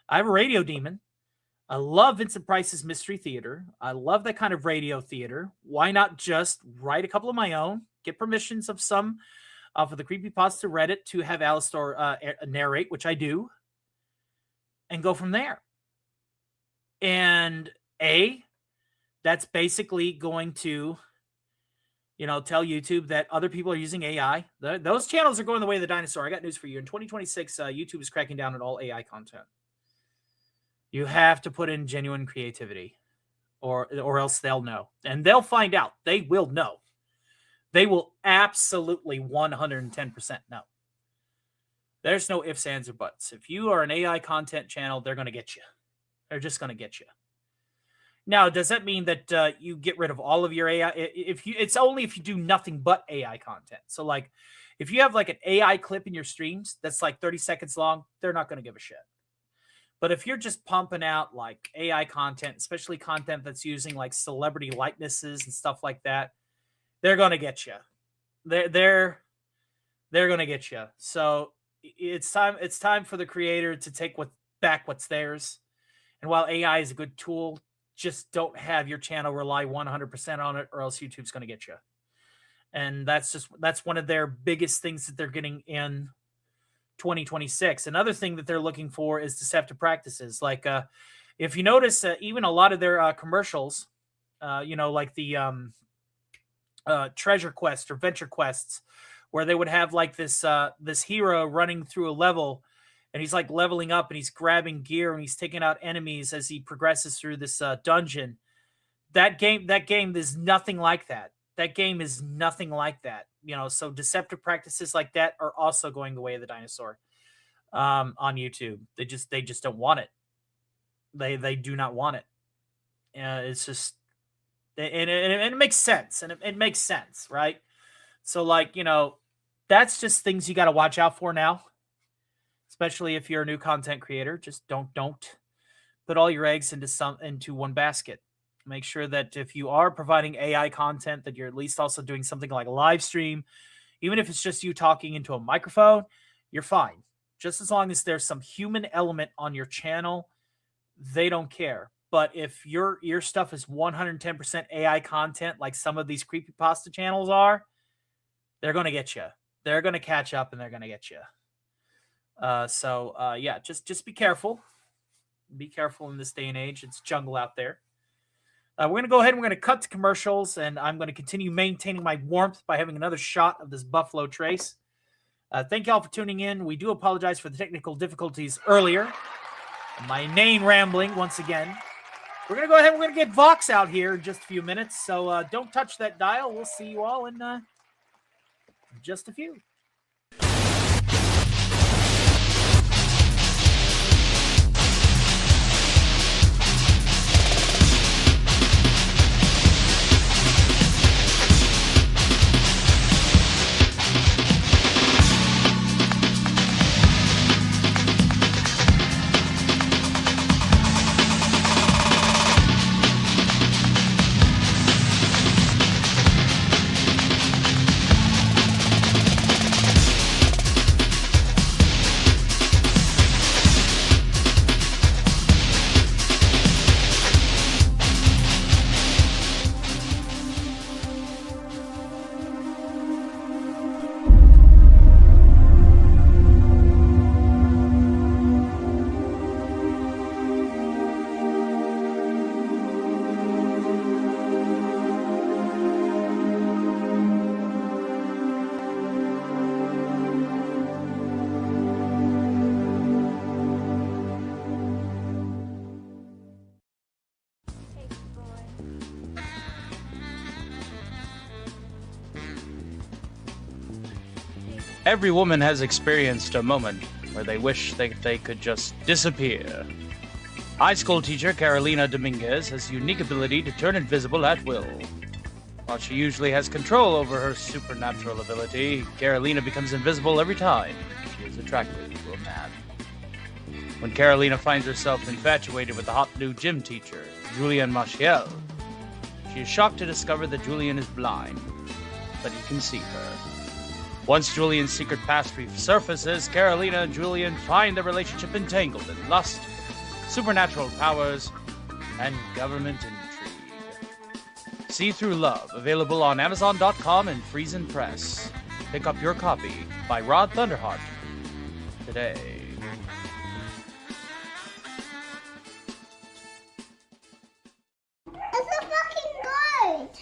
I have a radio demon. I love Vincent Price's Mystery Theater. I love that kind of radio theater. Why not just write a couple of my own, get permissions of some for the creepypasta Reddit to have Alistor narrate, which I do, and go from there. And that's basically going to, tell YouTube that other people are using AI. Those channels are going the way of the dinosaur. I got news for you. In 2026, YouTube is cracking down on all AI content. You have to put in genuine creativity, or else they'll know. And they'll find out. They will know. They will absolutely 110% know. There's no ifs, ands, or buts. If you are an AI content channel, they're going to get you. They're just going to get you. Now, does that mean that you get rid of all of your AI? It's only if you do nothing but AI content. So, like, if you have like an AI clip in your streams that's like 30 seconds long, they're not going to give a shit. But if you're just pumping out like AI content, especially content that's using like celebrity likenesses and stuff like that, they're going to get you. They're going to get you. So it's time for the creator to take back what's theirs. And while AI is a good tool, just don't have your channel rely 100% on it, or else YouTube's going to get you. And that's one of their biggest things that they're getting in 2026. Another thing that they're looking for is deceptive practices. Like if you notice, even a lot of their commercials, like the treasure quest or venture quests, where they would have like this hero running through a level, and he's like leveling up, and he's grabbing gear, and he's taking out enemies as he progresses through this dungeon. That game is nothing like that. That game is nothing like that. So deceptive practices like that are also going the way of the dinosaur on YouTube. They just don't want it. They do not want it. It's just, and it makes sense, and it makes sense, right? So like, that's just things you got to watch out for now. Especially if you're a new content creator, just don't put all your eggs into one basket. Make sure that if you are providing AI content, that you're at least also doing something like a live stream. Even if it's just you talking into a microphone, you're fine. Just as long as there's some human element on your channel, they don't care. But if your stuff is 110% AI content, like some of these creepypasta channels are, they're going to get you. They're going to catch up, and they're going to get you. Yeah, just be careful. Be careful in this day and age. It's jungle out there. We're going to go ahead and we're going to cut to commercials, and I'm going to continue maintaining my warmth by having another shot of this Buffalo Trace. Thank you all for tuning in. We do apologize for the technical difficulties earlier. My name rambling once again. We're going to go ahead and we're going to get Vox out here in just a few minutes, so don't touch that dial. We'll see you all in just a few. Every woman has experienced a moment where they wish they could just disappear. High school teacher Carolina Dominguez has a unique ability to turn invisible at will. While she usually has control over her supernatural ability, Carolina becomes invisible every time she is attracted to a man. When Carolina finds herself infatuated with the hot new gym teacher, Julian Machiel, she is shocked to discover that Julian is blind, but he can see her. Once Julian's secret past resurfaces, Carolina and Julian find their relationship entangled in lust, supernatural powers, and government intrigue. See Through Love, available on Amazon.com and Friesen Press. Pick up your copy by Rod Thunderheart today. It's a fucking goat!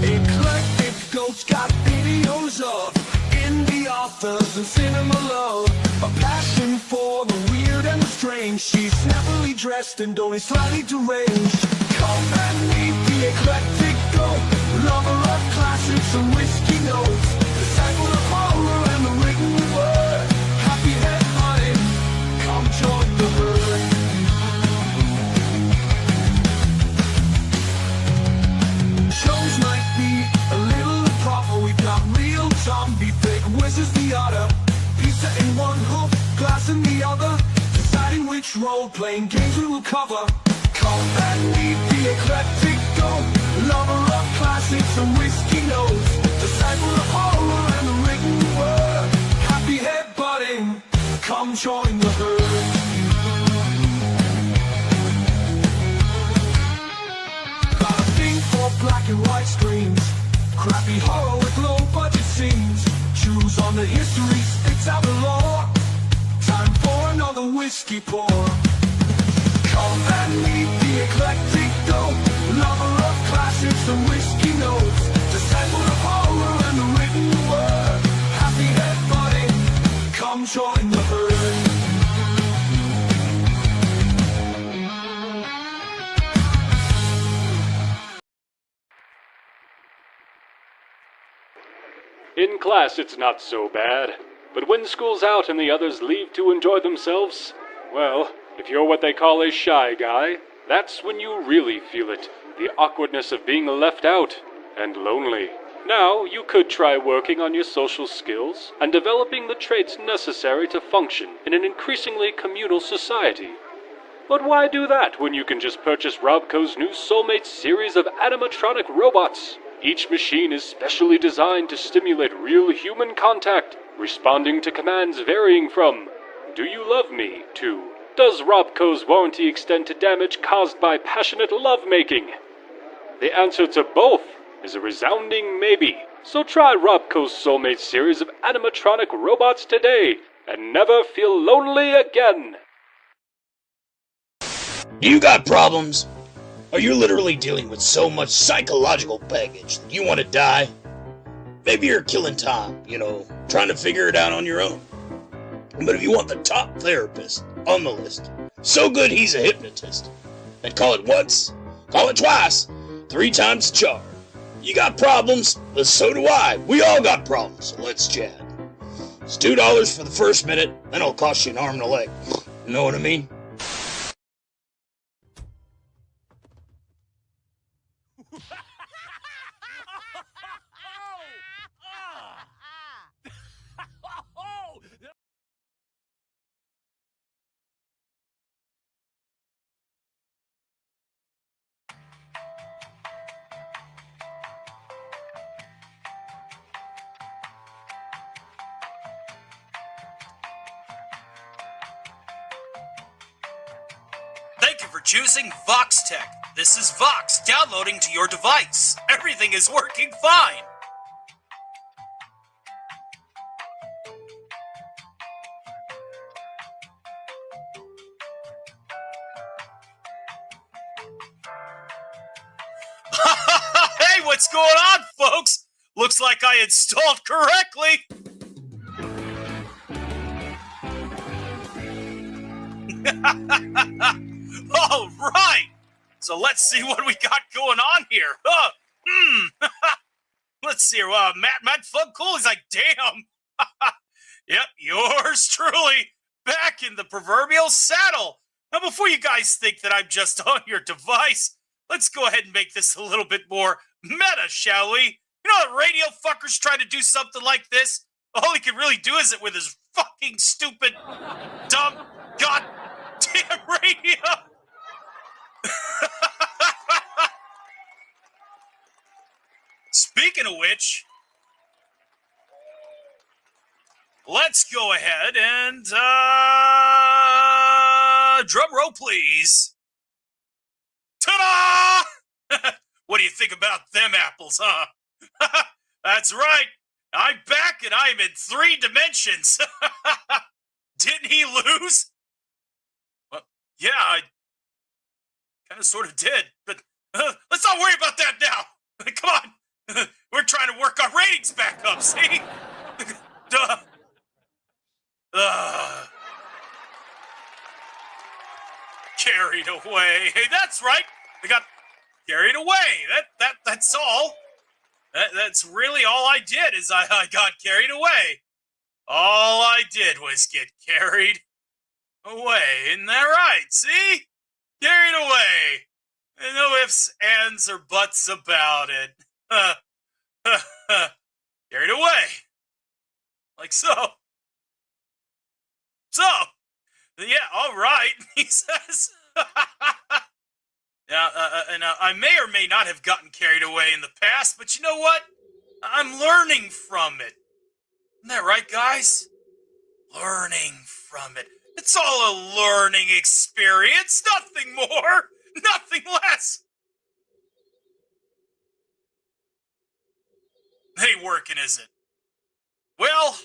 Eclectic goats got videos of indie authors and cinema love. A passion for the weird and the strange. She's snappily dressed and only slightly deranged. Come and meet the eclectic goat, lover of classics and whiskey notes, disciple of horror and the written word. Happy head hunting, come join the herd. Shows might be a little improper. We've got real zombie, big whizzes the otter, pizza in one hook, glass in the other, deciding which role-playing games we will cover. Come and meet the eclectic goat, lover of classics and whiskey notes, disciple of horror and the written word. Happy head butting, come join the herd. Got a thing for black and white screens, crappy horror with low budget scenes. Choose on the history, spits out the law. Time for another whiskey pour. Come and meet the eclectic goat, lover of classics and whiskey notes, disciple of horror and the written word. Happy head butting, come join the herd. In class, it's not so bad. But when school's out and the others leave to enjoy themselves, well, if you're what they call a shy guy, that's when you really feel it. The awkwardness of being left out and lonely. Now, you could try working on your social skills and developing the traits necessary to function in an increasingly communal society. But why do that when you can just purchase Robco's new Soulmate series of animatronic robots? Each machine is specially designed to stimulate real human contact, responding to commands varying from, "Do you love me?" to, "Does Robco's warranty extend to damage caused by passionate lovemaking?" The answer to both is a resounding maybe. So try Robco's Soulmate series of animatronic robots today, and never feel lonely again. You got problems? Are you literally dealing with so much psychological baggage that you want to die? Maybe you're killing time, trying to figure it out on your own. But if you want the top therapist on the list, so good he's a hypnotist, then call it once, call it twice, 3 times the charge. You got problems? Well, so do I. We all got problems, so let's chat. It's $2 for the first minute, then it'll cost you an arm and a leg. You know what I mean? Thank you for choosing Vox Tech. This is Vox downloading to your device. Everything is working fine. Hey, what's going on, folks? Looks like I installed correctly. All right. So let's see what we got going on here. let's see. Matt Funcool is like, damn. Yep, yours truly back in the proverbial saddle. Now, before you guys think that I'm just on your device, let's go ahead and make this a little bit more meta, shall we? You know that radio fucker's trying to do something like this? All he can really do is it with his fucking stupid, dumb, goddamn radio. Speaking of which, let's go ahead and, drum roll, please. Ta-da! What do you think about them apples, huh? That's right. I'm back and I'm in 3 dimensions. Didn't he lose? Well, yeah, I kind of sort of did, but let's not worry about that now. Come on. We're trying to work our ratings back up, see? Duh. Carried away. Hey, that's right. I got carried away. That's all. That's really all I did is I got carried away. All I did was get carried away. Isn't that right? See? Carried away. No ifs, ands, or buts about it. Carried away. Like so. So, yeah, all right, he says. Yeah, I may or may not have gotten carried away in the past, but you know what? I'm learning from it. Isn't that right, guys? Learning from it. It's all a learning experience, nothing more, nothing less. Ain't working, is it? Well,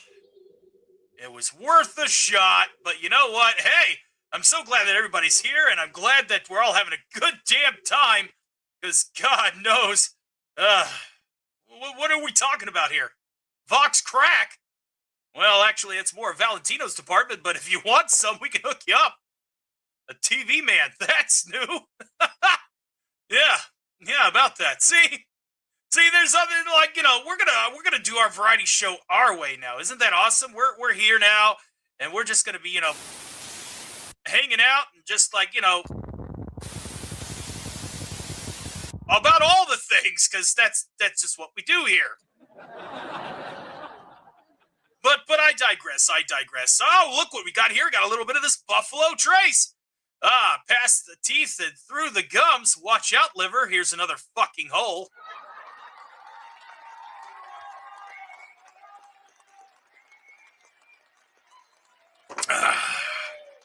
it was worth a shot, but you know what? Hey, I'm so glad that everybody's here, and I'm glad that we're all having a good damn time, because God knows, what are we talking about here? Vox crack? Well, actually, it's more Valentino's department, but if you want some, we can hook you up. A TV man, that's new. Yeah, about that. See, there's other, like, you know, we're gonna do our variety show our way now. Isn't that awesome? We're here now, and we're just gonna be, you know, hanging out and just, like, you know, about all the things, because that's just what we do here. But I digress. Oh, look what we got here. Got a little bit of this Buffalo Trace. Past the teeth and through the gums. Watch out, liver. Here's another fucking hole.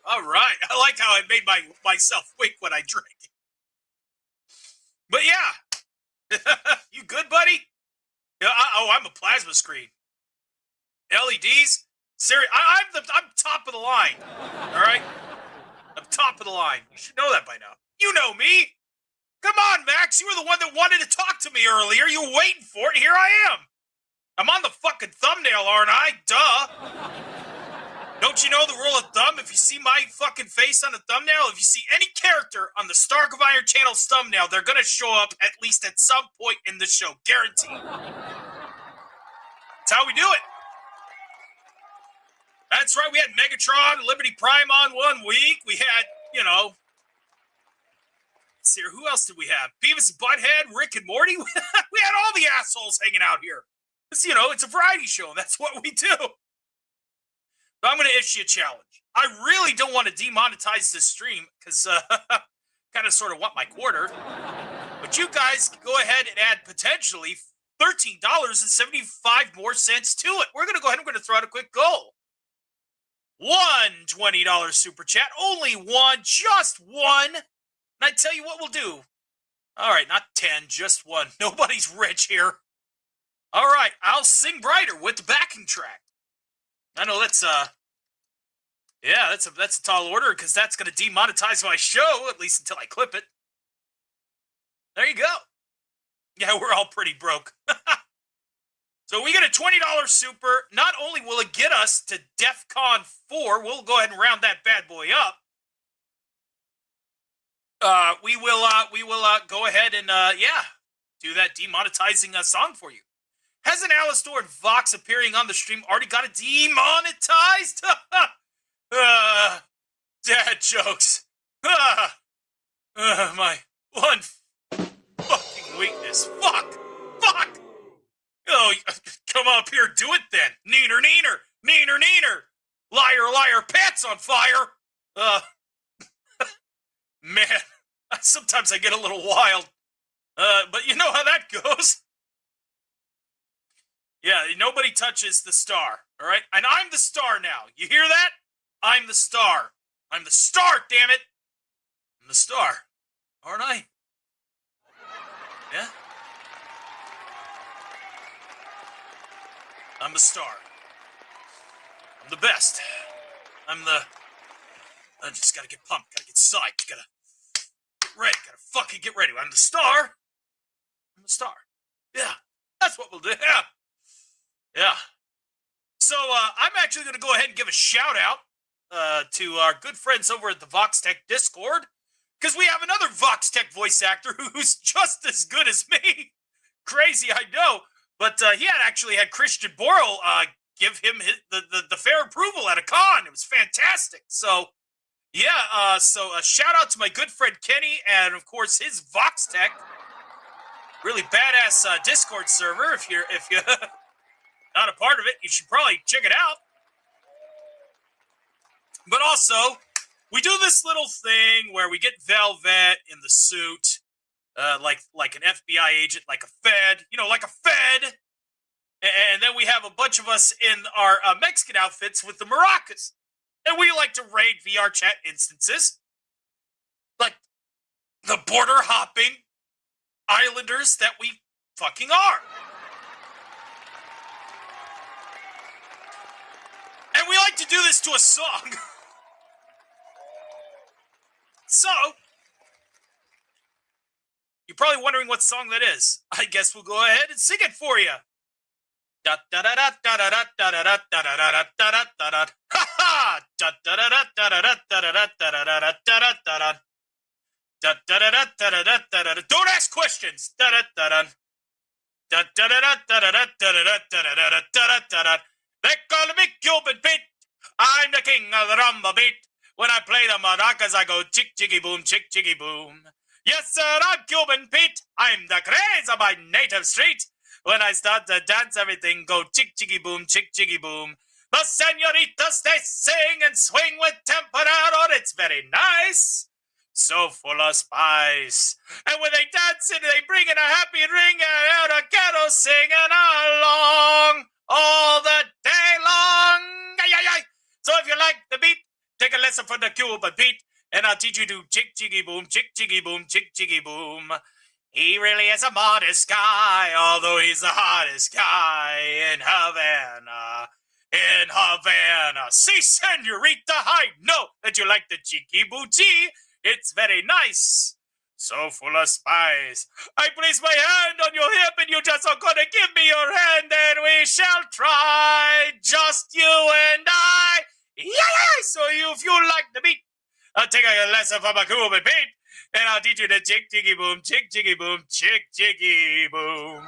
All right. I like how I made myself wink when I drink. But yeah. You good, buddy? Yeah, I'm a plasma screen. LEDs? Seriously, I'm top of the line. All right? I'm top of the line. You should know that by now. You know me. Come on, Max. You were the one that wanted to talk to me earlier. You were waiting for it. Here I am. I'm on the fucking thumbnail, aren't I? Duh. Don't you know the rule of thumb? If you see my fucking face on the thumbnail, if you see any character on the Stark of Iron channel's thumbnail, they're gonna show up at least at some point in the show. Guaranteed. That's how we do it. That's right, we had Megatron, Liberty Prime on 1 week. We had, you know, let's see here, who else did we have? Beavis and Butthead, Rick and Morty. We had all the assholes hanging out here. It's, you know, it's a variety show, and that's what we do. But I'm going to issue a challenge. I really don't want to demonetize this stream, because kind of sort of want my quarter. But you guys can go ahead and add potentially $13.75 more cents to it. We're going to go ahead and we're going to throw out a quick goal. One $20 super chat. Only one. Just one. And I tell you what we'll do. All right, not 10, just one. Nobody's rich here. All right, I'll sing brighter with the backing track. I know that's yeah, that's a tall order, because that's going to demonetize my show, at least until I clip it. There you go. Yeah, we're all pretty broke. So we get a $20 super. Not only will it get us to DEF CON 4, we'll go ahead and round that bad boy up. We will go ahead and, yeah, do that demonetizing song for you. Hasn't Alastor and Vox appearing on the stream already got it demonetized? Dad jokes. My one fucking weakness. Fuck! Oh, come up here, do it then. Neener. Liar, pants on fire. Man, sometimes I get a little wild. But you know how that goes. Yeah, nobody touches the star, all right? And I'm the star now. You hear that? I'm the star. I'm the star, damn it. I'm the star, aren't I? Yeah? I'm the star. I'm the best. I just gotta get pumped, gotta get psyched, gotta get ready, gotta fucking get ready. I'm the star. I'm the star. Yeah, that's what we'll do. Yeah. So, I'm actually gonna go ahead and give a shout out to our good friends over at the VoxTech Discord, because we have another VoxTech voice actor who's just as good as me. Crazy, I know. But he had Christian Borle give him the fair approval at a con. It was fantastic. So, yeah, so a shout out to my good friend Kenny and, of course, his VoxTech. Really badass Discord server. If you're not a part of it, you should probably check it out. But also, we do this little thing where we get Velvet in the suit, like an FBI agent, like a Fed, like a Fed. And then we have a bunch of us in our Mexican outfits with the maracas. And we like to raid VR chat instances. Like the border hopping islanders that we fucking are. And we like to do this to a song. So, you're probably wondering what song that is. I guess we'll go ahead and sing it for you. Da da da da da da da da da da da da da da da. Ha ha! Da da da da da da da da da da da da da da. Da da da da da da da da. Don't ask questions. Da da da da. Da da da da da da da da da da da da. They call me Cuban Pete. I'm the king of the rumba beat. When I play the maracas, I go chick chicky boom, chick chicky boom. Yes, sir, I'm Cuban Pete. I'm the craze of my native street. When I start to dance, everything go chick chicky boom, chick chicky boom. The senoritas, they sing and swing with temperado. It's very nice. So full of spice. And when they dance it, they bring in a happy ring and out a ghetto singing along all the day long. Ay, ay, ay. So if you like the beat, take a lesson from the Cuban Pete, and I'll teach you to chick chicky boom, chick chicky boom, chick chicky boom. He really is a modest guy, although he's the hottest guy in Havana. In Havana. See, senorita, I know that you like the cheeky booty. It's very nice. So full of spice. I place my hand on your hip and you just are gonna give me your hand and we shall try. Just you and I. Yeah, so if you like the beat, I'll take a lesson from a Cuban Pete. And I'll teach you the chick chicky boom, chick chicky boom, chick chicky boom.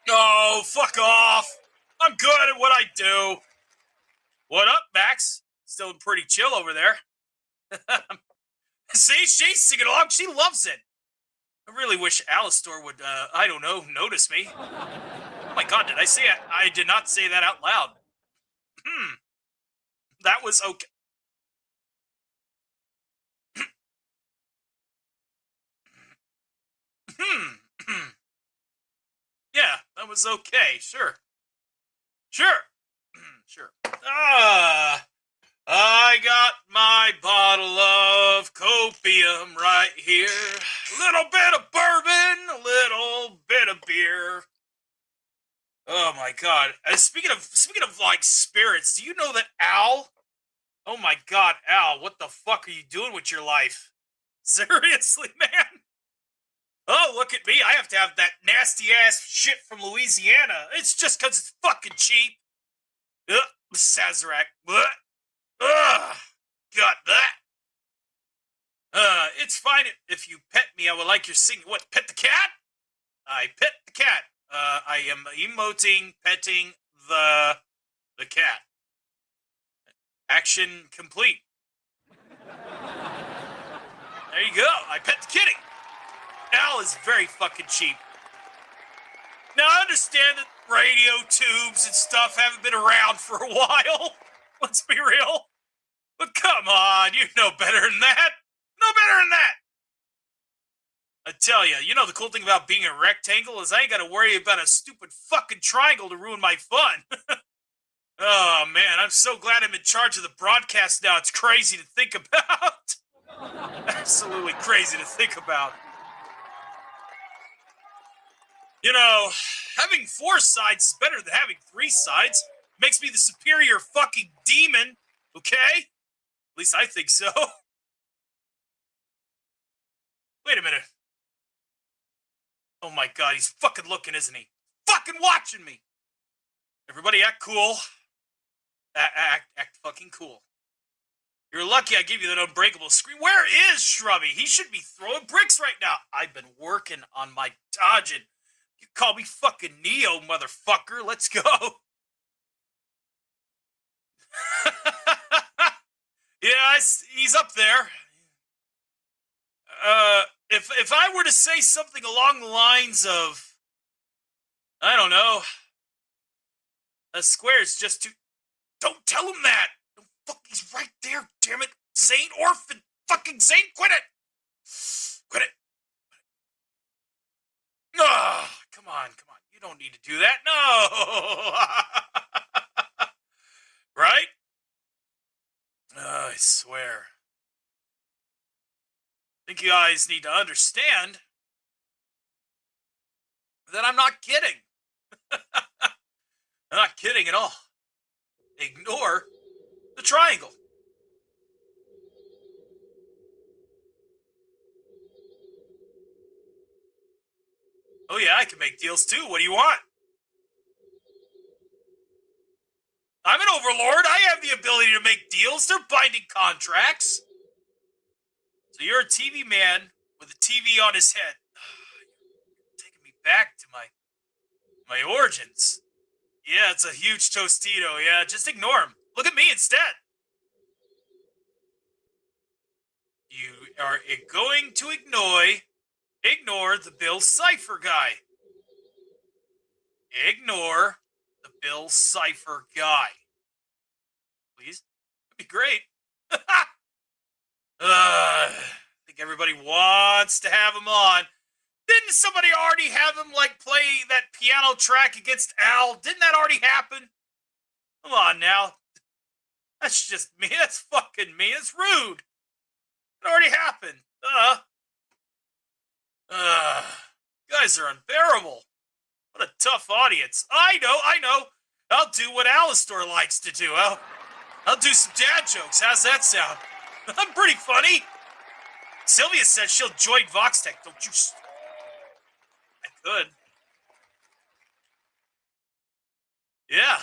Oh, fuck off. I'm good at what I do. What up, Max? Still pretty chill over there. See, she's singing along. She loves it. I really wish Alastor would, notice me. Oh my god, did I say it? I did not say that out loud. That was okay. Yeah, that was okay. Sure. Sure. I got my bottle of copium right here. A little bit of bourbon, a little bit of beer. Oh my god. Speaking of like spirits, do you know that Al? Oh my god, Al, what the fuck are you doing with your life? Seriously, man? Oh, look at me. I have to have that nasty ass shit from Louisiana. It's just because it's fucking cheap. Ugh, Sazerac. Ugh. Got that. it's fine if you pet me. I would like your singing. What, pet the cat? I pet the cat. I am emoting, petting the cat. Action complete. There you go. I pet the kitty. Al is very fucking cheap. Now, I understand that radio tubes and stuff haven't been around for a while. Let's be real. But come on, you know better than that. No better than that. I tell you, the cool thing about being a rectangle is I ain't got to worry about a stupid fucking triangle to ruin my fun. Oh, man, I'm so glad I'm in charge of the broadcast now. It's crazy to think about. Absolutely crazy to think about. Having 4 sides is better than having 3 sides. Makes me the superior fucking demon, okay? At least I think so. Wait a minute. Oh my god, he's fucking looking, isn't he? Fucking watching me! Everybody act cool. Act fucking cool. You're lucky I gave you that unbreakable screen. Where is Shrubby? He should be throwing bricks right now. I've been working on my dodging. You call me fucking Neo, motherfucker. Let's go. Yeah, he's up there. If I were to say something along the lines of, I don't know, a square is just too... Don't tell him that. Don't fuck, he's right there, damn it. Zane Orphan. Fucking Zane, quit it. Quit it. Oh, come on. You don't need to do that. No. Right? I swear. I think you guys need to understand that I'm not kidding. I'm not kidding at all. Ignore the triangle. Oh yeah, I can make deals too. What do you want? I'm an overlord. I have the ability to make deals. They're binding contracts. So you're a TV man with a TV on his head. Taking me back to my origins. Yeah, it's a huge Tostito. Yeah, just ignore him. Look at me instead. You are going to ignore the Bill Cipher guy. Ignore the Bill Cipher guy. Please? That'd be great. I think everybody wants to have him on. Didn't somebody already have him, play that piano track against Al? Didn't that already happen? Come on now. That's just me. That's fucking me. It's rude. It already happened. You guys are unbearable. What a tough audience. I know. I'll do what Alistair likes to do. I'll do some dad jokes. How's that sound? I'm pretty funny. Sylvia said she'll join Voxtech. Don't you... I could. Yeah.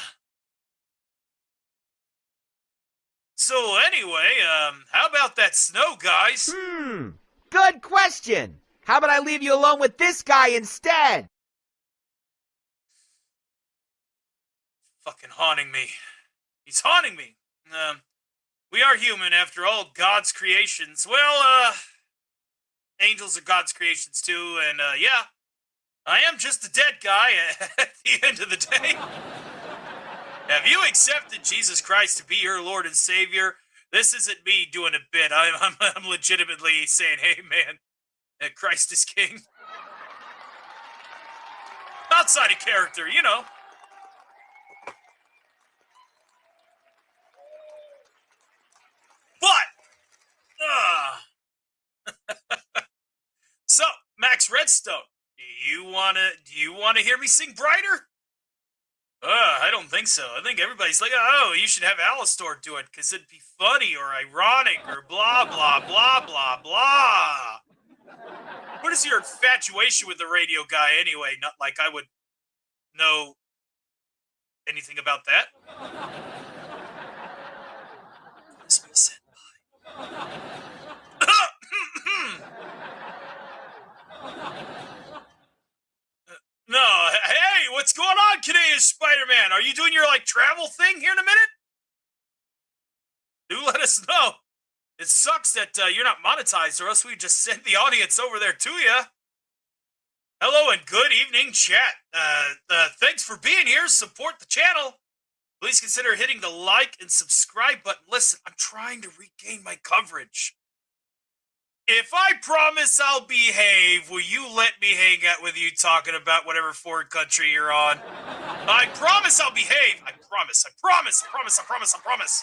So anyway, how about that snow, guys? Good question. How about I leave you alone with this guy instead? Fucking haunting me. He's haunting me. We are human, after all, God's creations. Well, angels are God's creations too, and yeah, I am just a dead guy at the end of the day. Have you accepted Jesus Christ to be your Lord and Savior? This isn't me doing a bit. I'm legitimately saying, hey man, Christ is King. Outside of character, you know. But, so, Max Redstone, do you wanna hear me sing brighter? I don't think so. I think everybody's like, oh, you should have Alistair do it, because it'd be funny or ironic or blah, blah, blah, blah, blah. What is your infatuation with the radio guy anyway? Not like I would know anything about that. Let me sit by. Matinee is Spider-Man. Are you doing your, like, travel thing here in a minute? Do let us know. It sucks that you're not monetized, or else we just send the audience over there to you. Hello and good evening, chat. Thanks for being here. Support the channel. Please consider hitting the like and subscribe button. Listen, I'm trying to regain my coverage. If I promise I'll behave, will you let me hang out with you talking about whatever foreign country you're on? I promise I'll behave. I promise. I promise. I promise. I promise. I promise.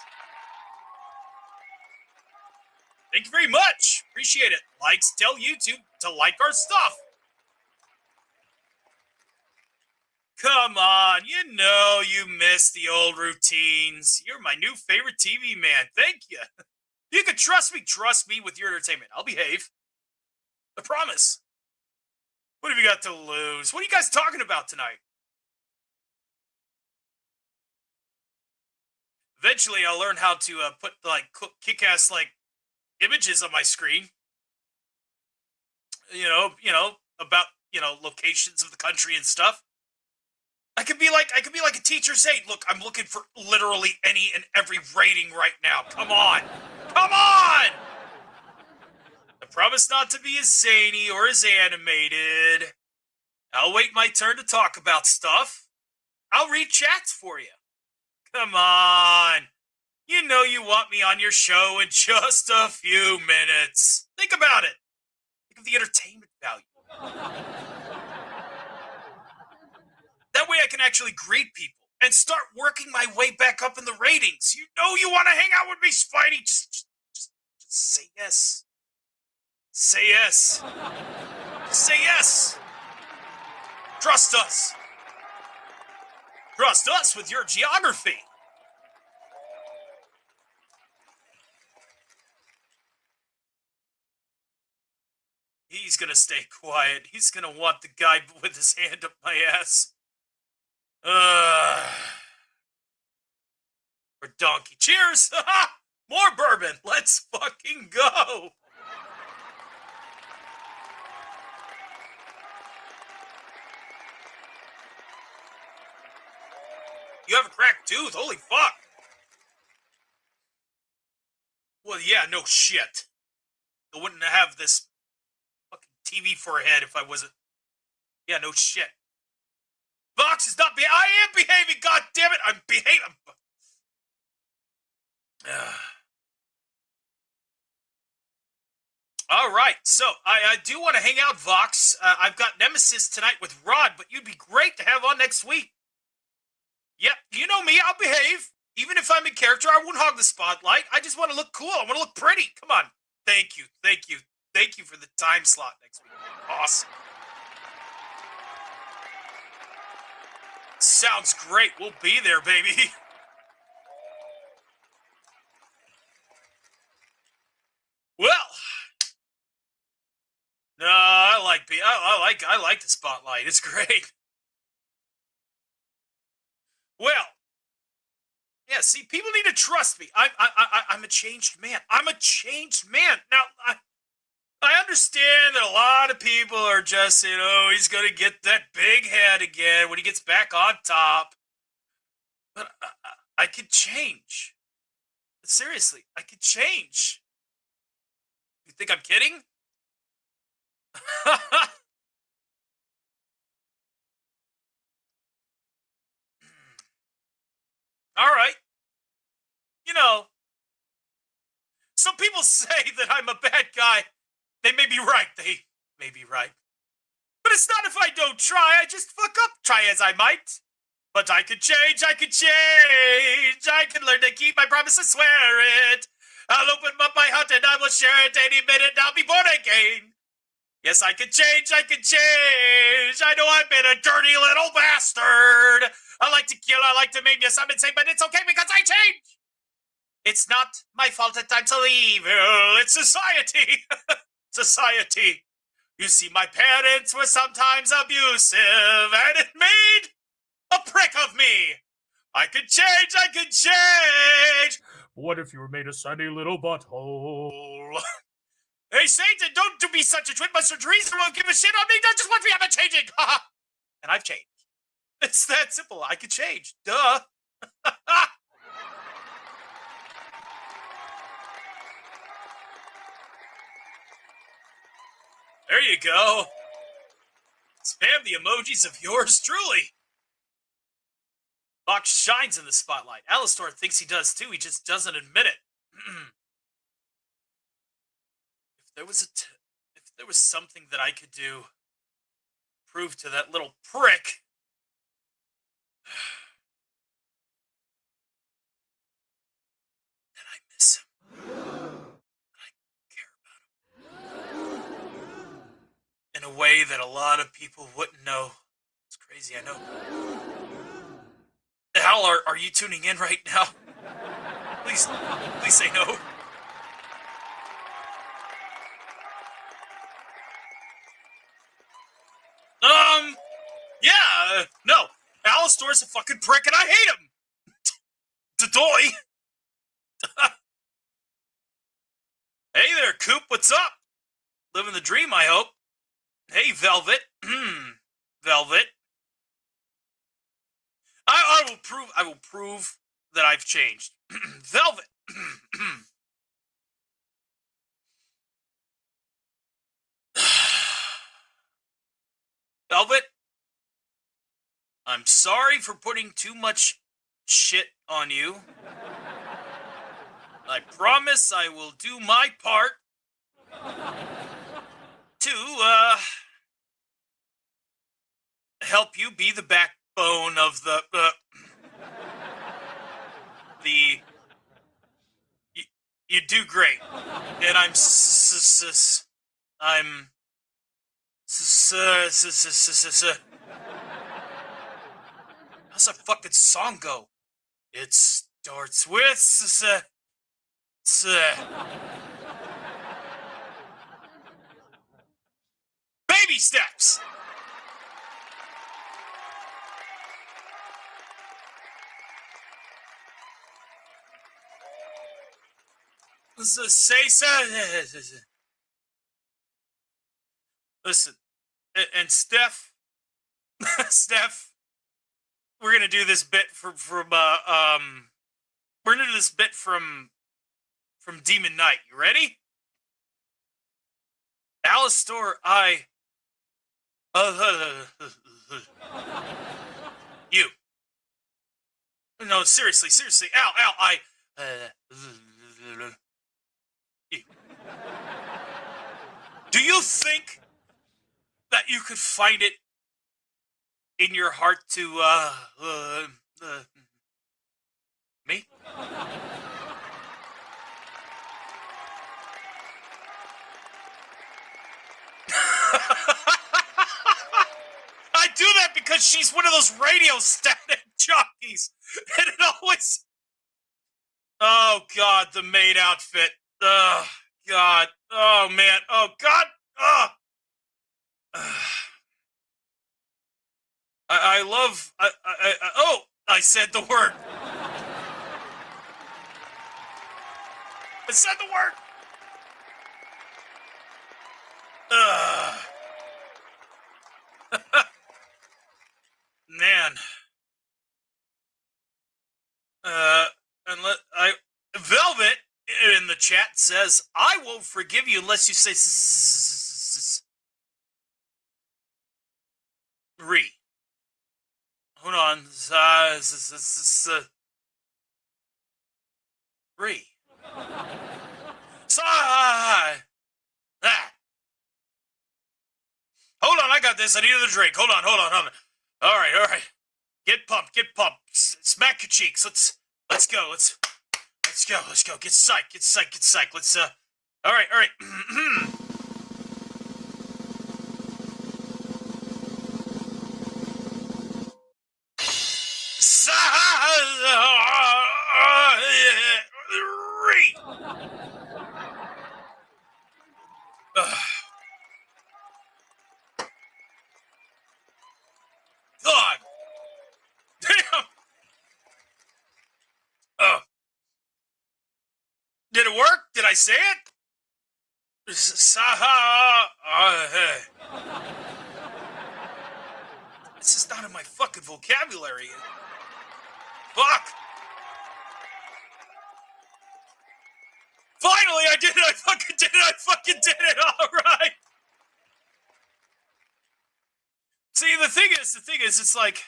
Thank you very much. Appreciate it. Likes tell YouTube to like our stuff. Come on, you know you miss the old routines. You're my new favorite TV man. Thank you. You can trust me with your entertainment. I'll behave. I promise. What have you got to lose? What are you guys talking about tonight? Eventually, I'll learn how to put like kick-ass like images on my screen. You know about locations of the country and stuff. I could be like a teacher's aide. Look, I'm looking for literally any and every rating right now. Come on. Come on! I promise not to be as zany or as animated. I'll wait my turn to talk about stuff. I'll read chats for you. Come on. You know you want me on your show in just a few minutes. Think about it. Think of the entertainment value. That way I can actually greet people and start working my way back up in the ratings. You know you want to hang out with me, Spidey. Just say yes. Say yes. Just say yes. Trust us. Trust us with your geography. He's gonna stay quiet. He's gonna want the guy with his hand up my ass. For donkey. Cheers! More bourbon. Let's fucking go. You have a cracked tooth? Holy fuck. Well, yeah, no shit. I wouldn't have this fucking TV for a head if I wasn't. Yeah, no shit. Vox is not I am behaving, god damn it! I'm behaving. All right, so I do want to hang out, Vox. I've got Nemesis tonight with Rod, but you'd be great to have on next week. Yep, you know me, I'll behave. Even if I'm in character, I won't hog the spotlight. I just want to look cool. I want to look pretty. Come on. Thank you, thank you, thank you for the time slot next week. Awesome. Sounds great. We'll be there, baby. Well, no, I like the spotlight. It's great. Well, yeah. See, people need to trust me. I'm a changed man. I'm a changed man. Now, I understand that a lot of people are just saying, "Oh, he's gonna get that big head again when he gets back on top." But I could change. Seriously, I could change. You think I'm kidding? All right. You know, some people say that I'm a bad guy. They may be right. They may be right. But it's not if I don't try. I just fuck up. Try as I might. But I could change. I could change. I can learn to keep my promise. I swear it. I'll open up my heart and I will share it any minute. I'll be born again. Yes, I could change. I could change. I know I've been a dirty little bastard. I like to kill. I like to maim. Yes, I'm insane, but it's okay because I change. It's not my fault that I'm so evil. It's society. Society. You see, my parents were sometimes abusive, and it made a prick of me. I could change. I could change. What if you were made a sunny little butthole? Hey, Satan, don't be such a twin. Buster Teresa won't give a shit on me. Don't just watch me. I'm changing. And I've changed. It's that simple. I could change. Duh. There you go. Spam the emojis of yours truly. Fox shines in the spotlight. Alistar thinks he does too. He just doesn't admit it. If there was something that I could do, prove to that little prick. That I miss him. I care about him. In a way that a lot of people wouldn't know. It's crazy, I know. Hal, are you tuning in right now? Please say no. Yeah, no. Alistar's a fucking prick and I hate him. Dodoy. Hey there, Coop, what's up? Living the dream, I hope. Hey, Velvet. Velvet. I will prove that I've changed. Velvet. Velvet, I'm sorry for putting too much shit on you. I promise I will do my part to help you be the backbone of the you do great, and how's that fucking song go? It starts with baby steps. Listen, and Steph, Steph, we're gonna do this bit we're gonna do this bit from Demon Knight. You ready? Alistar, you. No, seriously, Al, you. Do you think that you could find it in your heart to, me? I do that because she's one of those radio static jockeys. And it always... Oh, God, the maid outfit. Oh, God. Oh, man. Oh, God. Oh. I love... I said the word. I said the word. Man. Velvet in the chat says, I won't forgive you unless you say re. Hold on. Re. Hold on, I got this. I need another drink. Hold on. All right. Get pumped. Smack your cheeks. Let's go. Let's go. Get psyched. Let's all right. God. Damn. Did it work? Did I say it? This is not in my fucking vocabulary. Fuck. Finally, I did it. I fucking did it. All right. See, the thing is, it's like,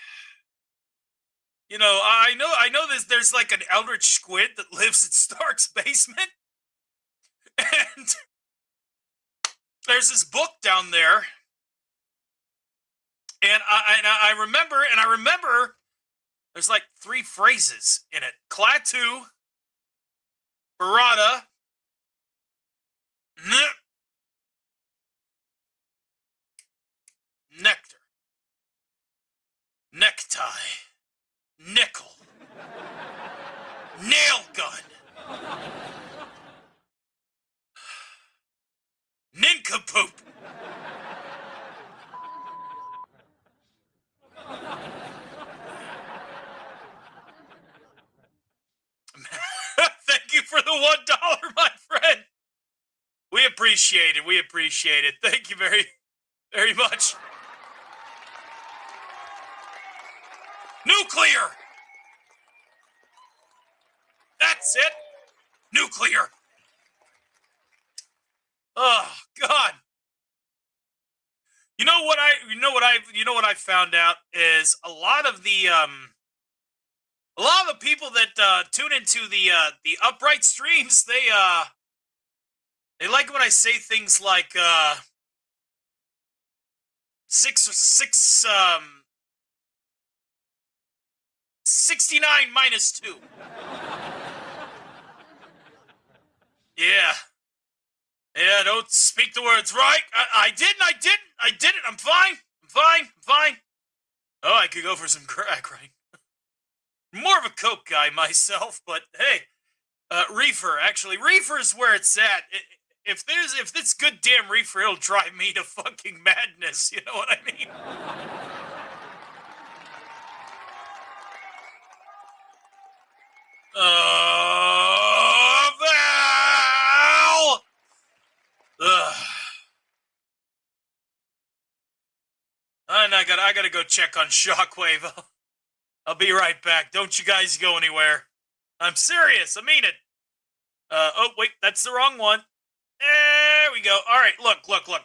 you know, I know there's like an eldritch squid that lives in Stark's basement. And there's this book down there. And I remember there's like 3 phrases in it. Klaatu, Barada, nectar, necktie, nickel, nail gun, nincompoop. Thank you for the $1, my friend. We appreciate it. We appreciate it. Thank you very, very much. Nuclear. That's it. Nuclear. Oh God. You know what I found out is a lot of the people that tune into the upright streams, they like when I say things like 69 minus 2. Yeah, don't speak the words, right? I didn't. I'm fine. Oh, I could go for some crack, right? More of a coke guy myself, but hey, reefer. Actually, reefer's where it's at. If this good damn reefer, it'll drive me to fucking madness. You know what I mean? Val! Ugh. And I gotta go check on Shockwave. I'll be right back. Don't you guys go anywhere. I'm serious. I mean it. Oh, wait, that's the wrong one. There we go. All right, look.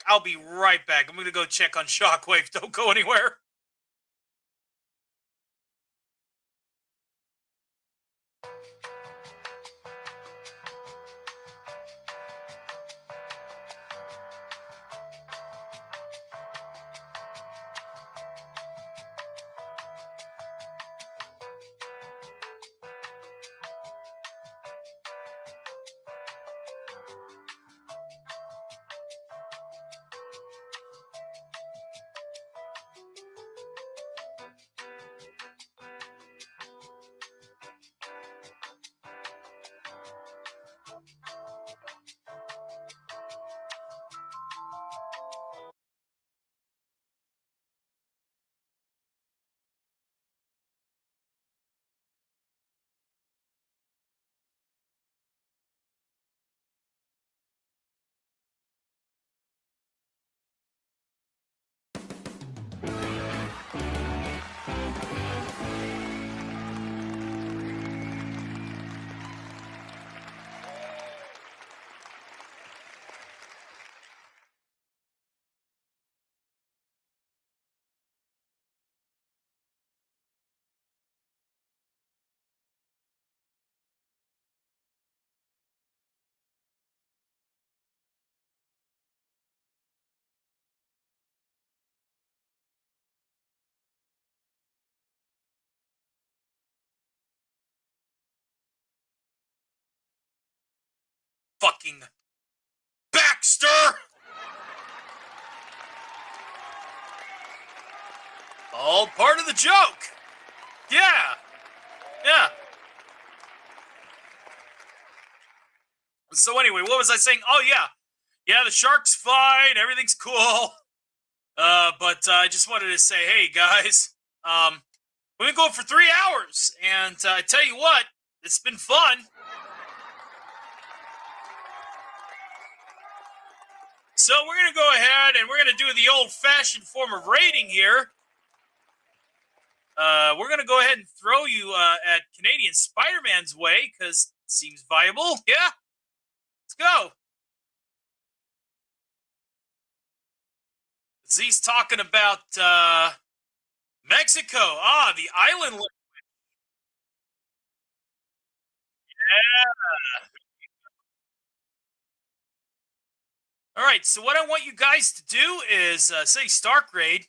I'll be right back. I'm going to go check on Shockwave. Don't go anywhere. Fucking Baxter! All part of the joke. Yeah. So anyway, what was I saying? Oh yeah, the Sharks fine, everything's cool. But I just wanted to say, hey guys, we've been going for 3 hours, and I tell you what, it's been fun. So we're going to go ahead and we're going to do the old-fashioned form of rating here. we're going to go ahead and throw you at Canadian Spider-Man's way, because it seems viable. Yeah? Let's go. Z's talking about Mexico. Ah, the island. Yeah. All right, so what I want you guys to do is say Stark Raid.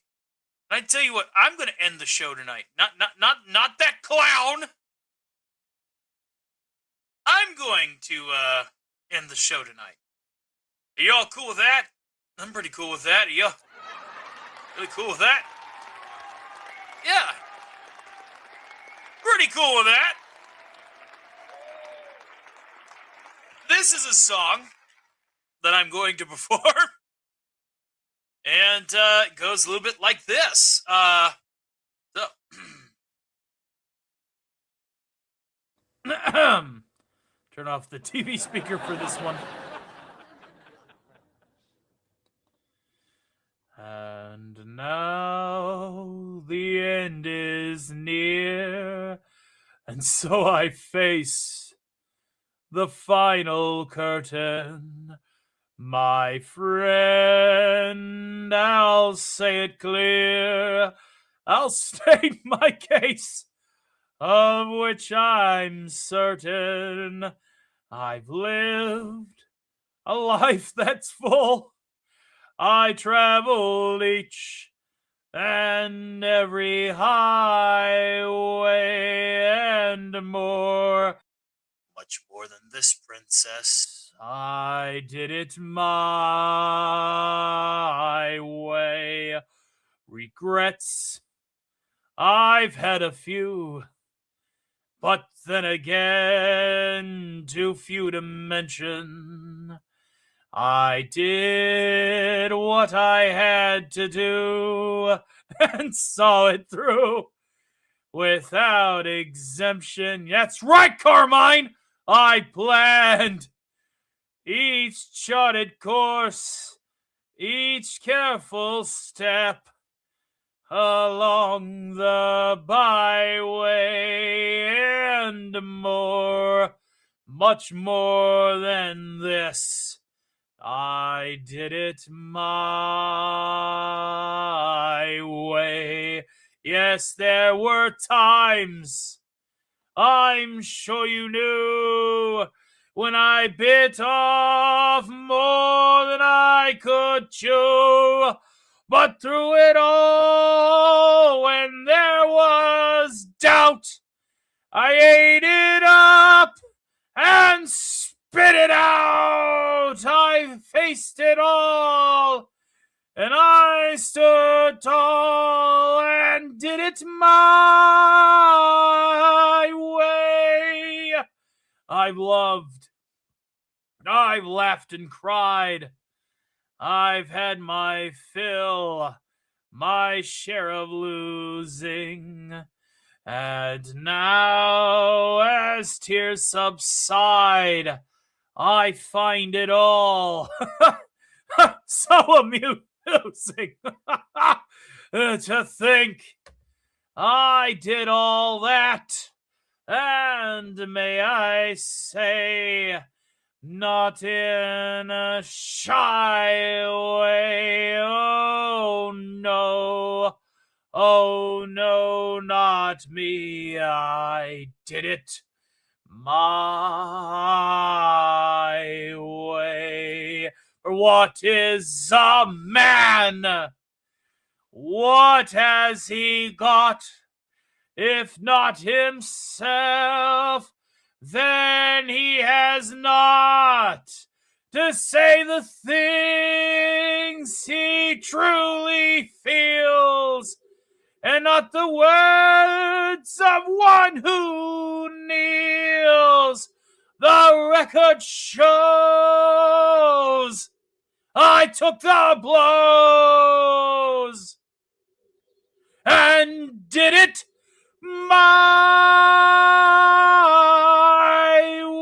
And I tell you what, I'm going to end the show tonight. Not that clown. I'm going to end the show tonight. Are y'all cool with that? I'm pretty cool with that. Are y'all really cool with that? Yeah. Pretty cool with that. This is a song that I'm going to perform. And it goes a little bit like this. Turn off the TV speaker for this one. And now the end is near, and so I face the final curtain. My friend, I'll say it clear. I'll state my case, of which I'm certain. I've lived a life that's full. I traveled each and every highway and more. Much more than this, princess. I did it my way. Regrets, I've had a few, but then again, too few to mention. I did what I had to do and saw it through without exemption. That's right, Carmine! I planned each charted course, each careful step along the byway, and more, much more than this. I did it my way. Yes, there were times, I'm sure you knew, when I bit off more than I could chew. But through it all, when there was doubt, I ate it up and spit it out. I faced it all, and I stood tall and did it my way. I've loved, I've laughed and cried. I've had my fill, my share of losing. And now, as tears subside, I find it all so amusing to think I did all that, and may I say, not in a shy way. Oh no, not me. I did it my way. For what is a man? What has he got, if not himself? Then he has not to say the things he truly feels, and not the words of one who kneels. The record shows I took the blows and did it my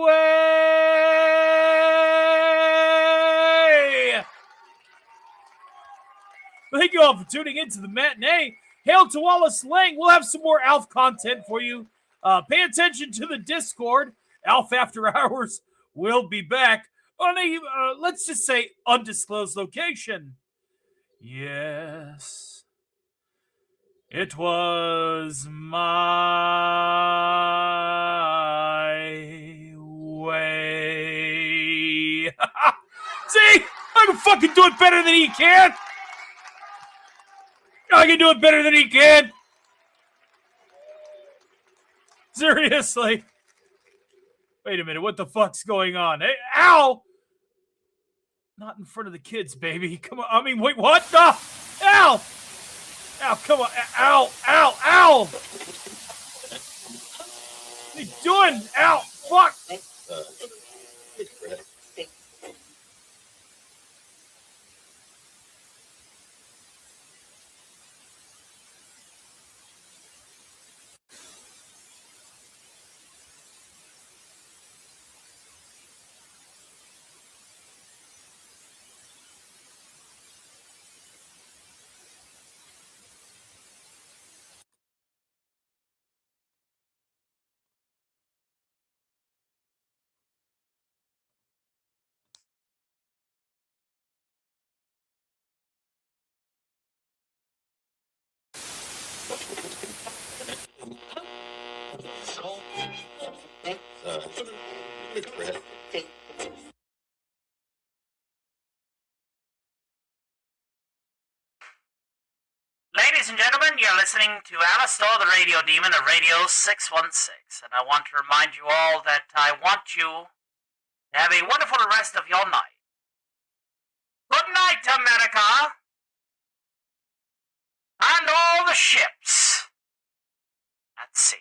way. Thank you all for tuning in to the matinee Hail to Wallace Lang. We'll have some more Alf content for you. Pay attention to the Discord. Alf After Hours will be back on a, let's just say, undisclosed location. Yes, it was my way. See? I can fucking do it better than he can. I can do it better than he can. Seriously. Wait a minute. What the fuck's going on? Hey, ow! Not in front of the kids, baby. Come on. I mean, wait, what? Ah! Ow! Ow, come on. Ow, ow, ow! What are you doing? Ow! Fuck! Ladies and gentlemen, you're listening to Alastor, the Radio Demon of Radio 616, and I want to remind you all that I want you to have a wonderful rest of your night. Good night, America, and all the ships at sea.